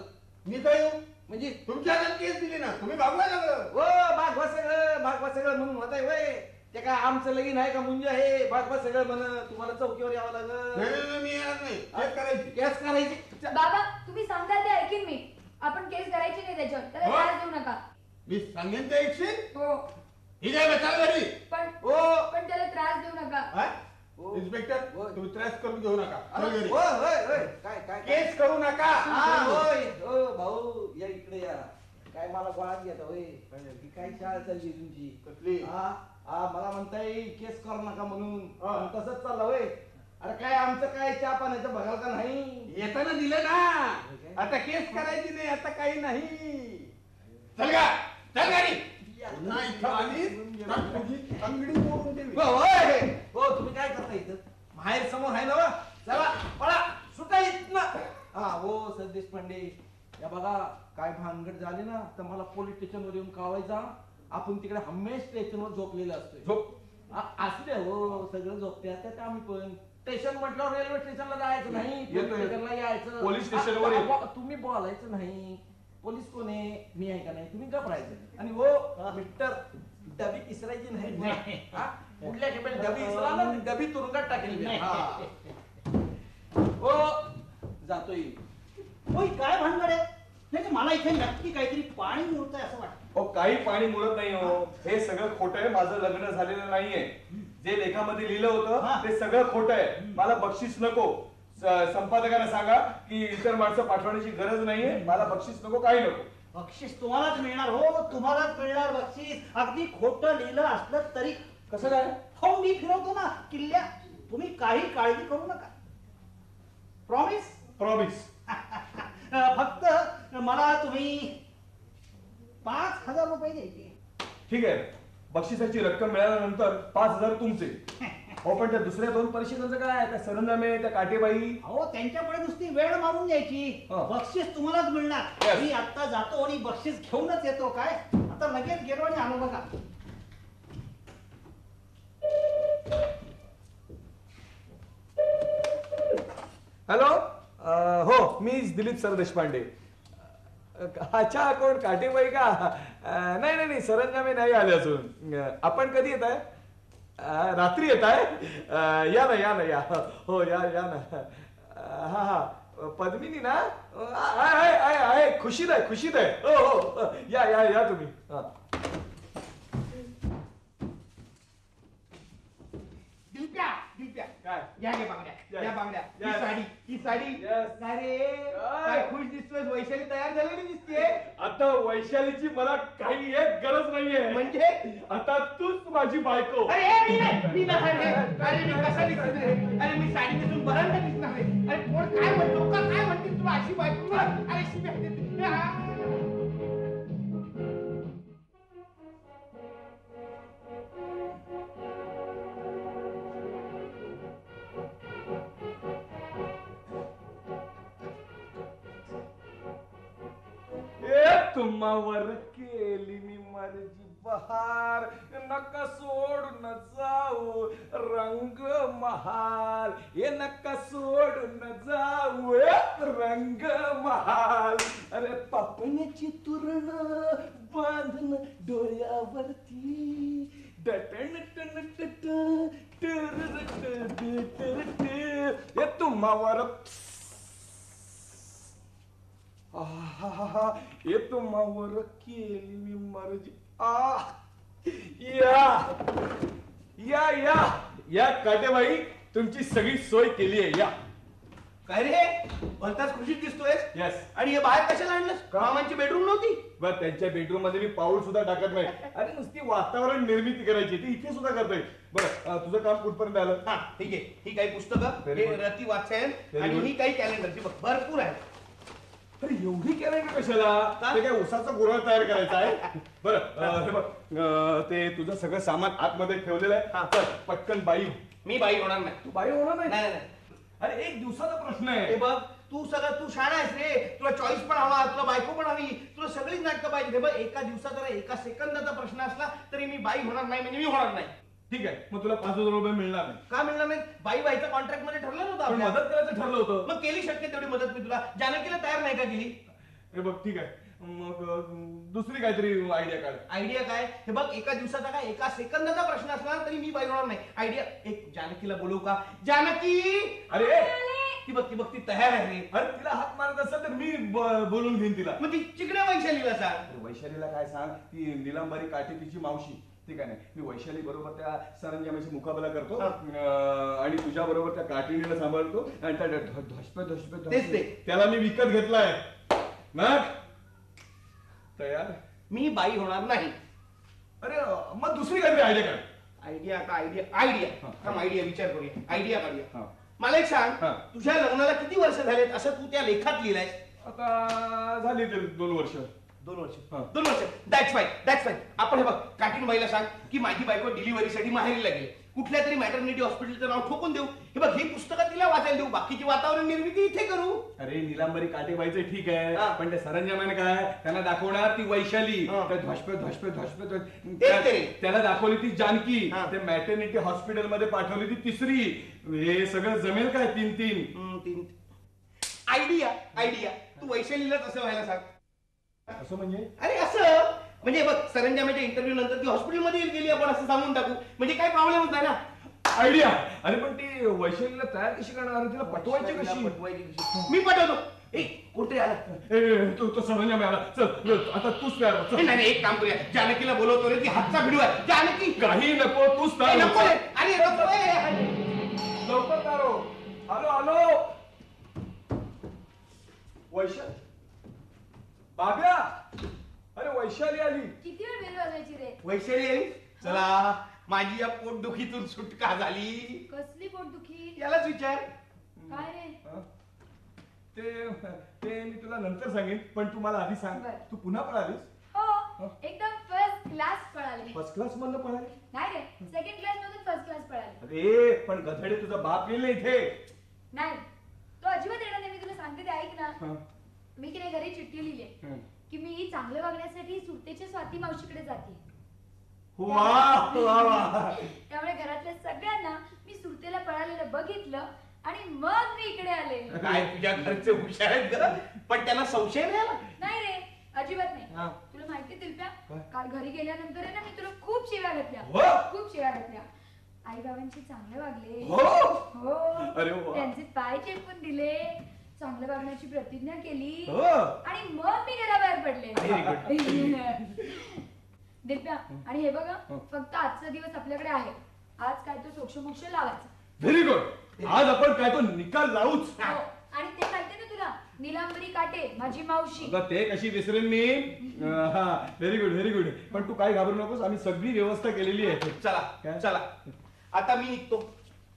[SPEAKER 6] मी काय येऊ
[SPEAKER 8] म्हणजे
[SPEAKER 6] तुमच्या हातात केस दिली ना तुम्ही भागवा लागलं
[SPEAKER 8] हो भागवा सगळं म्हणून होत आहे ते काय आमचं लगीन आहे का मुंज आहे भागवा सगळं म्हण तुम्हाला चौकीवर यावं लागेल
[SPEAKER 6] नाही, मी येणार नाही केस करायची
[SPEAKER 8] केस करायची
[SPEAKER 3] बाबा तुम्ही सांगताल ते ऐकीन मी. आपण केस करायची नाही त्याच्यावर त्याला
[SPEAKER 6] हो?
[SPEAKER 3] त्रास देऊ नका.
[SPEAKER 6] मी सांगेन ते ऐकशील
[SPEAKER 3] हो
[SPEAKER 6] ही काय बसाल घरी
[SPEAKER 3] पण
[SPEAKER 8] हो
[SPEAKER 3] पण त्याला त्रास देऊ नका.
[SPEAKER 6] हा?
[SPEAKER 8] हो.
[SPEAKER 6] इन्स्पेक्टर
[SPEAKER 8] होय.
[SPEAKER 6] तुम्ही त्रास करून घेऊ नका चल घरी.
[SPEAKER 8] होय होय होय काय काय
[SPEAKER 6] केस करू नका
[SPEAKER 8] हा होय हो भाऊ या इकडे या काय मला गोळात घेता होय ही काय शाळा चालली तुमची
[SPEAKER 6] कसली
[SPEAKER 8] हा हा मला म्हणताय केस करू नका म्हणून
[SPEAKER 6] हा.
[SPEAKER 8] पण तसंच चाललं होय अरे काय आमचं काय चहा पाण्याचं बघाल का नाही
[SPEAKER 6] येताना दिलं ना आता केस करायची नाही आता काही नाही चल का चल गाडी पुन्हा इथं आली तर तुझी अंगडी मोडून देवी
[SPEAKER 8] हो होय हो तुम्ही काय करता इथं बाहेर समोर आहे ना वा? चला पळा सुटा इथनं हा हो सर देशपांडे या बघा काय भानगड झाली ना तर मला पोलीस स्टेशनवर येऊन कळवायचा आपण तिकडे हमेश स्टेशनवर झोपलेलं असतोय
[SPEAKER 5] झोप
[SPEAKER 8] असू द्या हो सगळं झोपते आता आम्ही पण स्टेशन म्हटल्यावर रेल्वे स्टेशनला जायचं नाही,
[SPEAKER 1] येतो,
[SPEAKER 8] पोलीस स्टेशनला यायचं.
[SPEAKER 1] पोलीस स्टेशनवर ये.
[SPEAKER 8] तुम्ही बोलायचं नाही. पोलीस कोण आहे? मी आहे का नाही? तुम्ही घबरायचं. आणि हो मिस्टर, डबी इसरायची नाही. हा? कुठल्या ठिकाणी डबी इसरा ना, डबी तुरुंगात टाकेल. हो जातोय.
[SPEAKER 7] होय, काय भानगड आहे? नाही मला इथे नक्की काहीतरी पाणी मुरतंय असं वाटतं.
[SPEAKER 1] काही पाणी मुरत नाही हो. हे सगळं खोटं आहे. माझं लग्न झालेलं नाहीये. जे लेखामध्ये लिहिलं होतं ते सगळं खोटं आहे. मला बक्षीस नको. संपादकांना सांगा की इतर माणसं पाठवण्याची गरज नाहीये. मला बक्षीस नको, काही नको.
[SPEAKER 7] बक्षीस तुम्हालाच मिळणार हो, तुम्हालाच मिळणार बक्षीस. अगदी खोटं लिहिलं असलं तरी.
[SPEAKER 1] कसं काय?
[SPEAKER 7] हो, मी फिरवतो ना किल्ल्या. तुम्ही काही काळजी करू नका. प्रॉमिस?
[SPEAKER 1] प्रॉमिस.
[SPEAKER 7] फक्त मला तुम्ही 5,000 रुपये द्यायचे.
[SPEAKER 1] ठीक आहे. बक्षिसाची रक्कम मिळाल्यानंतर 5,000 तुमचे. हो, पण त्या दुसऱ्या 2 परिषदांचं काय? त्या सरंजामे, त्या काटेबाई.
[SPEAKER 7] अहो, त्यांच्याकडे नुसती वेळ मारून द्यायची. बक्षीस तुम्हालाच मिळणार.
[SPEAKER 1] Yes.
[SPEAKER 7] मी आता जातो आणि बक्षीस घेऊनच येतो. काय आता लगेच गेलो आणि आलो बघा.
[SPEAKER 1] हॅलो. हो, मी दिलीप सर देशपांडे. अच्छा, कोण काटेबाई का? नाही नाही नाही, सरंजामे नाही आले अजून. आपण कधी येत आहे? रात्री येत आहे? या ना या ना या. हो या या ना. हा हा, पद्मिनी ना? आहे आहे आहे, खुशीत आहे खुशीत आहे. हो हो, या या या तुम्ही.
[SPEAKER 6] दिलप्या, दिलप्या.
[SPEAKER 1] काय?
[SPEAKER 6] या घे बांगड्या,
[SPEAKER 1] Yes.
[SPEAKER 6] या बांगड्या. ही
[SPEAKER 1] Yes.
[SPEAKER 6] साडी, ही साडी.
[SPEAKER 1] Yes.
[SPEAKER 6] अरे काय खुश दिसतोय. वैशाली तयार झालेली दिसतेय.
[SPEAKER 1] आता वैशालीची मला काही एक गरज नाहीये.
[SPEAKER 6] म्हणजे
[SPEAKER 1] आता तूच माझी बायको.
[SPEAKER 6] अरे मी नाही, मी नाही. अरे मी कसा दिसत रे? अरे मी साडी नेसून बरं नाही दिसणार रे. अरे कोण काय म्हणतो, लोक काय म्हणतील तुला अशी बायको? अरे शिव्या देते.
[SPEAKER 1] तुम्हावर केली मी मर्जी बहार, नका सोडून जाऊ रंग महाल. हे नका सोडून जाऊ रंग महाल. अरे पापण्याची तुरण बांधून डोळ्यावरती टटण टन टट हे तुम्हावर हे तुम्हावर केली मी मर्जी. या या या या काटेबाई, तुमची सगळी सोय केली आहे. या.
[SPEAKER 4] काय रे, भलताच खुशीत दिसतोय.
[SPEAKER 1] येस.
[SPEAKER 4] आणि हे बाहेर कशाला आणलंस? मामांची बेडरूम नव्हती?
[SPEAKER 1] बरं, त्यांच्या बेडरूम मध्ये मी पाऊल सुद्धा टाकत नाही. अरे नुसती वातावरण निर्मिती करायची, ती इथे सुद्धा करतोय. बरं, तुझं काम कुठपर्यंत आलं?
[SPEAKER 4] हा, ठीक आहे. ही काही पुस्तकं, हे रती वाचायन आणि ही काही कॅलेंडरची बघ, भरपूर आहे.
[SPEAKER 1] अरे एवढी कॅलेंडर कशाला? ते काय उसाचं गुऱ्हाळ तयार करायचं आहे? बरं, हे बघ, ते तुझं सगळं सामान आतमध्ये ठेवलेलं आहे. चल पटकन बाई.
[SPEAKER 4] मी बाई होणार नाही.
[SPEAKER 1] तू बाई होणार नाही?
[SPEAKER 4] नाही नाही.
[SPEAKER 1] अरे एक दिवसाचा प्रश्न
[SPEAKER 4] हे
[SPEAKER 1] आहे.
[SPEAKER 4] बघ, तू शाळा आहेस रे. तुला चॉईस पण हवा, तुला बायको पण हवी, तुला सगळीच नाटकं पाहिजे. हे बघ, एका दिवसाचा एका सेकंदाचा प्रश्न असला तरी मी बाई होणार नाही म्हणजे मी होणार नाही.
[SPEAKER 1] ठीक आहे, मग तुला 5,000 रुपये मिळणार नाही.
[SPEAKER 4] का मिळणार नाही? बाई व्हायचं कॉन्ट्रॅक्ट मध्ये ठरलं नव्हतं
[SPEAKER 1] पण
[SPEAKER 4] आपल्या.
[SPEAKER 1] मदत करायचं ठरलं होतं.
[SPEAKER 4] मग केली शक्य तेवढी मदत मी तुला. जानकीला तयार नाही का केली?
[SPEAKER 1] हे बघ, ठीक आहे, मग दुसरी काहीतरी आयडिया काढ.
[SPEAKER 4] आयडिया काय? हे बघ, एका दिवसाचा काय एका सेकंदाचा प्रश्न असला तरी मी बाई होणार नाही. आयडिया एक, जानकीला बोलवू का? जानकी!
[SPEAKER 1] अरे
[SPEAKER 4] ती बघ ती तयार आहे रे.
[SPEAKER 1] अरे तिला हात मारत असेल तर मी बोलून घेईन तिला.
[SPEAKER 4] मग ती चिकण्या वैशालीला सांग.
[SPEAKER 1] अरे वैशालीला काय सांग, ती निलांबारी काटे तिची मावशी. ठीक आहे ना, मी वैशाली बरोबर त्या सरंजामाशी मुकाबला करतो आणि तुझ्या बरोबर त्या काटिणीला सांभाळतो आणि त्या धशपे
[SPEAKER 4] तेच ते.
[SPEAKER 1] त्याला मी विकत घेतलाय. मग तयार?
[SPEAKER 4] मी बाई होणार नाही.
[SPEAKER 1] अरे मग दुसरी काहीतरी आयडिया काढ.
[SPEAKER 4] आयडिया का? आयडिया विचार करूया. आयडिया काढूया.
[SPEAKER 1] हा.
[SPEAKER 4] मला एक सांग,
[SPEAKER 1] हा.
[SPEAKER 4] तुझ्या लग्नाला किती वर्ष झालेत असं तू त्या लेखात लिहिलंयस?
[SPEAKER 1] आता झाली तरी 2 वर्ष.
[SPEAKER 4] 2 वर्ष.
[SPEAKER 1] हा.
[SPEAKER 4] 2 वर्ष. That's fine. आपण हे बघ, काटीन बाईला सांग की माझी बायको डिलिव्हरीसाठी माहेरीला गेली कुठल्या तरी मॅटर्निटी हॉस्पिटलचं नाव ठोकून देऊ. हे बघ, ही पुस्तकं तिला वाचायला देऊ, बाकीची वातावरण निर्मिती इथे करू.
[SPEAKER 1] अरे निलांबरी काटेबाईचं ठीक आहे,
[SPEAKER 4] हा.
[SPEAKER 1] पण ते सरंजामाने काय त्यांना दाखवणार ती वैशाली,
[SPEAKER 4] हा.
[SPEAKER 1] त्या धष्प
[SPEAKER 4] तेच ते.
[SPEAKER 1] त्याला दाखवली ती जानकी,
[SPEAKER 4] हा.
[SPEAKER 1] ते मॅटर्निटी हॉस्पिटल मध्ये पाठवली ती तिसरी. हे सगळं जमेल काय 3-3?
[SPEAKER 4] आयडिया तू वैशालीलाच असं व्हायला सांग.
[SPEAKER 1] असं म्हणजे
[SPEAKER 4] अरे असं म्हणजे बघ, सरंजामाच्या इंटरव्ह्यू नंतर ती हॉस्पिटलमध्ये गेली, आपण असं सांगून टाकू, म्हणजे काही प्रॉब्लेमच नाही ना.
[SPEAKER 1] आयडिया. अरे पण ती वैशालीला तयार कशी करणार, तिला पटवायची कशी?
[SPEAKER 4] मी पटवतो. कुठे आला?
[SPEAKER 1] तो सरंजाम आला. चल आता तूच तयार हो, चल.
[SPEAKER 4] नाही नाही, एक काम करूया, जानकीला बोलवतो रे, ती हातचा भिडू आहे. जानकी
[SPEAKER 1] काही नको, तूच तयार हो.
[SPEAKER 4] नको रे. अरे नको रे.
[SPEAKER 1] लवकर तयार हो. आलो वैशाली, बाब्या, अरे वैशाली आली.
[SPEAKER 3] किती वेळ बेल वाजायची रे?
[SPEAKER 4] वैशाली आली. चला, माझी या पोटदुखीतून सुटका झाली.
[SPEAKER 3] कसली पोटदुखी?
[SPEAKER 4] यालाच विचार.
[SPEAKER 3] काय रे?
[SPEAKER 1] हं? ते मी तुला नंतर सांगेन, पण तू मला आधी सांग,
[SPEAKER 3] बरं.
[SPEAKER 1] तू पुन्हा पळालीस?
[SPEAKER 3] हो, एकदम फर्स्ट क्लास पळाले.
[SPEAKER 1] फर्स्ट क्लास मधनं पळाली?
[SPEAKER 3] नाही रे, सेकंड क्लास मधून फर्स्ट क्लास पळाले.
[SPEAKER 1] अरे पण गधडे, तुझा बाप येईल ना इथे.
[SPEAKER 3] नाही, तो अजिबात येणार नाही. मी तुला सांगते ते ऐक ना.
[SPEAKER 1] हं.
[SPEAKER 3] मी की नाही घरी चिठ्ठी लिहिली
[SPEAKER 1] हं.
[SPEAKER 3] की मी चांगलं वागण्यासाठी सुरतेच्या स्वाती मावशीकडे जाते.
[SPEAKER 1] वा वा वा.
[SPEAKER 3] त्यामुळे घरातल्या सगळ्यांना मी सुरतेला पळालेलं बघितलं आणि मग मी इकडे आले.
[SPEAKER 4] काय तुझ्या घरचे हुशार आहेत ग, पण त्यांना संशय नाही आला.
[SPEAKER 3] नाही रे, अजिबात नाही.
[SPEAKER 4] हा.
[SPEAKER 3] तुला माहिती दिलप्या,
[SPEAKER 1] काय?
[SPEAKER 3] काल घरी गेल्यानंतर आहे ना, मी तुला खूप शिव्या घातल्या.
[SPEAKER 1] हो?
[SPEAKER 3] खूप शिव्या घातल्या. आई बाबांशी चांगले वागले.
[SPEAKER 1] हो?
[SPEAKER 3] हो.
[SPEAKER 1] अरे वा.
[SPEAKER 3] त्यांचे पाय चेपून दिले, चांगलं वागण्याची प्रतिज्ञा केली
[SPEAKER 1] हो.
[SPEAKER 3] आणि मग मी घराबाहेर पडले. दिलप्या, आणि हे बघा, फक्त आजचा दिवस आपल्याकडे आहे. आज काय तो सोक्षमोक्ष लावायचा.
[SPEAKER 1] Very good. आज आपण काय तो निकाल लावूच.
[SPEAKER 3] हो. आणि ते माहितीये ना तुला, निलांबरी काटे माझी मावशी.
[SPEAKER 1] अगं ते कशी विसरेन मी. हा, व्हेरी गुड व्हेरी गुड. पण तू काय घाबरू नकोस, आम्ही सगळी व्यवस्था केलेली आहे.
[SPEAKER 4] चला
[SPEAKER 1] काय?
[SPEAKER 4] चला, आता मी निघतो.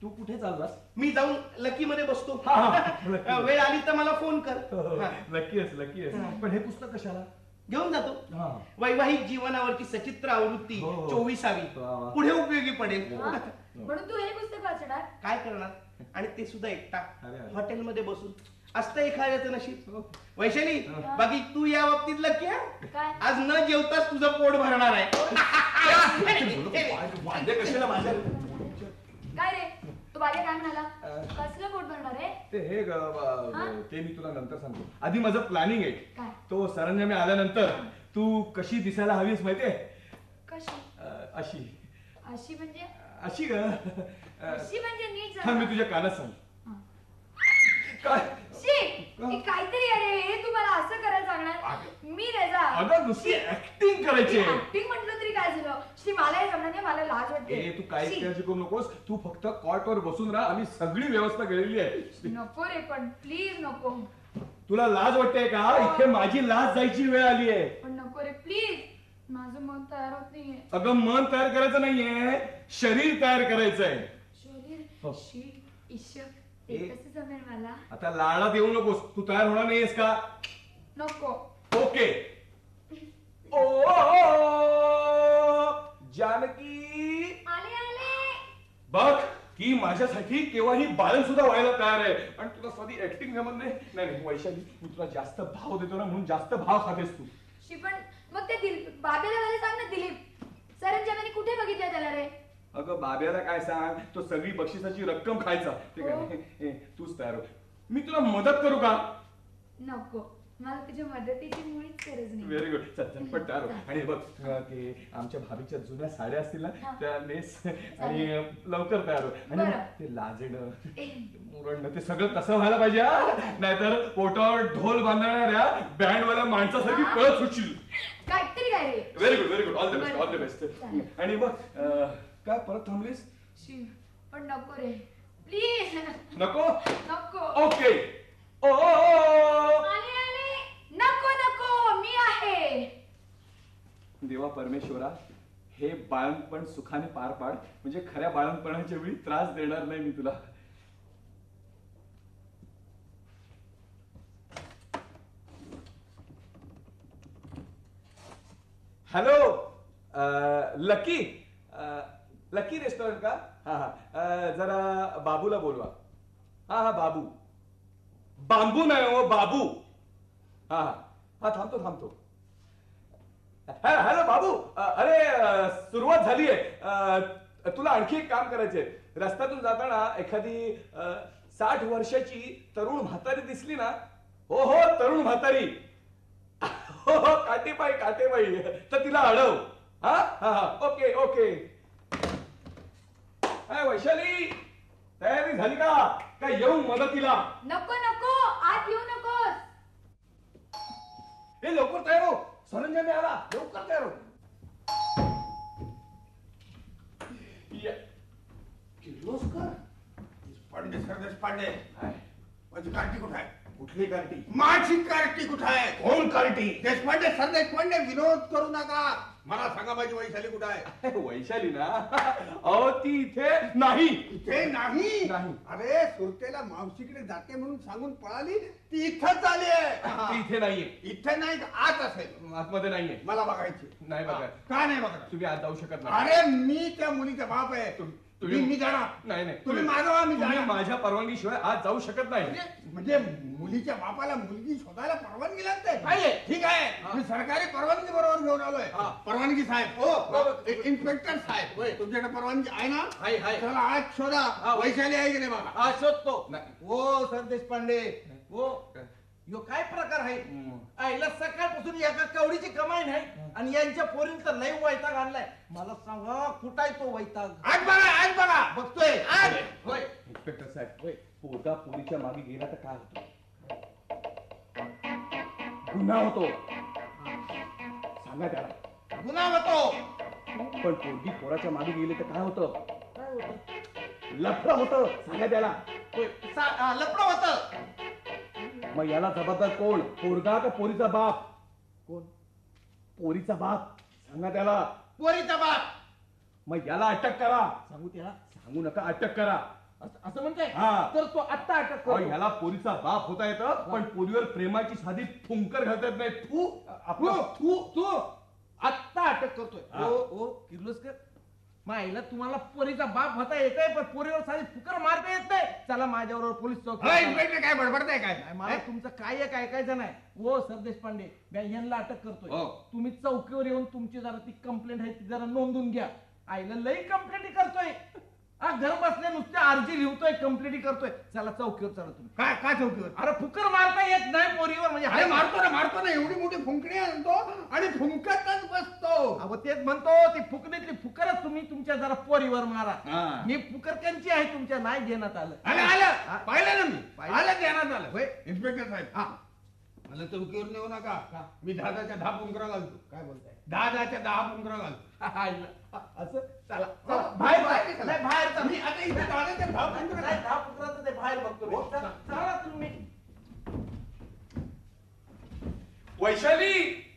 [SPEAKER 1] तू कुठे चाललास?
[SPEAKER 4] मी जाऊन लकी मध्ये बसतो.
[SPEAKER 1] हा, हा.
[SPEAKER 4] वेळ आली तर मला फोन कर. हा.
[SPEAKER 1] लकी आहेस. पण हे पुस्तक कशाला?
[SPEAKER 4] घेऊन जातो.
[SPEAKER 1] हा.
[SPEAKER 4] वैवाहिक जीवनावरची सचित्र आवृत्ती
[SPEAKER 1] हो, हो.
[SPEAKER 4] 24वी
[SPEAKER 1] वा, वा.
[SPEAKER 4] पुढे उपयोगी पडेल.
[SPEAKER 3] हा? म्हणून तू हे पुस्तक वाचणार?
[SPEAKER 4] काय करणार, आणि ते सुद्धा एकटा
[SPEAKER 1] अरे, अरे.
[SPEAKER 4] हॉटेलमध्ये बसून. असतं एखाद्याचं नशीब.
[SPEAKER 1] हो.
[SPEAKER 4] वैशाली, बाकी तू या बाबतीत लकी आहे.
[SPEAKER 3] काय?
[SPEAKER 4] आज न जेवताच तुझं पोट भरणार आहे.
[SPEAKER 1] वाद्य कशाला माझ्या?
[SPEAKER 3] काय रे, तू बागे काय म्हणाला? कसलं पोट भरणार आहे?
[SPEAKER 1] ते हे ते मी तुला नंतर सांगतो. आधी माझं प्लॅनिंग आहे.
[SPEAKER 3] काय?
[SPEAKER 1] तो सरंजामी आल्यानंतर तू कशी दिसायला हवीस माहितीये?
[SPEAKER 3] कशी?
[SPEAKER 1] अशी
[SPEAKER 3] अशी म्हणजे?
[SPEAKER 1] अशी ग.
[SPEAKER 3] अशी म्हणजे नीट
[SPEAKER 1] हा, मी
[SPEAKER 3] सांग.
[SPEAKER 1] तुझ्या कानात सांग.
[SPEAKER 3] हा.
[SPEAKER 1] काय?
[SPEAKER 3] शी, हे काहीतरी अरे, हे तू मला असं करायला सांगणार? मी रेजा.
[SPEAKER 1] अगं नुसती ऍक्टिंग करायची.
[SPEAKER 3] ऍक्टिंग म्हटलं तरी काय झालं? शी, मला हे जमणार नाही, मला लाज वाटते.
[SPEAKER 1] ए, तू काही
[SPEAKER 3] शी.
[SPEAKER 1] काळजी करू नकोस. तू फक्त कॉटवर बसून राहा. आम्ही सगळी व्यवस्था केलेली आहे.
[SPEAKER 3] नको रे, पण प्लीज नको.
[SPEAKER 1] तुला लाज वाटते का? इथे माझी लाज जायची वेळ आली आहे.
[SPEAKER 3] पण नको रे, प्लीज. माझं मन तयार होत नाहीये.
[SPEAKER 1] अगं मन तयार करायचं नाहीये, शरीर तयार करायचंय.
[SPEAKER 3] शरीर?
[SPEAKER 1] हो.
[SPEAKER 3] शी, ईश्वर, ते
[SPEAKER 1] ए.
[SPEAKER 3] कसं जमेल मला?
[SPEAKER 1] आता लाडात येऊ नकोस. तू तयार होणार नाहीयेस का?
[SPEAKER 3] नको.
[SPEAKER 1] ओके. ओ जानकी,
[SPEAKER 3] आले आले.
[SPEAKER 1] बघ की माझ्यासाठी केव्हाही बालन सुद्धा व्हायला तयार आहे. पण तुला साधी ऍक्टिंग जमत नाही. नाही वैशाली, मी तुला जास्त भाव देतो ना, म्हणून जास्त भाव खातेस तू.
[SPEAKER 3] शी, पण मग ते बाबेला मला सांग ना, दिलीप सरंजामाने कुठे बघितलं त्याला रे?
[SPEAKER 1] अगं बाब्याला काय सांग, तो सगळी बक्षिसाची रक्कम खायचा. ते
[SPEAKER 3] हो.
[SPEAKER 1] काय तूच तयार हो. मी तुला मदत करू का?
[SPEAKER 3] नको, मला तुझ्या मदतीची मुळीच गरज नाही.
[SPEAKER 1] Very good. चल चल पण तयार हो. आणि बघ ते आमच्या भाभीच्या जुन्या साड्या असतील ना,
[SPEAKER 3] हा.
[SPEAKER 1] त्या नेस आणि लवकर तयार हो. आणि
[SPEAKER 3] बरं.
[SPEAKER 1] ते लाजणं मुरडणं ते सगळं कसं व्हायला पाहिजे हा? नाहीतर पोटावर ढोल बांधणाऱ्या बँडवाल्या माणसासारखी
[SPEAKER 3] हा.
[SPEAKER 1] पळत सुटशील.
[SPEAKER 3] काहीतरी काय रे?
[SPEAKER 1] Very good very good. All the best
[SPEAKER 3] बरं.
[SPEAKER 1] All the best.
[SPEAKER 3] चालेल.
[SPEAKER 1] आणि बघ काय परत थांबलीस?
[SPEAKER 3] शी, पण नको रे, प्लीज.
[SPEAKER 1] नको.
[SPEAKER 3] नको.
[SPEAKER 1] ओके. ओ
[SPEAKER 3] आले आले. नको नको, मी आहे.
[SPEAKER 1] देवा परमेश्वरा, हे बाळंतपण सुखाने पार पाड, म्हणजे खऱ्या बाळंतपणाच्या वेळी त्रास देणार नाही मी तुला. हॅलो, लकी, लकी रेस्टॉरंट का? हा हा जरा बाबूला बोलवा. हा हा बाबू, बांबू नाही हो बाबू. हा हा हा थांबतो थांबतो. हॅलो बाबू, अरे सुरुवात झालीये. तुला आणखी एक काम करायचंय. रस्त्यातून जाताना एखादी 60 वर्षाची तरुण म्हातारी दिसली ना, हो हो तरुण म्हातारी, हो हो काटेबाई काटेबाई, तर तिला अडव. हा हा हा ओके ओके. वैशाली तयारी झाली का? काय येऊ मदतीला?
[SPEAKER 3] नको नको, आत येऊ नकोस.
[SPEAKER 1] हे लवकर तयार हो, सरंजामी आला, लवकर तयार हो.
[SPEAKER 6] किर्लोस्कर देशपांडे, सर देशपांडे, माझी कार्टी कुठे आहे?
[SPEAKER 1] कुठली कार्टी?
[SPEAKER 6] माझी कार्टी कुठे आहे?
[SPEAKER 1] कोण कार्टी?
[SPEAKER 6] देशपांडे, सर देशपांडे, विनोद करू नका. मला सांगा माझी वैशाली कुठे आहे?
[SPEAKER 1] वैशाली ना, अहो ती इथे नाही.
[SPEAKER 6] इथे नाही?
[SPEAKER 1] नाही.
[SPEAKER 6] अरे सुरतेला मावशीकडे जाते म्हणून सांगून पळाली, ती इथंच आली आहे.
[SPEAKER 1] ती इथे नाहीये.
[SPEAKER 6] इथे नाही, आत असेल.
[SPEAKER 1] आतमध्ये नाहीये.
[SPEAKER 6] मला बघायची.
[SPEAKER 1] नाही बघा.
[SPEAKER 6] का नाही बघा?
[SPEAKER 1] तुम्ही आत जाऊ शकत नाही.
[SPEAKER 6] अरे मी त्या मुलीचा बाप आहे. मी जाणार.
[SPEAKER 1] नाही नाही,
[SPEAKER 6] तुम्ही मागवा, मी
[SPEAKER 1] तुम्ही
[SPEAKER 6] जाणार.
[SPEAKER 1] माझ्या परवानगीशिवाय आत जाऊ शकत नाही.
[SPEAKER 6] म्हणजे मुलीच्या बापाला मुलगी शोधायला परवानगी लागते? ठीक आहे, मी सरकारी परवानगी बरोबर घेऊन आलोय. परवानगी साहेब, हो इन्स्पेक्टर साहेब, तुमच्याकडे परवानगी आहे ना?
[SPEAKER 8] आहे.
[SPEAKER 6] चला आज शोधा, वैशाली आहे की नाही बघा.
[SPEAKER 8] हा शोधतो.
[SPEAKER 1] नाही.
[SPEAKER 8] हो सर देशपांडे, हो यो काय प्रकार आहे? आईला सकाळपासून एका कवडीची कमाई नाही आणि यांच्या पोरींचा लय वैताग आणलाय. मला सांगा कुठं आहे तो वैताग?
[SPEAKER 6] आज बघा, आज बघा.
[SPEAKER 8] बघतोय आज.
[SPEAKER 1] होय इन्स्पेक्टर साहेब, होय पोरगा पोरीच्या मागे गेला तर काय होतो? गुन्हा होतो. सांगा त्याला.
[SPEAKER 8] गुन्हा होतो.
[SPEAKER 1] पण पोरगी पोराच्या मागे गेली तर काय होतं?
[SPEAKER 8] काय होतं?
[SPEAKER 1] लफडं होतं. सांगा त्याला.
[SPEAKER 8] लपडं होतं.
[SPEAKER 1] मग याला जबाबदार कोण? पोरगा का पोरीचा बाप?
[SPEAKER 8] कोण?
[SPEAKER 1] पोरीचा बाप. सांगा त्याला.
[SPEAKER 8] पोरीचा बाप.
[SPEAKER 1] मग याला अटक करा.
[SPEAKER 8] सांगू त्याला?
[SPEAKER 1] सांगू नका, अटक करा.
[SPEAKER 8] असं म्हणताय?
[SPEAKER 1] हा.
[SPEAKER 8] तर तो आत्ता अटक
[SPEAKER 1] अहो,
[SPEAKER 8] करू.
[SPEAKER 1] ह्याला पोरीचा बाप होता येतं, पण पोरीवर प्रेमाची साधी फुंकर घालता येत नाही.
[SPEAKER 8] तू आत्ता अटक करतोय.
[SPEAKER 1] हा.
[SPEAKER 8] ओ किर्लोस्कर, माईला तुम्हाला पोरीचा बाप होता येतोय, पण पोरीवर साधी फुकर मारता येत नाही. चला माझ्याबरोबर पोलीस चौक.
[SPEAKER 6] इन्स्पेक्टर काय बडबडताय काय?
[SPEAKER 8] मला तुमचं काय एक ऐकायचं नाही. हो सर देशपांडे, मी यांना अटक करतोय.
[SPEAKER 1] हो.
[SPEAKER 8] तुम्ही चौकीवर येऊन तुमची जरा ती कंप्लेंट आहे ती जरा नोंदून घ्या. आईला लई कंप्लेंट करतोय. घर बसले नुसते अर्जी लिहतोय, कंप्लेंट करतोय. चला चौकीवर चला तुम्ही.
[SPEAKER 6] काय चौकीवर?
[SPEAKER 8] अरे फुकर मारता येत नाही पोरीवर म्हणजे
[SPEAKER 6] अरे मारतो ना, एवढी मोठी फुंकणी आणतो आणि फुंकतच बसतो.
[SPEAKER 8] अहो तेच म्हणतो, ती फुकणीतली फुकरच तुम्ही तुमच्या जरा पोरीवर मारा. मी फुकर त्यांची आहे, तुमच्या नाही घेण्यात आलं.
[SPEAKER 6] आलं पाहिलं ना मी.
[SPEAKER 8] पाहिलं.
[SPEAKER 6] आलं ध्यानात आलं. होय इन्स्पेक्टर साहेब, हा मला चौकीवर नेऊ नका. मी 10 फुंकरा घालतो.
[SPEAKER 8] काय बोलताय?
[SPEAKER 6] 10 फुंकरा घालतो.
[SPEAKER 8] असं चला
[SPEAKER 6] बाहेर
[SPEAKER 8] बाहेर चला.
[SPEAKER 6] मी आता इथे 10 फुंकरा
[SPEAKER 8] नाही, 10 फुकराचं ते बाहेर बघतो मी. चला तुम्ही.
[SPEAKER 1] वैशाली,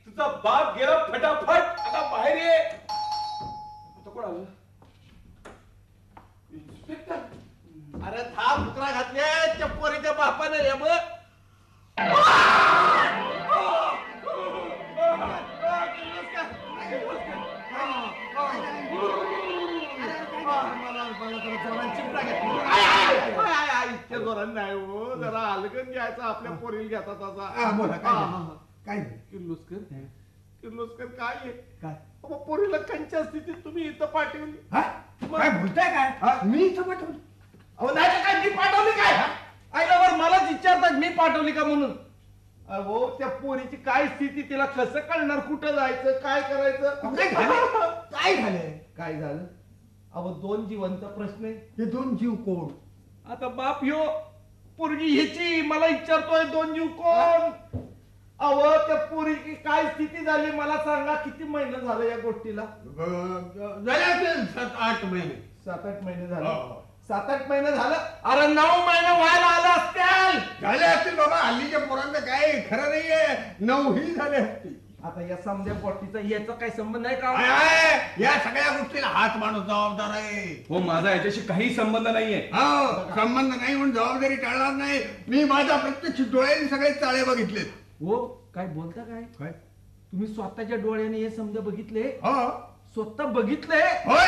[SPEAKER 1] तुझा बाप गेला फटाफट. आता बाहेर ये. आता कोण आलं? इन्स्पेक्टर.
[SPEAKER 8] अरे 10 फुकरा घातले त्या पोरीच्या बापाने रे बघ. नाही हो, जरा अलगन घ्यायचा आपल्या पोरीला घेता तसा.
[SPEAKER 6] बोला काय
[SPEAKER 8] किर्लोस्कर काय आहे? काय पोरीला कंच्या स्थितीत तुम्ही इथं पाठवली?
[SPEAKER 6] काय बोलताय काय? मी इथं पाठवलं?
[SPEAKER 8] अहो नाही तर काय, मी पाठवली काय? आईला मलाच विचारतात मी पाठवली का म्हणून. अहो त्या पोरीची काय स्थिती, तिला कसं कळणार कुठं जायचं, काय करायचं?
[SPEAKER 6] काय झालंय?
[SPEAKER 8] काय झालं? अहो 2 जीवांचा प्रश्न आहे.
[SPEAKER 6] हे 2 जीव कोण?
[SPEAKER 8] आता बाप ह्यो, पोरगी ह्याची मला विचारतोय 2 जीव कोण? अहो त्या पोरीची काय स्थिती झाली मला सांगा. किती महिने झाले या गोष्टीला?
[SPEAKER 6] झाले असेल 7-8 महिने.
[SPEAKER 8] 7-8 महिने झाले. 7-8 महिने झालं. अरे 9 महिने व्हायला आलं असतील.
[SPEAKER 6] झाले असतील बाबा. हल्लीच्या पोरांचं काय खरं नाहीये. 9 ही झाले असतील.
[SPEAKER 8] आता या समजा गोष्टीचा याचा काही संबंध आहे का?
[SPEAKER 6] या सगळ्या गोष्टीला हाच माणूस जबाबदार आहे.
[SPEAKER 1] हो, माझा याच्याशी काही संबंध नाहीये.
[SPEAKER 6] हो, संबंध नाही म्हणून जबाबदारी टाळणार नाही. मी माझ्या प्रत्यक्ष डोळ्यांनी सगळे चाळे बघितले.
[SPEAKER 8] हो, काय बोलता काय? तुम्ही स्वतःच्या डोळ्याने हे समजा बघितले?
[SPEAKER 6] हो,
[SPEAKER 8] स्वतः बघितले?
[SPEAKER 6] होय.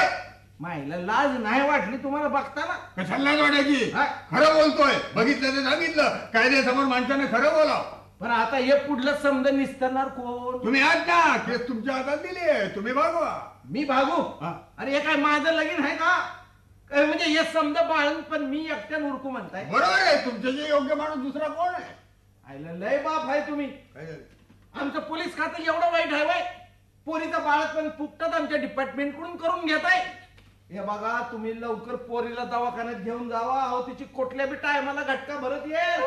[SPEAKER 8] माहिला लाज नाही वाटली तुम्हाला बघताना?
[SPEAKER 6] कशाला लाज वाटायची?
[SPEAKER 8] हा?
[SPEAKER 6] खरं बोलतोय, बघितलं ते सांगितलं, कायद्यासमोर माणसाने खरं बोलाव.
[SPEAKER 8] पण आता हे पुढलं समज निस्तरणार कोण?
[SPEAKER 6] तुम्ही आहात ना, केस तुमच्या हातात दिली आहे, तुम्ही भागवा.
[SPEAKER 8] मी भागू?
[SPEAKER 6] हा.
[SPEAKER 8] अरे हे काय माझं लगीन आहे का? काय म्हणजे हे समज बाळून पण मी एकट्यान उरकू म्हणताय?
[SPEAKER 6] बरोबर आहे, तुमच्याशी योग्य माणूस दुसरा कोण आहे?
[SPEAKER 8] आयला लय बाप आहे तुम्ही.
[SPEAKER 6] काय झालं?
[SPEAKER 8] आमचं पोलीस खातं एवढं वाईट आहे वय? पोरीचं बाळत पण फुकटात आमच्या डिपार्टमेंट कडून करून घेताय. हे बघा, तुम्ही लवकर पोरीला दवाखान्यात घेऊन जावा. अहो तिची कुठल्या बी टायमाला घटका भरत येईल.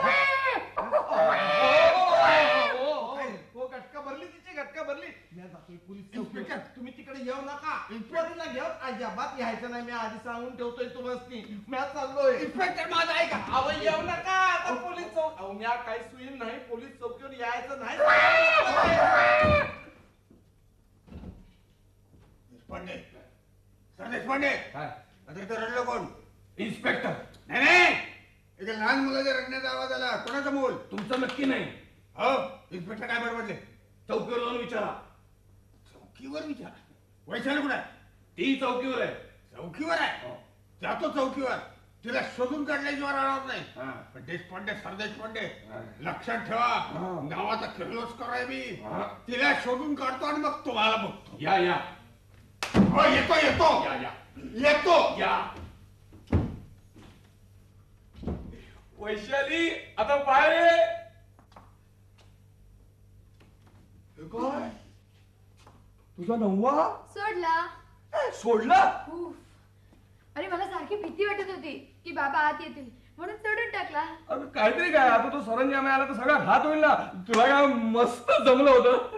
[SPEAKER 8] हो, घटका भरली, तिची घटका भरली. मी जातोय पोलीस चौकीत. तुम्ही तिकडे येऊ नका. पोरीला घेऊन अजिबात यायचं नाही. मी आधी सांगून ठेवतोय तुम्हाला. मी चाललोय.
[SPEAKER 6] इन्स्पेक्टर माझा आहे का?
[SPEAKER 8] अहो येऊ नका आता पोलीस चौक. अहो मी काही सुईन नाही. पोलीस चौकीवर यायचं नाही.
[SPEAKER 6] देशपांडे, सर देशपांडे,
[SPEAKER 1] काय
[SPEAKER 6] आता इथं रडलं कोण?
[SPEAKER 1] इन्स्पेक्टर?
[SPEAKER 6] नाही नाही, एका लहान मुलाच्या रडण्याचा आवाज आला. कोणाचं मूल?
[SPEAKER 1] तुमचं नक्की नाही.
[SPEAKER 6] हो, इन्स्पेक्टर काय बडबडले?
[SPEAKER 1] चौकीवर जाऊन विचारा.
[SPEAKER 6] चौकीवर विचार. वैशाली कुठे आहे?
[SPEAKER 1] ती चौकीवर आहे.
[SPEAKER 6] चौकीवर आहे. जातो चौकीवर. तिला शोधून काढल्याशिवाय राहणार नाही.
[SPEAKER 1] हा.
[SPEAKER 6] पण देशपांडे, सर देशपांडे, लक्षात ठेवा, गावाचा किर्लोस्कर आहे मी. तिला शोधून काढतो आणि मग तुम्हाला बघतो.
[SPEAKER 1] या
[SPEAKER 6] हो, येतो येतो
[SPEAKER 1] या या
[SPEAKER 6] येतो.
[SPEAKER 1] या. वैशाली आता पाय. काय तुझा नववा
[SPEAKER 3] सोडला.
[SPEAKER 1] सोडला?
[SPEAKER 3] उफ. अरे मला सारखी भीती वाटत होती की बाबा आत येतील म्हणून सोडून टाकला.
[SPEAKER 1] अरे काहीतरी काय, आता तो सरंजाम आला तर सगळा घात होईल ना. तुला काय मस्त जमलं होतं.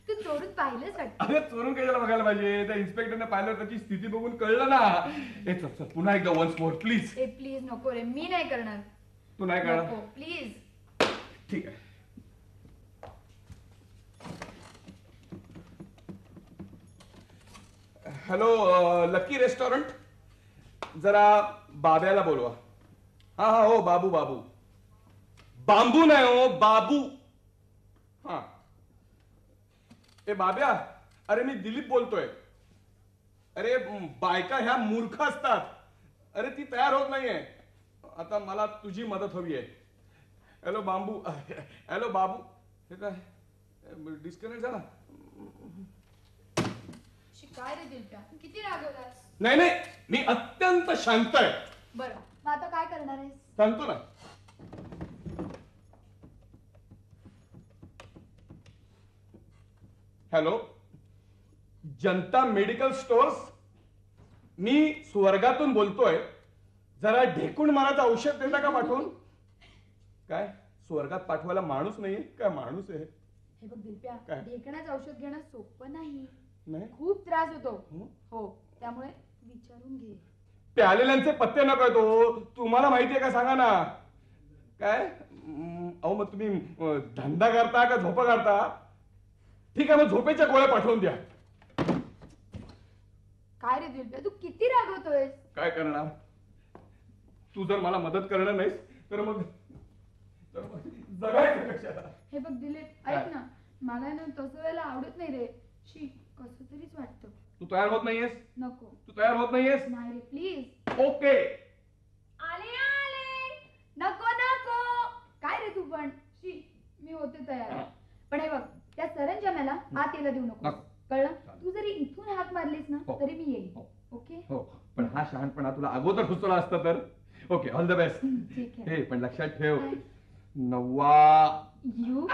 [SPEAKER 3] तू चोरून पाहिलंच वाटतं.
[SPEAKER 1] अरे चोरून कशाला बघायला पाहिजे? त्या इन्स्पेक्टरने पाहिलं, त्याची स्थिती बघून कळलं ना. ए चल चल, पुन्हा एकदा वन्स मोर प्लीज.
[SPEAKER 3] ए प्लीज नको रे, मी नाही करणार.
[SPEAKER 1] तू नाही करणार?
[SPEAKER 3] नको प्लीज.
[SPEAKER 1] ठीक आहे. हॅलो, लकी रेस्टॉरंट, जरा बाब्याला बोलवा. हा हा, हो बाबू बाबू. बांबू नाही हो, बाबू. हा. ए बाब्या, अरे मी दिलीप बोलतोय. अरे बायका ह्या मूर्ख असतात. अरे ती तयार होत नाहीये. आता मला तुझी मदत हवी आहे. हॅलो बांबू, हॅलो बाबू. हे काय डिस्कनेक्ट झाला?
[SPEAKER 3] काय रे दिलप्या, किती रागवलास?
[SPEAKER 1] नाही नाही, मी अत्यंत शांत आहे.
[SPEAKER 3] बरं, मग आता काय करणार आहेस?
[SPEAKER 1] सांगतो ना. हॅलो, जनता मेडिकल स्टोअर्स. मी स्वर्गातून बोलतोय. जरा ढेकूण मारायचं औषध देता का पाठवून? काय स्वर्गात पाठवायला माणूस नाहीये? काय माणूस आहे?
[SPEAKER 3] हे बघ दिलप्या,
[SPEAKER 1] काय?
[SPEAKER 3] ढेकणाचं औषध घेणं सोपं नाही.
[SPEAKER 1] नाही?
[SPEAKER 3] खूप त्रास होतो.
[SPEAKER 1] हं?
[SPEAKER 3] हो, त्यामुळे विचारून घे.
[SPEAKER 1] प्यालेल्यांचे पत्ते नको येतो. तुम्हाला माहितीये का, सांगा ना. काय अहो मग तुम्ही धंदा करता का झोपा काढता? ठीक आहे, मग झोपेच्या गोळ्या पाठवून द्या.
[SPEAKER 3] काय रे दिलप्या, तू किती रागवतोयस?
[SPEAKER 1] काय करणार? तू जर मला मदत करणार नाहीस तर मग जगायचं कशाला?
[SPEAKER 3] हे बघ दिलीप,
[SPEAKER 1] काय?
[SPEAKER 3] ऐक ना, मला ना तसं व्हायला आवडत नाही रे. शी, कसं तरीच वाटतं.
[SPEAKER 1] तू तयार होत नाहीयेस?
[SPEAKER 3] नको.
[SPEAKER 1] तू तयार होत नाहीयेस?
[SPEAKER 3] नाही रे, प्लीज.
[SPEAKER 1] ओके.
[SPEAKER 3] आले आले. नको नको. काय रे तू पण? शी, मी होते तयार. पण हे बघ, त्या सरंजामाला आत यायला देऊ नको.
[SPEAKER 1] नको.
[SPEAKER 3] कळलं? तू जरी इथून हाक मारलीस ना
[SPEAKER 1] हो.
[SPEAKER 3] तरी मी येईन.
[SPEAKER 1] हो.
[SPEAKER 3] ओके?
[SPEAKER 1] हो, पण हा शहाणपणा तुला अगोदर सुचला असता तर. Okay, all the best.
[SPEAKER 3] ठीक आहे.
[SPEAKER 1] हे पण लक्षात ठेव, नववा.
[SPEAKER 3] यू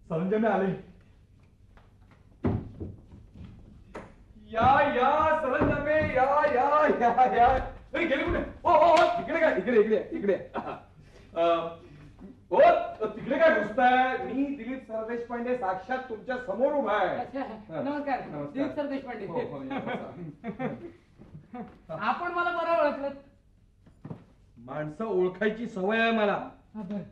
[SPEAKER 1] सरंजामे आले. या सरंजामे, या या या या. अरे गेले कुठे? हो, इकडे काय? इकडे. हो, तिकडे काय घुसताय? मी दिलीप सरदेशपांडे साक्षात तुमच्या समोर उभा आहे.
[SPEAKER 9] नमस्कार. दिलीप सर देशपांडे.
[SPEAKER 1] हो, या, बसा.
[SPEAKER 9] आपण मला बरं ओळखलं.
[SPEAKER 1] माणसं ओळखायची सवय आहे मला.
[SPEAKER 9] हा, बरं.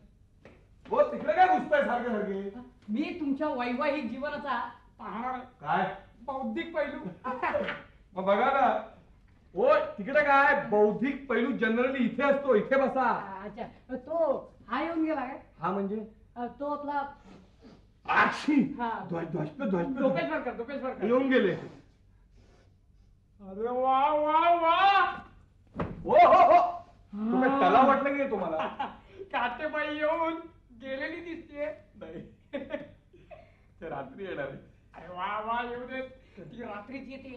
[SPEAKER 1] हो, तिकडे काय घुसताय सारखे?
[SPEAKER 9] मी तुमच्या वैवाहिक जीवनाचा पाहणार
[SPEAKER 1] काय
[SPEAKER 9] बौद्धिक पैलू.
[SPEAKER 1] मग बघा ना. हो, तिकडे काय बौद्धिक पैलू जनरली इथे असतो. इथे बसा.
[SPEAKER 9] अच्छा, तो हा येऊन गेला काय?
[SPEAKER 1] हा म्हणजे
[SPEAKER 9] तो आपला
[SPEAKER 1] आक्षी
[SPEAKER 9] हा.
[SPEAKER 1] ध्वस्त
[SPEAKER 9] दोपेश्वर
[SPEAKER 1] येऊन गेले.
[SPEAKER 9] अरे वा वा वा
[SPEAKER 1] हो हो हो तुम्ही त्याला वाटलं की तुम्हाला?
[SPEAKER 9] काटेबाई येऊन गेलेली दिसते.
[SPEAKER 1] नाही ते रात्री येणार आहे.
[SPEAKER 9] अरे वा वा येऊ दे. ती रात्रीच येते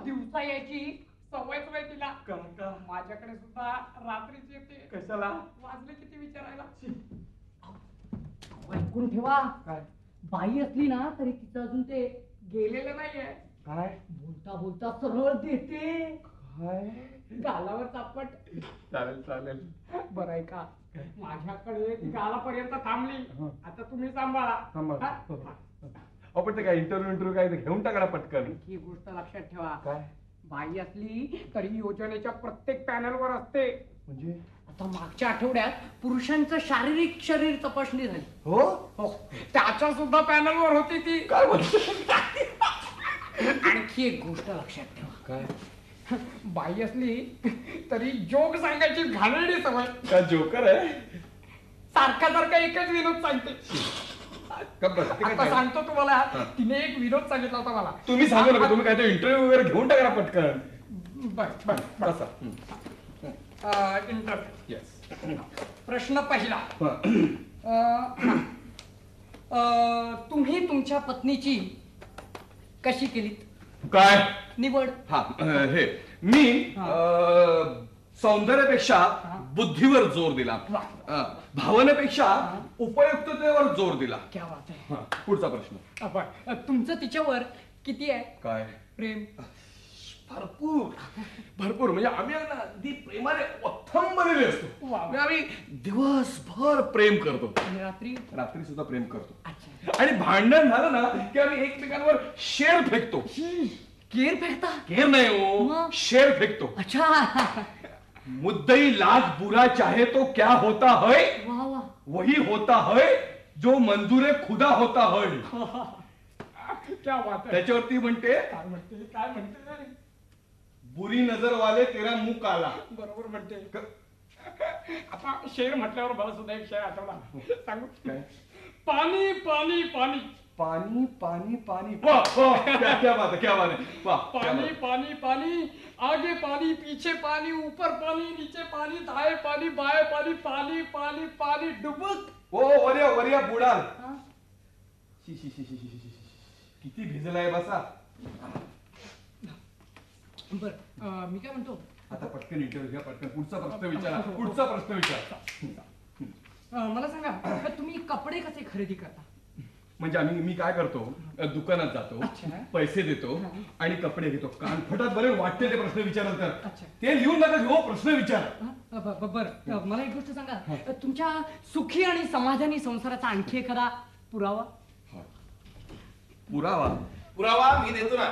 [SPEAKER 9] दिवसा यायची सवयच नाही तिला.
[SPEAKER 1] का?
[SPEAKER 9] माझ्याकडे सुद्धा रात्रीच येते.
[SPEAKER 1] कशाला?
[SPEAKER 9] वाजले किती विचारायला. ऐकून ठेवा.
[SPEAKER 1] काय?
[SPEAKER 9] बाई असली ना तरी तिचं अजून ते गेलेलं नाहीये.
[SPEAKER 1] काय?
[SPEAKER 9] बोलता बोलता सरळ देते.
[SPEAKER 1] काय?
[SPEAKER 9] गालावर चापट.
[SPEAKER 1] चालेल चालेल.
[SPEAKER 9] बरं आहे का माझ्याकडे ती गालापर्यंत थांबली. आता तुम्ही सांभाळा.
[SPEAKER 1] थांबा.
[SPEAKER 9] हा?
[SPEAKER 1] आपण ते काय इंटरव्ह्यू काय ते घेऊन टाका पटकन.
[SPEAKER 9] ही गोष्ट लक्षात ठेवा.
[SPEAKER 1] काय?
[SPEAKER 9] बाई असली तरी योजनेच्या प्रत्येक पॅनलवर असते.
[SPEAKER 1] म्हणजे?
[SPEAKER 9] आता मागच्या आठवड्यात पुरुषांचं शारीरिक शरीर तपासणी झाली.
[SPEAKER 1] हो
[SPEAKER 9] हो त्याच्या सुद्धा पॅनलवर होती ती.
[SPEAKER 1] काय बोलतो?
[SPEAKER 9] आणखी एक गोष्ट लक्षात ठेवा.
[SPEAKER 1] काय?
[SPEAKER 9] बाई असली तरी जोक सांगायची घाणेरडी सवय.
[SPEAKER 1] का जोकर आहे?
[SPEAKER 9] सारखा एकच विनोद सांगते.
[SPEAKER 1] का बसते
[SPEAKER 9] आता
[SPEAKER 1] काय?
[SPEAKER 9] सांगतो तुम्हाला. तिने एक विनोद सांगितला होता मला.
[SPEAKER 1] तुम्ही सांगू नका. तुम्ही काय ते इंटरव्ह्यू वगैरे घेऊन टाका पटकन.
[SPEAKER 9] बर
[SPEAKER 1] बसा.
[SPEAKER 9] इंटरव्ह्यू.
[SPEAKER 1] येस.
[SPEAKER 9] प्रश्न पहिला. तुम्ही तुमच्या पत्नीची कशी केलीत
[SPEAKER 1] काय?
[SPEAKER 9] निवड?
[SPEAKER 1] हा हे मी सौंदर्यापेक्षा बुद्धीवर जोर दिला. भावनेपेक्षा उपयुक्ततेवर जोर दिला.
[SPEAKER 9] क्या बात आहे.
[SPEAKER 1] हा, पुढचा प्रश्न.
[SPEAKER 9] तुमचं तिच्यावर किती आहे
[SPEAKER 1] काय?
[SPEAKER 9] प्रेम?
[SPEAKER 1] भरपूर भरपूर. म्हणजे आम्ही आहे ना अगदी प्रेमाने ओथंबलेले असतो.
[SPEAKER 9] वा.
[SPEAKER 1] म्हणजे आम्ही दिवसभर प्रेम करतो.
[SPEAKER 9] आणि रात्री?
[SPEAKER 1] रात्री सुद्धा प्रेम करतो.
[SPEAKER 9] अच्छा.
[SPEAKER 1] आणि भांडण झालं ना की आम्ही एकमेकांवर शेर फेकतो.
[SPEAKER 9] केर फेकता?
[SPEAKER 1] केर नाही हो,
[SPEAKER 9] मग?
[SPEAKER 1] शेर फेकतो.
[SPEAKER 9] अच्छा.
[SPEAKER 1] मुद्दई लाख बुरा चाहे तो क्या होता है,
[SPEAKER 9] वा वा.
[SPEAKER 1] वही होता है जो मंजूर खुदा होता है.
[SPEAKER 9] क्या बात आहे.
[SPEAKER 1] त्याच्यावरती म्हणते
[SPEAKER 9] काय म्हणते
[SPEAKER 1] बुरी नजर वाले तेरा मुंह काला.
[SPEAKER 9] बरोबर म्हणते. आता शेर म्हटल्यावर मला सुद्धा एक शेर आठवला. सांगू?
[SPEAKER 1] काय?
[SPEAKER 9] पाणी पाणी पाणी
[SPEAKER 1] पानी पानी पानी. वाह वाह, क्या बात है, क्या बात है. वाह, क्या
[SPEAKER 9] पानी
[SPEAKER 1] बात है.
[SPEAKER 9] पानी पानी आगे पानी पीछे पानी ऊपर पानी नीचे पानी दाएं पानी बाएं पानी पानी पानी पानी डुबुक.
[SPEAKER 1] ओ वरिया वरिया बुडाल.
[SPEAKER 9] हा?
[SPEAKER 1] शी शी शी शी शी शी. किती भिजलाय बसा.
[SPEAKER 9] बर मी काय म्हणतो.
[SPEAKER 1] आता पटकन इंटरव्ह्यू घ्या. पटकन पुढचा प्रश्न विचारा. पुढचा प्रश्न विचारा.
[SPEAKER 9] मला सांगा तुम्ही कपडे कसे खरेदी करता?
[SPEAKER 1] म्हणजे मी काय करतो, दुकानात जातो,
[SPEAKER 9] अच्छा.
[SPEAKER 1] पैसे देतो आणि कपडे घेतो. कानफटात बरे वाटते ते प्रश्न विचारत तर
[SPEAKER 9] अच्छा.
[SPEAKER 1] ते लिहून नका घेऊ, प्रश्न विचार.
[SPEAKER 9] बर मला एक गोष्ट सांगा. तुमच्या सुखी आणि समाधानी संसाराचा आणखी एखादा पुरावा?
[SPEAKER 1] पुरावा?
[SPEAKER 4] पुरावा मी देतो ना.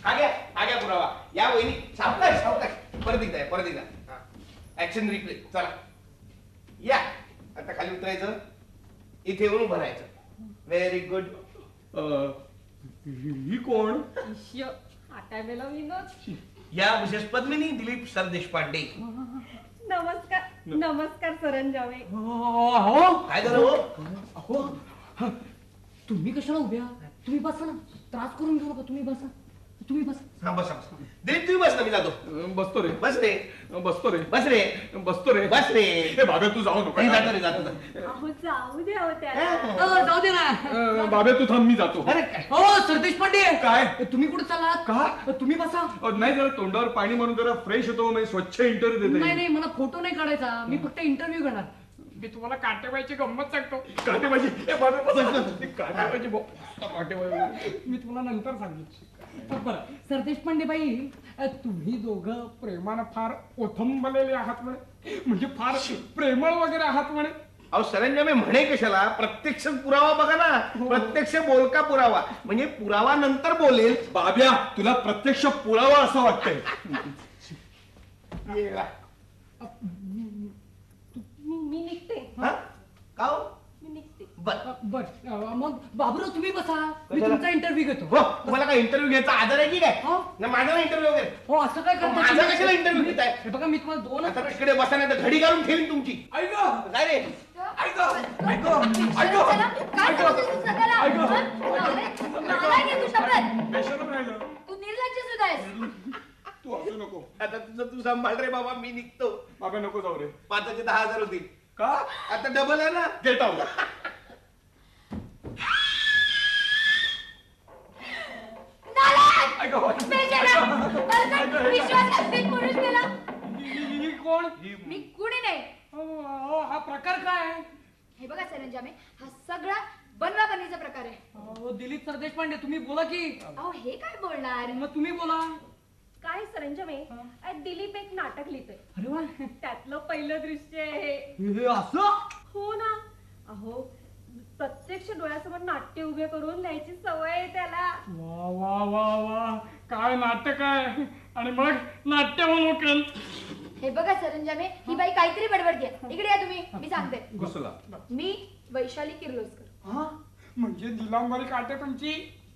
[SPEAKER 4] हा घ्या पुरावा. या वहिनी. सावकाश परत एकदा. Action replay. चला या. आता खाली उतरायचं. इथे येऊन उभं राहायचं. Very good.
[SPEAKER 1] ही कोण?
[SPEAKER 2] इश्य, आता वेळेला विनोद.
[SPEAKER 4] या मिसेस पद्मिनी दिलीप सर देशपांडे.
[SPEAKER 2] नमस्कार. नमस्कार सरंजामे.
[SPEAKER 9] हो
[SPEAKER 4] काय झालं हो?
[SPEAKER 9] अहो तुम्ही कशाला उभ्या? तुम्ही बसा ना. त्रास करून घेऊ नका. तुम्ही बसा.
[SPEAKER 4] हा बसा. दिलीप तुम्ही बस ना. मी जातो.
[SPEAKER 1] बसतो रे.
[SPEAKER 4] बस रे.
[SPEAKER 1] बसतो रे.
[SPEAKER 4] बस रे.
[SPEAKER 1] बसतो रे.
[SPEAKER 4] बस रे.
[SPEAKER 1] हे बाबे तू जाऊ नको.
[SPEAKER 4] जातो रे. जातो.
[SPEAKER 2] अहो जाऊ द्या हो त्याला.
[SPEAKER 9] जाऊ दे ना.
[SPEAKER 1] बाबे तू थांब, मी जातो.
[SPEAKER 4] अरे
[SPEAKER 9] हो सरदेश पांडे.
[SPEAKER 1] काय?
[SPEAKER 9] तुम्ही कुठे चाललात?
[SPEAKER 1] का?
[SPEAKER 9] तुम्ही बसा.
[SPEAKER 1] नाही जरा तोंडावर पाणी मारून जरा फ्रेश होतो. म्हणजे स्वच्छ इंटरव्ह्यू देते.
[SPEAKER 9] नाही मला फोटो नाही काढायचा. मी फक्त इंटरव्ह्यू घेणार. मी तुम्हाला काटेबाईची गंमत सांगतो.
[SPEAKER 1] काटेबाजी. काटेबाजी
[SPEAKER 9] मी तुम्हाला नंतर सांगितलं. बरं सरदेश पांडे बाई, तुम्ही दोघं प्रेमानं फार ओथंबलेले आहात म्हणे. म्हणजे फार प्रेमळ वगैरे आहात म्हणे.
[SPEAKER 4] अहो सरंजामे म्हणे कशाला. प्रत्यक्ष पुरावा बघा ना. प्रत्यक्ष बोलका पुरावा. म्हणजे पुरावा नंतर बोलेल.
[SPEAKER 1] बाब्या, तुला प्रत्यक्ष पुरावा असं वाटतंय?
[SPEAKER 2] मी निघते.
[SPEAKER 4] हा? का हो?
[SPEAKER 2] मी निघते.
[SPEAKER 9] बर मग बाबूराव तुम्ही बसा. मी तुमचा इंटरव्ह्यू घेतो.
[SPEAKER 4] हो तुम्हाला काय इंटरव्ह्यू घ्यायचा आदर आहे की काय?
[SPEAKER 9] हो.
[SPEAKER 4] ना माझा इंटरव्ह्यू वगैरे.
[SPEAKER 9] हो असं काय करता?
[SPEAKER 4] माझा कशाला इंटरव्ह्यू घेताय?
[SPEAKER 9] हे बघा मी तुम्हाला दोन
[SPEAKER 4] आता तिकडे बसा नाही तर घडी घालून ठेवीन तुमची.
[SPEAKER 1] ऐक
[SPEAKER 4] काय रे?
[SPEAKER 1] ऐक ऐक ऐक.
[SPEAKER 3] तू शपथ
[SPEAKER 5] बेशरम राहिलं.
[SPEAKER 3] तू निर्लज्ज सुद्धा आहेस.
[SPEAKER 5] तू असू नको.
[SPEAKER 4] आता तुझं तू सांभाळ रे बाबा, मी निघतो.
[SPEAKER 5] बाबा नको जाऊ रे.
[SPEAKER 4] 5चे 10,000 होतील.
[SPEAKER 5] का?
[SPEAKER 4] आता डबल आहे ना.
[SPEAKER 5] Get out.
[SPEAKER 3] विश्वासघातक पुरुष गेला.
[SPEAKER 9] ही कोण?
[SPEAKER 3] मी कुणी नाही.
[SPEAKER 9] हा प्रकार काय आहे?
[SPEAKER 3] हे बघा सरंजामे, हा सगळा बनवाबनीचा प्रकार आहे.
[SPEAKER 9] दिलीप सरदेशपांडे, तुम्ही बोला की.
[SPEAKER 3] अहो हे काय बोलणार.
[SPEAKER 9] मग तुम्ही बोला.
[SPEAKER 2] काय सरंजामे, दिलीप एक नाटक लिहितोय.
[SPEAKER 9] अरे वा,
[SPEAKER 2] त्यातलं पहिलं दृश्य आहे.
[SPEAKER 9] हे असं?
[SPEAKER 2] हो ना. अहो प्रत्यक्ष डोळ्यासमोर नाट्य उभे करून लिहायची सवय आहे त्याला.
[SPEAKER 9] वा वा वा वा, काय नाटक आहे. आणि मग नाट्य म्हणून
[SPEAKER 3] हे बघा सरंजामे, ही बाई काहीतरी बडबडते. इकडे या तुम्ही, मी सांगते.
[SPEAKER 1] घुसला.
[SPEAKER 3] मी वैशाली किर्लोस्कर.
[SPEAKER 9] हा, म्हणजे दिलांबरी काटे तुमची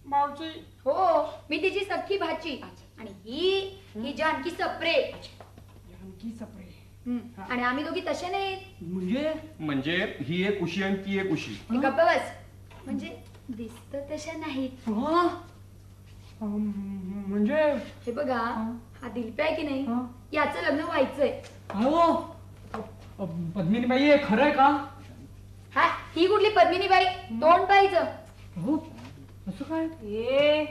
[SPEAKER 9] मावची.
[SPEAKER 3] हो, मी तिची सख्खी भाची. आणि ही जानकी सप्रे.
[SPEAKER 9] जानकी सप्रे.
[SPEAKER 3] आणि आम्ही दोघी तसे नाही.
[SPEAKER 1] म्हणजे ही एक उशी आणि ती एक उशी.
[SPEAKER 3] गप्प बस. म्हणजे दिसत तशा नाहीत.
[SPEAKER 9] म्हणजे
[SPEAKER 3] हे बघा, हा दिलप्या आहे की नाही, याचं लग्न व्हायचंय.
[SPEAKER 9] हो, पद्मिनीबाई हे खरं आहे का?
[SPEAKER 3] हा, ही कुठली पद्मिनीबाई, तोंड पाहिजे.
[SPEAKER 9] हो, असं काय?
[SPEAKER 2] ए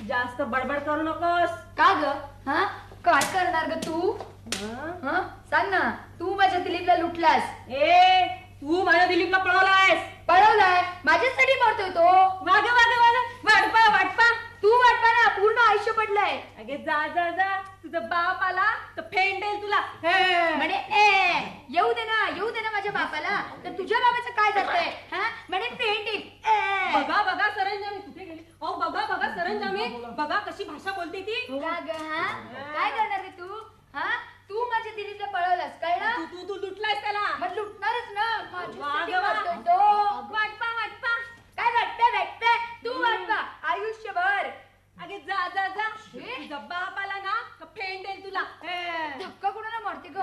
[SPEAKER 2] जास्त बडबड करू नकोस.
[SPEAKER 3] का ग? हा, काय करणार ग तू? हा, सांग ना. तू माझ्या दिलीपला लुटलास.
[SPEAKER 2] ए तू माझ्या दिलीपला पळवलायस.
[SPEAKER 3] पळवलाय? माझ्यासाठी मरतोय तो.
[SPEAKER 2] वाग वाग वाग वाटपा वाटपा.
[SPEAKER 3] तू वाटपा ना, पूर्ण आयुष्य पडलंय.
[SPEAKER 2] अगे जा जा जा, तुझा बाप आला तर फेंडेल तुला.
[SPEAKER 3] म्हणे येऊ दे ना माझ्या बापाला. तर तुझ्या बाबाचं काय जातंय? हा, म्हणे पेंटिंग.
[SPEAKER 2] बघा बघा सरंजामी कुठे गेली. अहो बघा बघा सरंजामी, बघा कशी भाषा बोलते ती.
[SPEAKER 3] का ग? हा, काय करणार रे तू? हा, तू माझ्या दिलीपला पळवलास, कळलं?
[SPEAKER 2] तू लुटलायस त्याला.
[SPEAKER 3] मग लुटणारच ना. माझ्यासाठी
[SPEAKER 2] वाग वाग.
[SPEAKER 3] मरतोय तो.
[SPEAKER 2] वाटपा वाटपा.
[SPEAKER 3] काय वाटतंय? तू वाटपा आयुष्यभर.
[SPEAKER 2] अगे जा जा जा, तुझा बाप आला ना तर फेंडेल तुला.
[SPEAKER 3] धक्का कोणाला मारते ग?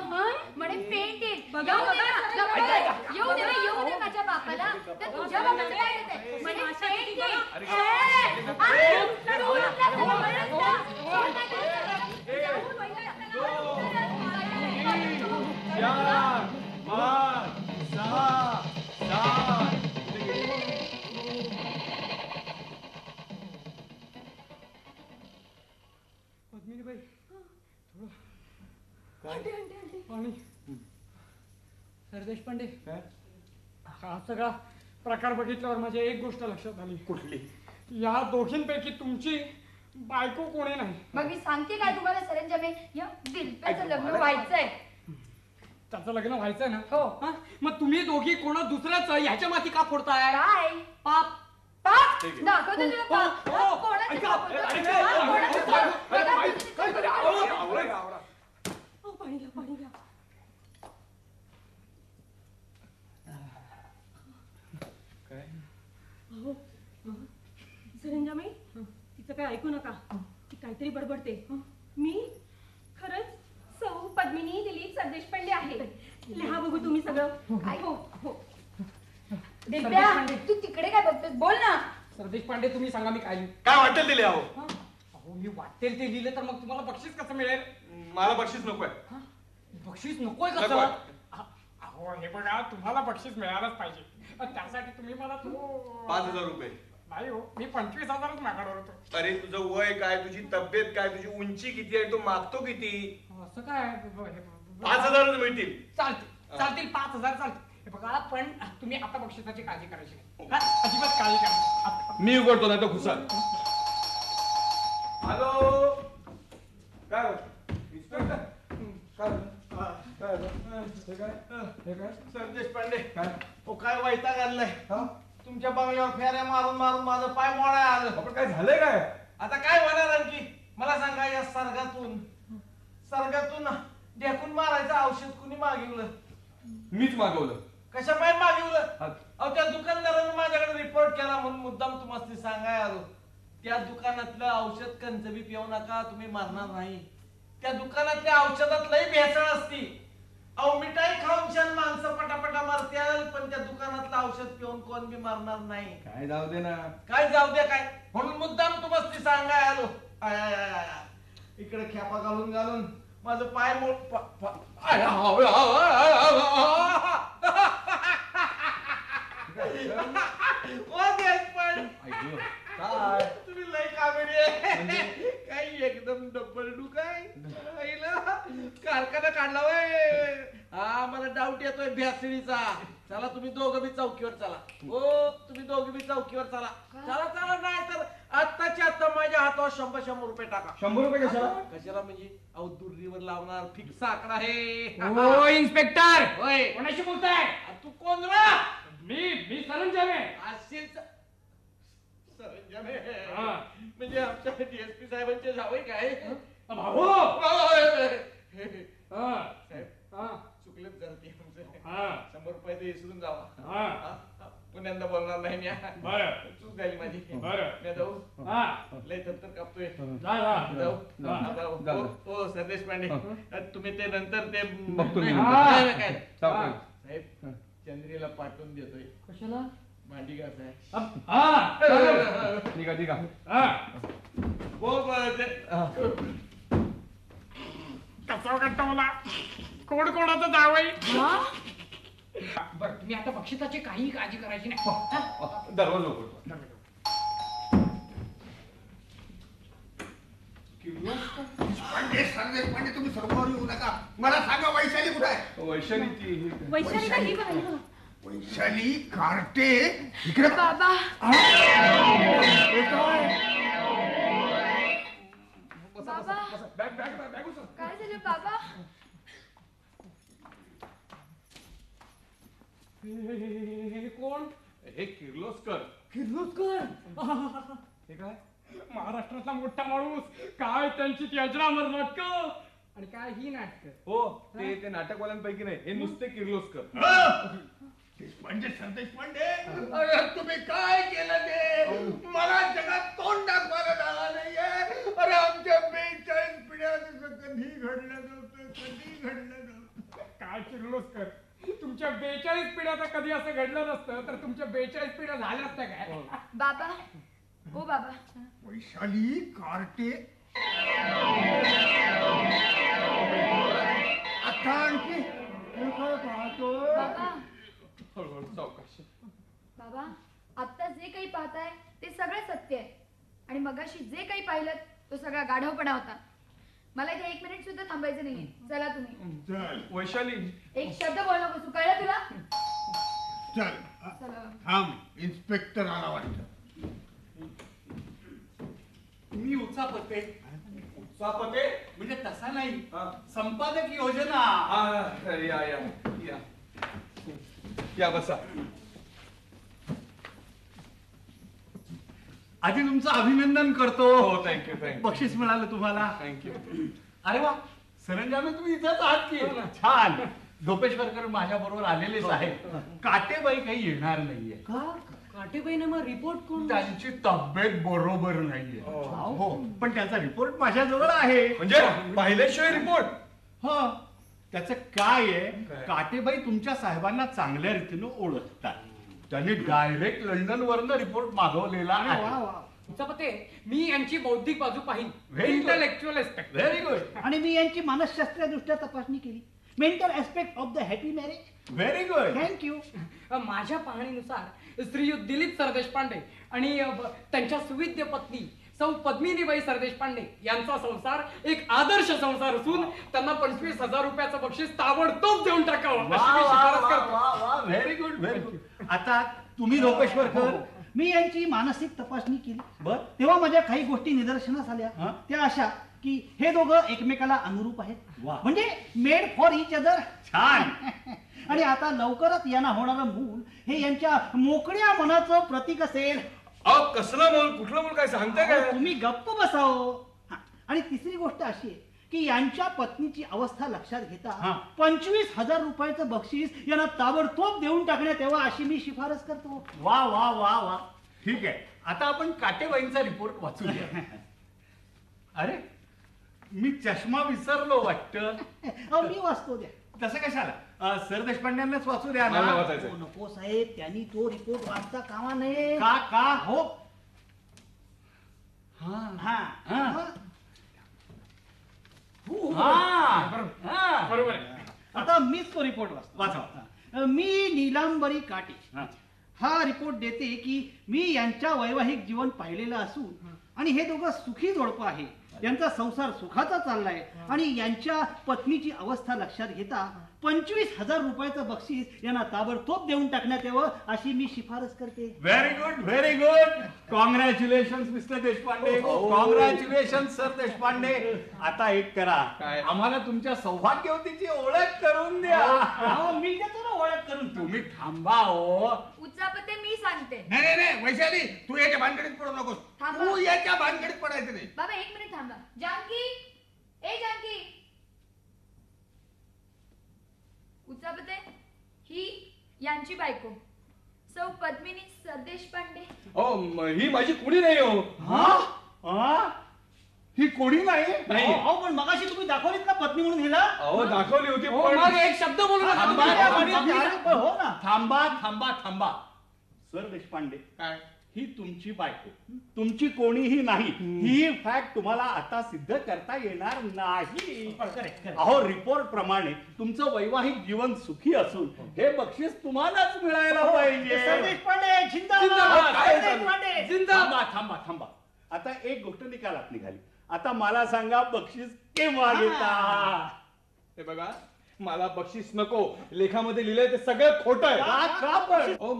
[SPEAKER 3] म्हणे पेंटिंग.
[SPEAKER 2] बघा,
[SPEAKER 3] येऊ दे
[SPEAKER 2] बघा,
[SPEAKER 3] ना,
[SPEAKER 2] बघा.
[SPEAKER 3] येऊ दे माझ्या बापाला. तर तुझ्या बाबाचं काय येतंय? म्हणे पेंटिंग.
[SPEAKER 9] पद्मिनीबाई, आणि सरदेशपांडे, हा सगळा प्रकार बघितल्यावर माझ्या एक गोष्ट लक्षात आली.
[SPEAKER 5] कुठली?
[SPEAKER 9] या दोघींपैकी तुमची बायको कोणी नाही.
[SPEAKER 3] मग मी सांगते काय तुम्हाला सरंजामे, या दिलप्याचं लग्न व्हायचंय.
[SPEAKER 9] त्याचं लग्न व्हायचंय ना?
[SPEAKER 3] हो.
[SPEAKER 9] हा? मग तुम्ही दोघी कोणा दुसऱ्याच ह्याच्या माथी का फोडताय?
[SPEAKER 3] काय
[SPEAKER 9] पाप.
[SPEAKER 3] पाप दाखवतो तुला पाप.
[SPEAKER 9] हो, हो.
[SPEAKER 3] कोणाचं
[SPEAKER 9] ऐका,
[SPEAKER 3] पाप होतं?
[SPEAKER 9] ऐका,
[SPEAKER 3] हा, कोणाचं पाप? बघा,
[SPEAKER 2] पाणी घ्या पाणी घ्या. सरंजामी, तिचं काय ऐकू नका. ती काहीतरी बडबडते. मी खरंच सौ पद्मिनी दिलीप सरदेशपांडे आहे. लिहा बघू तुम्ही सगळं.
[SPEAKER 3] काय?
[SPEAKER 2] हो हो.
[SPEAKER 3] दिलप्या, तू तिकडे काय बघतोस? बोल ना.
[SPEAKER 9] सरदेशपांडे, तुम्ही सांगा मी काय लिहू?
[SPEAKER 5] काय वाटेल दिले अहो?
[SPEAKER 9] अहो, मी वाटेल ते लिहिले तर मग तुम्हाला बक्षीस कसं मिळेल?
[SPEAKER 5] मला बक्षीस नकोय.
[SPEAKER 9] बक्षीस नकोय कसं?
[SPEAKER 5] नकोय.
[SPEAKER 9] अहो हे बघा, तुम्हाला बक्षीस मिळालंच पाहिजे. त्यासाठी तुम्ही मला
[SPEAKER 5] 5,000 रुपये.
[SPEAKER 9] नाही हो, मी 25,000च मागणार होतो.
[SPEAKER 5] अरे तुझं वय काय, तुझी तब्येत काय, तुझी उंची किती आहे, तू मागतो किती?
[SPEAKER 9] असं काय?
[SPEAKER 5] 5,000 मिळतील.
[SPEAKER 9] चालतील 5,000 चालतील. हे बघा, पण तुम्ही आता बक्षिसाची काळजी करायची नाही. हा? अजिबात काळजी करा.
[SPEAKER 1] मी उघडतो नाही तर घुसाल. हॅलो, काय इन्स्पेक्टर? काय
[SPEAKER 8] सरदेशपांडे,
[SPEAKER 1] काय?
[SPEAKER 8] ओ काय वैताग आणलाय. तुमच्या बंगल्यावर फेऱ्या मारून मारून माझं पाय मोडाय आलं.
[SPEAKER 1] आपण काय झालंय काय?
[SPEAKER 8] आता काय होणार आणखी? मला सांगा, या सर्गातून ढेकून मारायचं औषध कुणी मागिवलं?
[SPEAKER 1] मीच मागवलं.
[SPEAKER 8] कशा पाय मागिवलं?
[SPEAKER 1] हा.
[SPEAKER 8] अहो, त्या दुकानदारानं माझ्याकडे रिपोर्ट केला म्हणून मुद्दाम तुम्हाला सांगाय आलो. त्या दुकानातलं औषध कंचबी पिऊ नका, तुम्ही मारणार नाही. त्या दुकानातल्या औषधात लई भेसळ असती. अहो, मिठाई खाऊन छान माणसं पटापटा मारत्याल, पण त्या तुमच्या दुकानातलं औषध पिऊन कोण बी मरणार नाही.
[SPEAKER 1] काय जाऊ दे ना.
[SPEAKER 8] काय जाऊ दे काय म्हणून मुद्दाम तू मस्ती सांगाय आलो. I, I, I, I. इकडे खेपा घालून घालून माझं पाय पण
[SPEAKER 1] काय
[SPEAKER 8] तुम्ही लय कामेडी आहे. काही एकदम डब्बल डुकाय कारखाना काढला वय. हा मला डाऊट येतोय भ्यासळीचा. चला तुम्ही दोघं बी चौकीवर चला. हो तुम्ही दोघं बी चौकीवर चला. चला चला नाही तर आत्ताच्या आत्ता माझ्या हातावर 100 रुपये टाका.
[SPEAKER 1] 100 रुपये कशाला?
[SPEAKER 8] कशाला म्हणजे अहो दुर्रीवर लावणार फिक्स आकडा आहे.
[SPEAKER 9] हो इन्स्पेक्टर,
[SPEAKER 8] होय
[SPEAKER 9] कोणाशी बोलताय?
[SPEAKER 8] तू कोण रा
[SPEAKER 9] मी सरंजाम आहे.
[SPEAKER 8] असेल सरंजाम
[SPEAKER 9] हा.
[SPEAKER 8] म्हणजे आमच्या डीएसपी साहेबांचे जावई काय
[SPEAKER 9] भाऊ. हा.
[SPEAKER 8] साहेब
[SPEAKER 9] हा.
[SPEAKER 8] चुकलेच जरा तुमचे.
[SPEAKER 9] हा.
[SPEAKER 8] 100 रुपये ते विसरून जावा.
[SPEAKER 9] हा.
[SPEAKER 8] पुण्यांदा बोलणार नाही मी.
[SPEAKER 9] बरं.
[SPEAKER 8] चूक झाली माझी.
[SPEAKER 9] बरं.
[SPEAKER 8] मी जाऊ.
[SPEAKER 9] हा.
[SPEAKER 8] लय तर कापतोय.
[SPEAKER 9] जा जा.
[SPEAKER 8] जाऊ.
[SPEAKER 1] जा.
[SPEAKER 8] हो सरदेश पांडे तुम्ही ते नंतर ते
[SPEAKER 1] बघतो मी.
[SPEAKER 8] नाही, नाही, काय
[SPEAKER 1] चालतंय.
[SPEAKER 8] साहेब चंद्रीला पाठवून देतोय.
[SPEAKER 9] कशाला?
[SPEAKER 8] भांडी घासाय.
[SPEAKER 9] हा. चालेल.
[SPEAKER 1] ठीक आहे ठीक आहे.
[SPEAKER 9] हा.
[SPEAKER 8] बोल बरं ते.
[SPEAKER 9] कसा वाटतं मला कोण कोणाचं जावई? बरं तुम्ही आता बक्षिसाची काही काळजी करायची नाही. हा?
[SPEAKER 1] दरवाजा उघडतो.
[SPEAKER 6] संदेश पांडे तुम्ही समोर येऊ नका. मला सांगा वैशाली कुठे आहे?
[SPEAKER 1] वैशाली ती
[SPEAKER 2] वैशाली का ही बघा.
[SPEAKER 6] वैशाली कार्टे इकडे
[SPEAKER 3] बाबा बाबा काय झालं बाबा?
[SPEAKER 9] हे कोण?
[SPEAKER 1] हे किर्लोस्कर.
[SPEAKER 9] किर्लोस्कर.
[SPEAKER 1] हे काय?
[SPEAKER 9] महाराष्ट्रातला मोठा माणूस. काय त्यांची ती अजरामर नाटक आणि काय ही नाटक.
[SPEAKER 1] हो ते नाटकवाल्यांपैकी नाही. हे नुसते किर्लोस्कर.
[SPEAKER 6] देशपांडे संदेश पांडे अरे तुम्ही काय केलं ते? मला जगात तोंड दाखवायला जागा नाहीये. अरे आमच्या 42 पिढ्या कधी घडलं नव्हतं. कधी घडलं नव्हतं.
[SPEAKER 9] काय किर्लोस्कर, तुमच्या 42 पिढ्या तर कधी असं घडलं नसतं तर तुमच्या 42 पिढ्या झाल्या असत्या काय?
[SPEAKER 3] बाबा ओ बाबा
[SPEAKER 6] वैशाली कार्टे आता आणखी हे काय पाहतोय?
[SPEAKER 3] बाबा
[SPEAKER 1] हळूहळू सावकाश.
[SPEAKER 3] बाबा आता जे काही पाहताय ते सगळं सत्य आहे. आणि मगाशी जे काही पाहिलं तो सगळा गाढवपणा होता. मला इथे 1 मिनिट सुद्धा थांबायचं नाहीये. चला तुम्ही.
[SPEAKER 6] चल
[SPEAKER 1] वैशाली
[SPEAKER 3] एक शब्द बोल नको. तू कळलं तुला?
[SPEAKER 6] चल
[SPEAKER 3] चला.
[SPEAKER 6] थांब इन्स्पेक्टर आला वाटतं.
[SPEAKER 7] मी उचापते.
[SPEAKER 1] सापते.
[SPEAKER 7] म्हणजे तसा नाही,
[SPEAKER 1] हा.
[SPEAKER 7] संपादक योजना.
[SPEAKER 1] हा या या या या बसा.
[SPEAKER 7] आधी तुमचं अभिनंदन करतो.
[SPEAKER 1] हो थँक्यू थँक्यू
[SPEAKER 7] बक्षीस मिळालं तुम्हाला.
[SPEAKER 1] थँक्यू.
[SPEAKER 7] अरे वा, सरंजामे तुम्ही इथंच आहात की? छान. धोपेश्वरकर माझ्या बरोबर आलेलेच आहे. काटेबाई काही येणार नाहीये.
[SPEAKER 9] काटेबाईने मग रिपोर्ट कोण?
[SPEAKER 7] त्यांची तब्येत बरोबर नाहीये. हो पण त्याचा रिपोर्ट माझ्याजवळ आहे.
[SPEAKER 1] म्हणजे पाहिल्याशिवाय रिपोर्ट?
[SPEAKER 7] हो त्याचं काय आहे, काटेबाई तुमच्या साहेबांना चांगल्या रीतीनं ओळखतात. त्यांनी डायरेक्ट लंडन वरनं रिपोर्ट मागवलेला आहे.
[SPEAKER 9] उचापते, मी यांची बौद्धिक बाजू पाहिली.
[SPEAKER 7] Very good.
[SPEAKER 9] Intellectual aspect.
[SPEAKER 7] Very good.
[SPEAKER 10] आणि मी यांची मानसशास्त्रीय दृष्ट्या तपासणी केली. Mental aspect of the happy marriage.
[SPEAKER 7] Very good.
[SPEAKER 10] Thank you.
[SPEAKER 9] माझ्या पाहणीनुसार श्रीयुत दिलीप सरदेशपांडे आणि त्यांच्या सुविद्य पत्नी सौ पद्मिनीबाई सरदेशपांडे यांचा संसार एक आदर्श संसार असून त्यांना 25,000 रुपयाचं बक्षीस ताबडतोब देऊन टाकावं अशी मी शिफारस करतो.
[SPEAKER 7] Very good very good. आता तुम्ही धोपेश्वरकर.
[SPEAKER 10] मी यांची मानसिक तपासणी केली.
[SPEAKER 7] बर.
[SPEAKER 10] तेव्हा माझ्या काही गोष्टी निदर्शनास आल्या.
[SPEAKER 7] हा?
[SPEAKER 10] त्या अशा की हे दोघं एकमेकाला अनुरूप आहेत.
[SPEAKER 7] वा.
[SPEAKER 10] म्हणजे मेड फॉर इच अदर.
[SPEAKER 7] छान.
[SPEAKER 10] आणि आता लवकरच यांना होणारं मूल हे यांच्या मोकळ्या मनाचं प्रतीक असेल.
[SPEAKER 1] अहो कसलं मूल? कुठलं मूल? काय सांगताय काय?
[SPEAKER 10] तुम्ही गप्प बसावं. आणि तिसरी गोष्ट अशी आहे की यांच्या पत्नीची अवस्था लक्षात घेता
[SPEAKER 7] हा.
[SPEAKER 10] 25,000 रुपयाचं बक्षीस यांना ताबडतोब देऊन टाकण्यात यावं अशी मी शिफारस करतो.
[SPEAKER 7] वा वा वा वा. ठीक आहे, आता आपण काटेबाईंचा रिपोर्ट वाचूया. अरे मी चष्मा विसरलो वाटतं.
[SPEAKER 10] अहो, मी वाचतो द्या.
[SPEAKER 7] तसं कशाला? सर देशपांड्यांनाच वाचू द्या
[SPEAKER 1] मला
[SPEAKER 7] ना.
[SPEAKER 1] वाचायचंय.
[SPEAKER 10] नको साहेब, त्यांनी तो रिपोर्ट वाचता कामा नये.
[SPEAKER 7] का
[SPEAKER 10] हो.
[SPEAKER 7] हा
[SPEAKER 10] हा
[SPEAKER 7] हा. हा.
[SPEAKER 9] बरोबर आहे.
[SPEAKER 10] आता मीच तो रिपोर्ट वाचतो.
[SPEAKER 7] वाचा.
[SPEAKER 10] मी नीलांबरी काटे
[SPEAKER 7] हा.
[SPEAKER 10] हा रिपोर्ट देते की मी यांच्या वैवाहिक जीवन पाहिलेलं असून आणि हे दोघं सुखी जोडपं आहे. यांचा संसार सुखाचा चाललाय आणि यांच्या पत्नीची अवस्था लक्षात घेता 25,000 रुपयाचं बक्षीस यांना ताबडतोब देऊन टाकण्यात यावं अशी मी शिफारस करते.
[SPEAKER 7] Very good, very good. Congratulation mister Deshpande. Congratulation sir Deshpande. आता एक करा,
[SPEAKER 1] काय?
[SPEAKER 7] आम्हाला तुमच्या सौभाग्यवतीची ओळख करून द्या.
[SPEAKER 10] अहो, मी देतो ना ओळख करून.
[SPEAKER 7] तुम्ही थांबा हो.
[SPEAKER 3] उच्चापते मी सांगते.
[SPEAKER 6] नाही नाही वैशाली, तू याच्या भानगडीत पडू नकोस.
[SPEAKER 3] थांबा.
[SPEAKER 6] तू याच्या भानगडीत पडायचं नाही.
[SPEAKER 3] बाबा एक मिनिट थांबा. जानकी, ए जानकी. उच्चापते, ही यांची बायको सौ पद्मिनी सरदेश पांडे.
[SPEAKER 1] ही माझी कुणी नाही हो.
[SPEAKER 7] हा? ही कोणी नाही.
[SPEAKER 1] नाही.
[SPEAKER 10] अहो, पण मगाशी तुम्ही दाखवलीत ना पत्नी म्हणून हिला.
[SPEAKER 1] अहो दाखवली होती
[SPEAKER 9] हो,
[SPEAKER 1] पण
[SPEAKER 9] मग एक शब्द बोलू नका
[SPEAKER 7] थांबा,
[SPEAKER 9] तुम्ही.
[SPEAKER 7] थांबा.
[SPEAKER 10] हो ना.
[SPEAKER 7] थांबा थांबा थांबा. सर देशपांडे,
[SPEAKER 6] काय?
[SPEAKER 7] ही तुमची बायको, तुमची कोणीही नाही. ही फॅक्ट तुम्हाला आता सिद्ध करता येणार नाही. अहो, रिपोर्ट प्रमाणे तुमचं वैवाहिक जीवन सुखी असून हे बक्षीस तुम्हालाच मिळायला पाहिजे.
[SPEAKER 10] सरदेश पांडे जिंदाबाद.
[SPEAKER 1] जिंदाबाद.
[SPEAKER 10] सरदेश पांडे.
[SPEAKER 7] थांबा थांबा थांबा. आता एक गोष्ट निकालात निघाली. आता मला सांगा, बक्षीस केव्हा घेता?
[SPEAKER 1] हे बघा, मला बक्षीस नको. लेखामध्ये लिहिलंय ते सगळं खोटं आहे.
[SPEAKER 7] का पण?
[SPEAKER 1] अहो,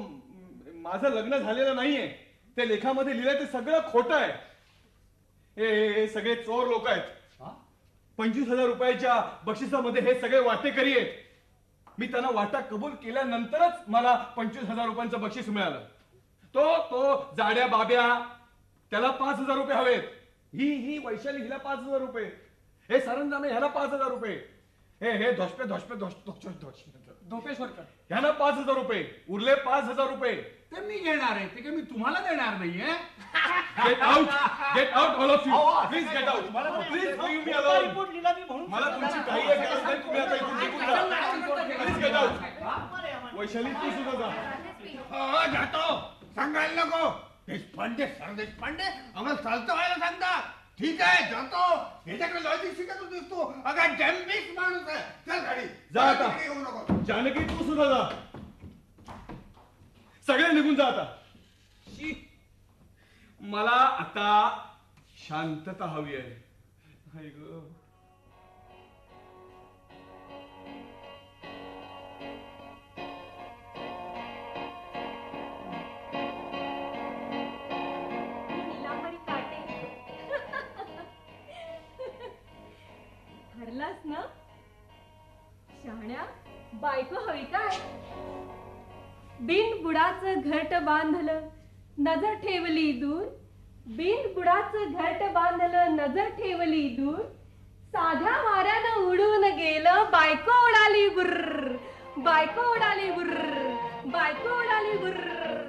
[SPEAKER 1] माझं लग्न झालेलं नाहीये. ते लेखामध्ये लिहिलंय ते सगळं खोटं आहे. हे सगळे चोर लोक आहेत. 25,000 रुपयाच्या बक्षिसामध्ये हे सगळे वाटेकरी आहेत. मी त्यांना वाटा कबूल केल्यानंतरच मला 25,000 रुपयांचं बक्षीस मिळालं. तो जाड्या बाब्या, त्याला 5,000 रुपये हवेत. ही वैशाली, हिला 5,000 रुपये. हे सरंजामे, ह्याला 5,000 रुपये. हे
[SPEAKER 9] धोपेश्वरकर.
[SPEAKER 1] ह्याला 5,000 रुपये. उरले 5,000 रुपये.
[SPEAKER 7] ते मी घेणार आहे. ते काय मी तुम्हाला देणार नाहीये.
[SPEAKER 1] Get out all of you. Please get out. Please leave me alone.
[SPEAKER 10] Report लिहिला मी म्हणून.
[SPEAKER 1] मला तुमची काही गरज नाही. तुम्ही आता इथून निघून जा. Please get out. वैशाली, तू सुद्धा जा.
[SPEAKER 6] हो जातो. सांगायला नको. देशपांडे, सर देशपांडे आम्हाला चालतं व्हायला सांगता. ठीक आहे, जातो. याच्याकडे लॉजिक शिकत दिसतो. अगं डॅम्बिक माणूस आहे. चल गाडी
[SPEAKER 1] जा आता.
[SPEAKER 6] येऊ नको.
[SPEAKER 1] जानकी, तू सुद्धा जा. सगळे निघून जा आता. शी. मला आता शांतता हवी आहे. हाय गं.
[SPEAKER 2] नीलांबरी काटे. ठरलास ना शहाण्या? बायको हवी काय? बिन बुडाचं घरट बांधलं, नजर ठेवली दूर. बिन बुडाचं घरट बांधलं, नजर ठेवली दूर. साध्या वाऱ्यानं उडून गेलं, बायको उडाली बुर्र. बायको उडाली बुर्र. बायको उडाली बुर्र.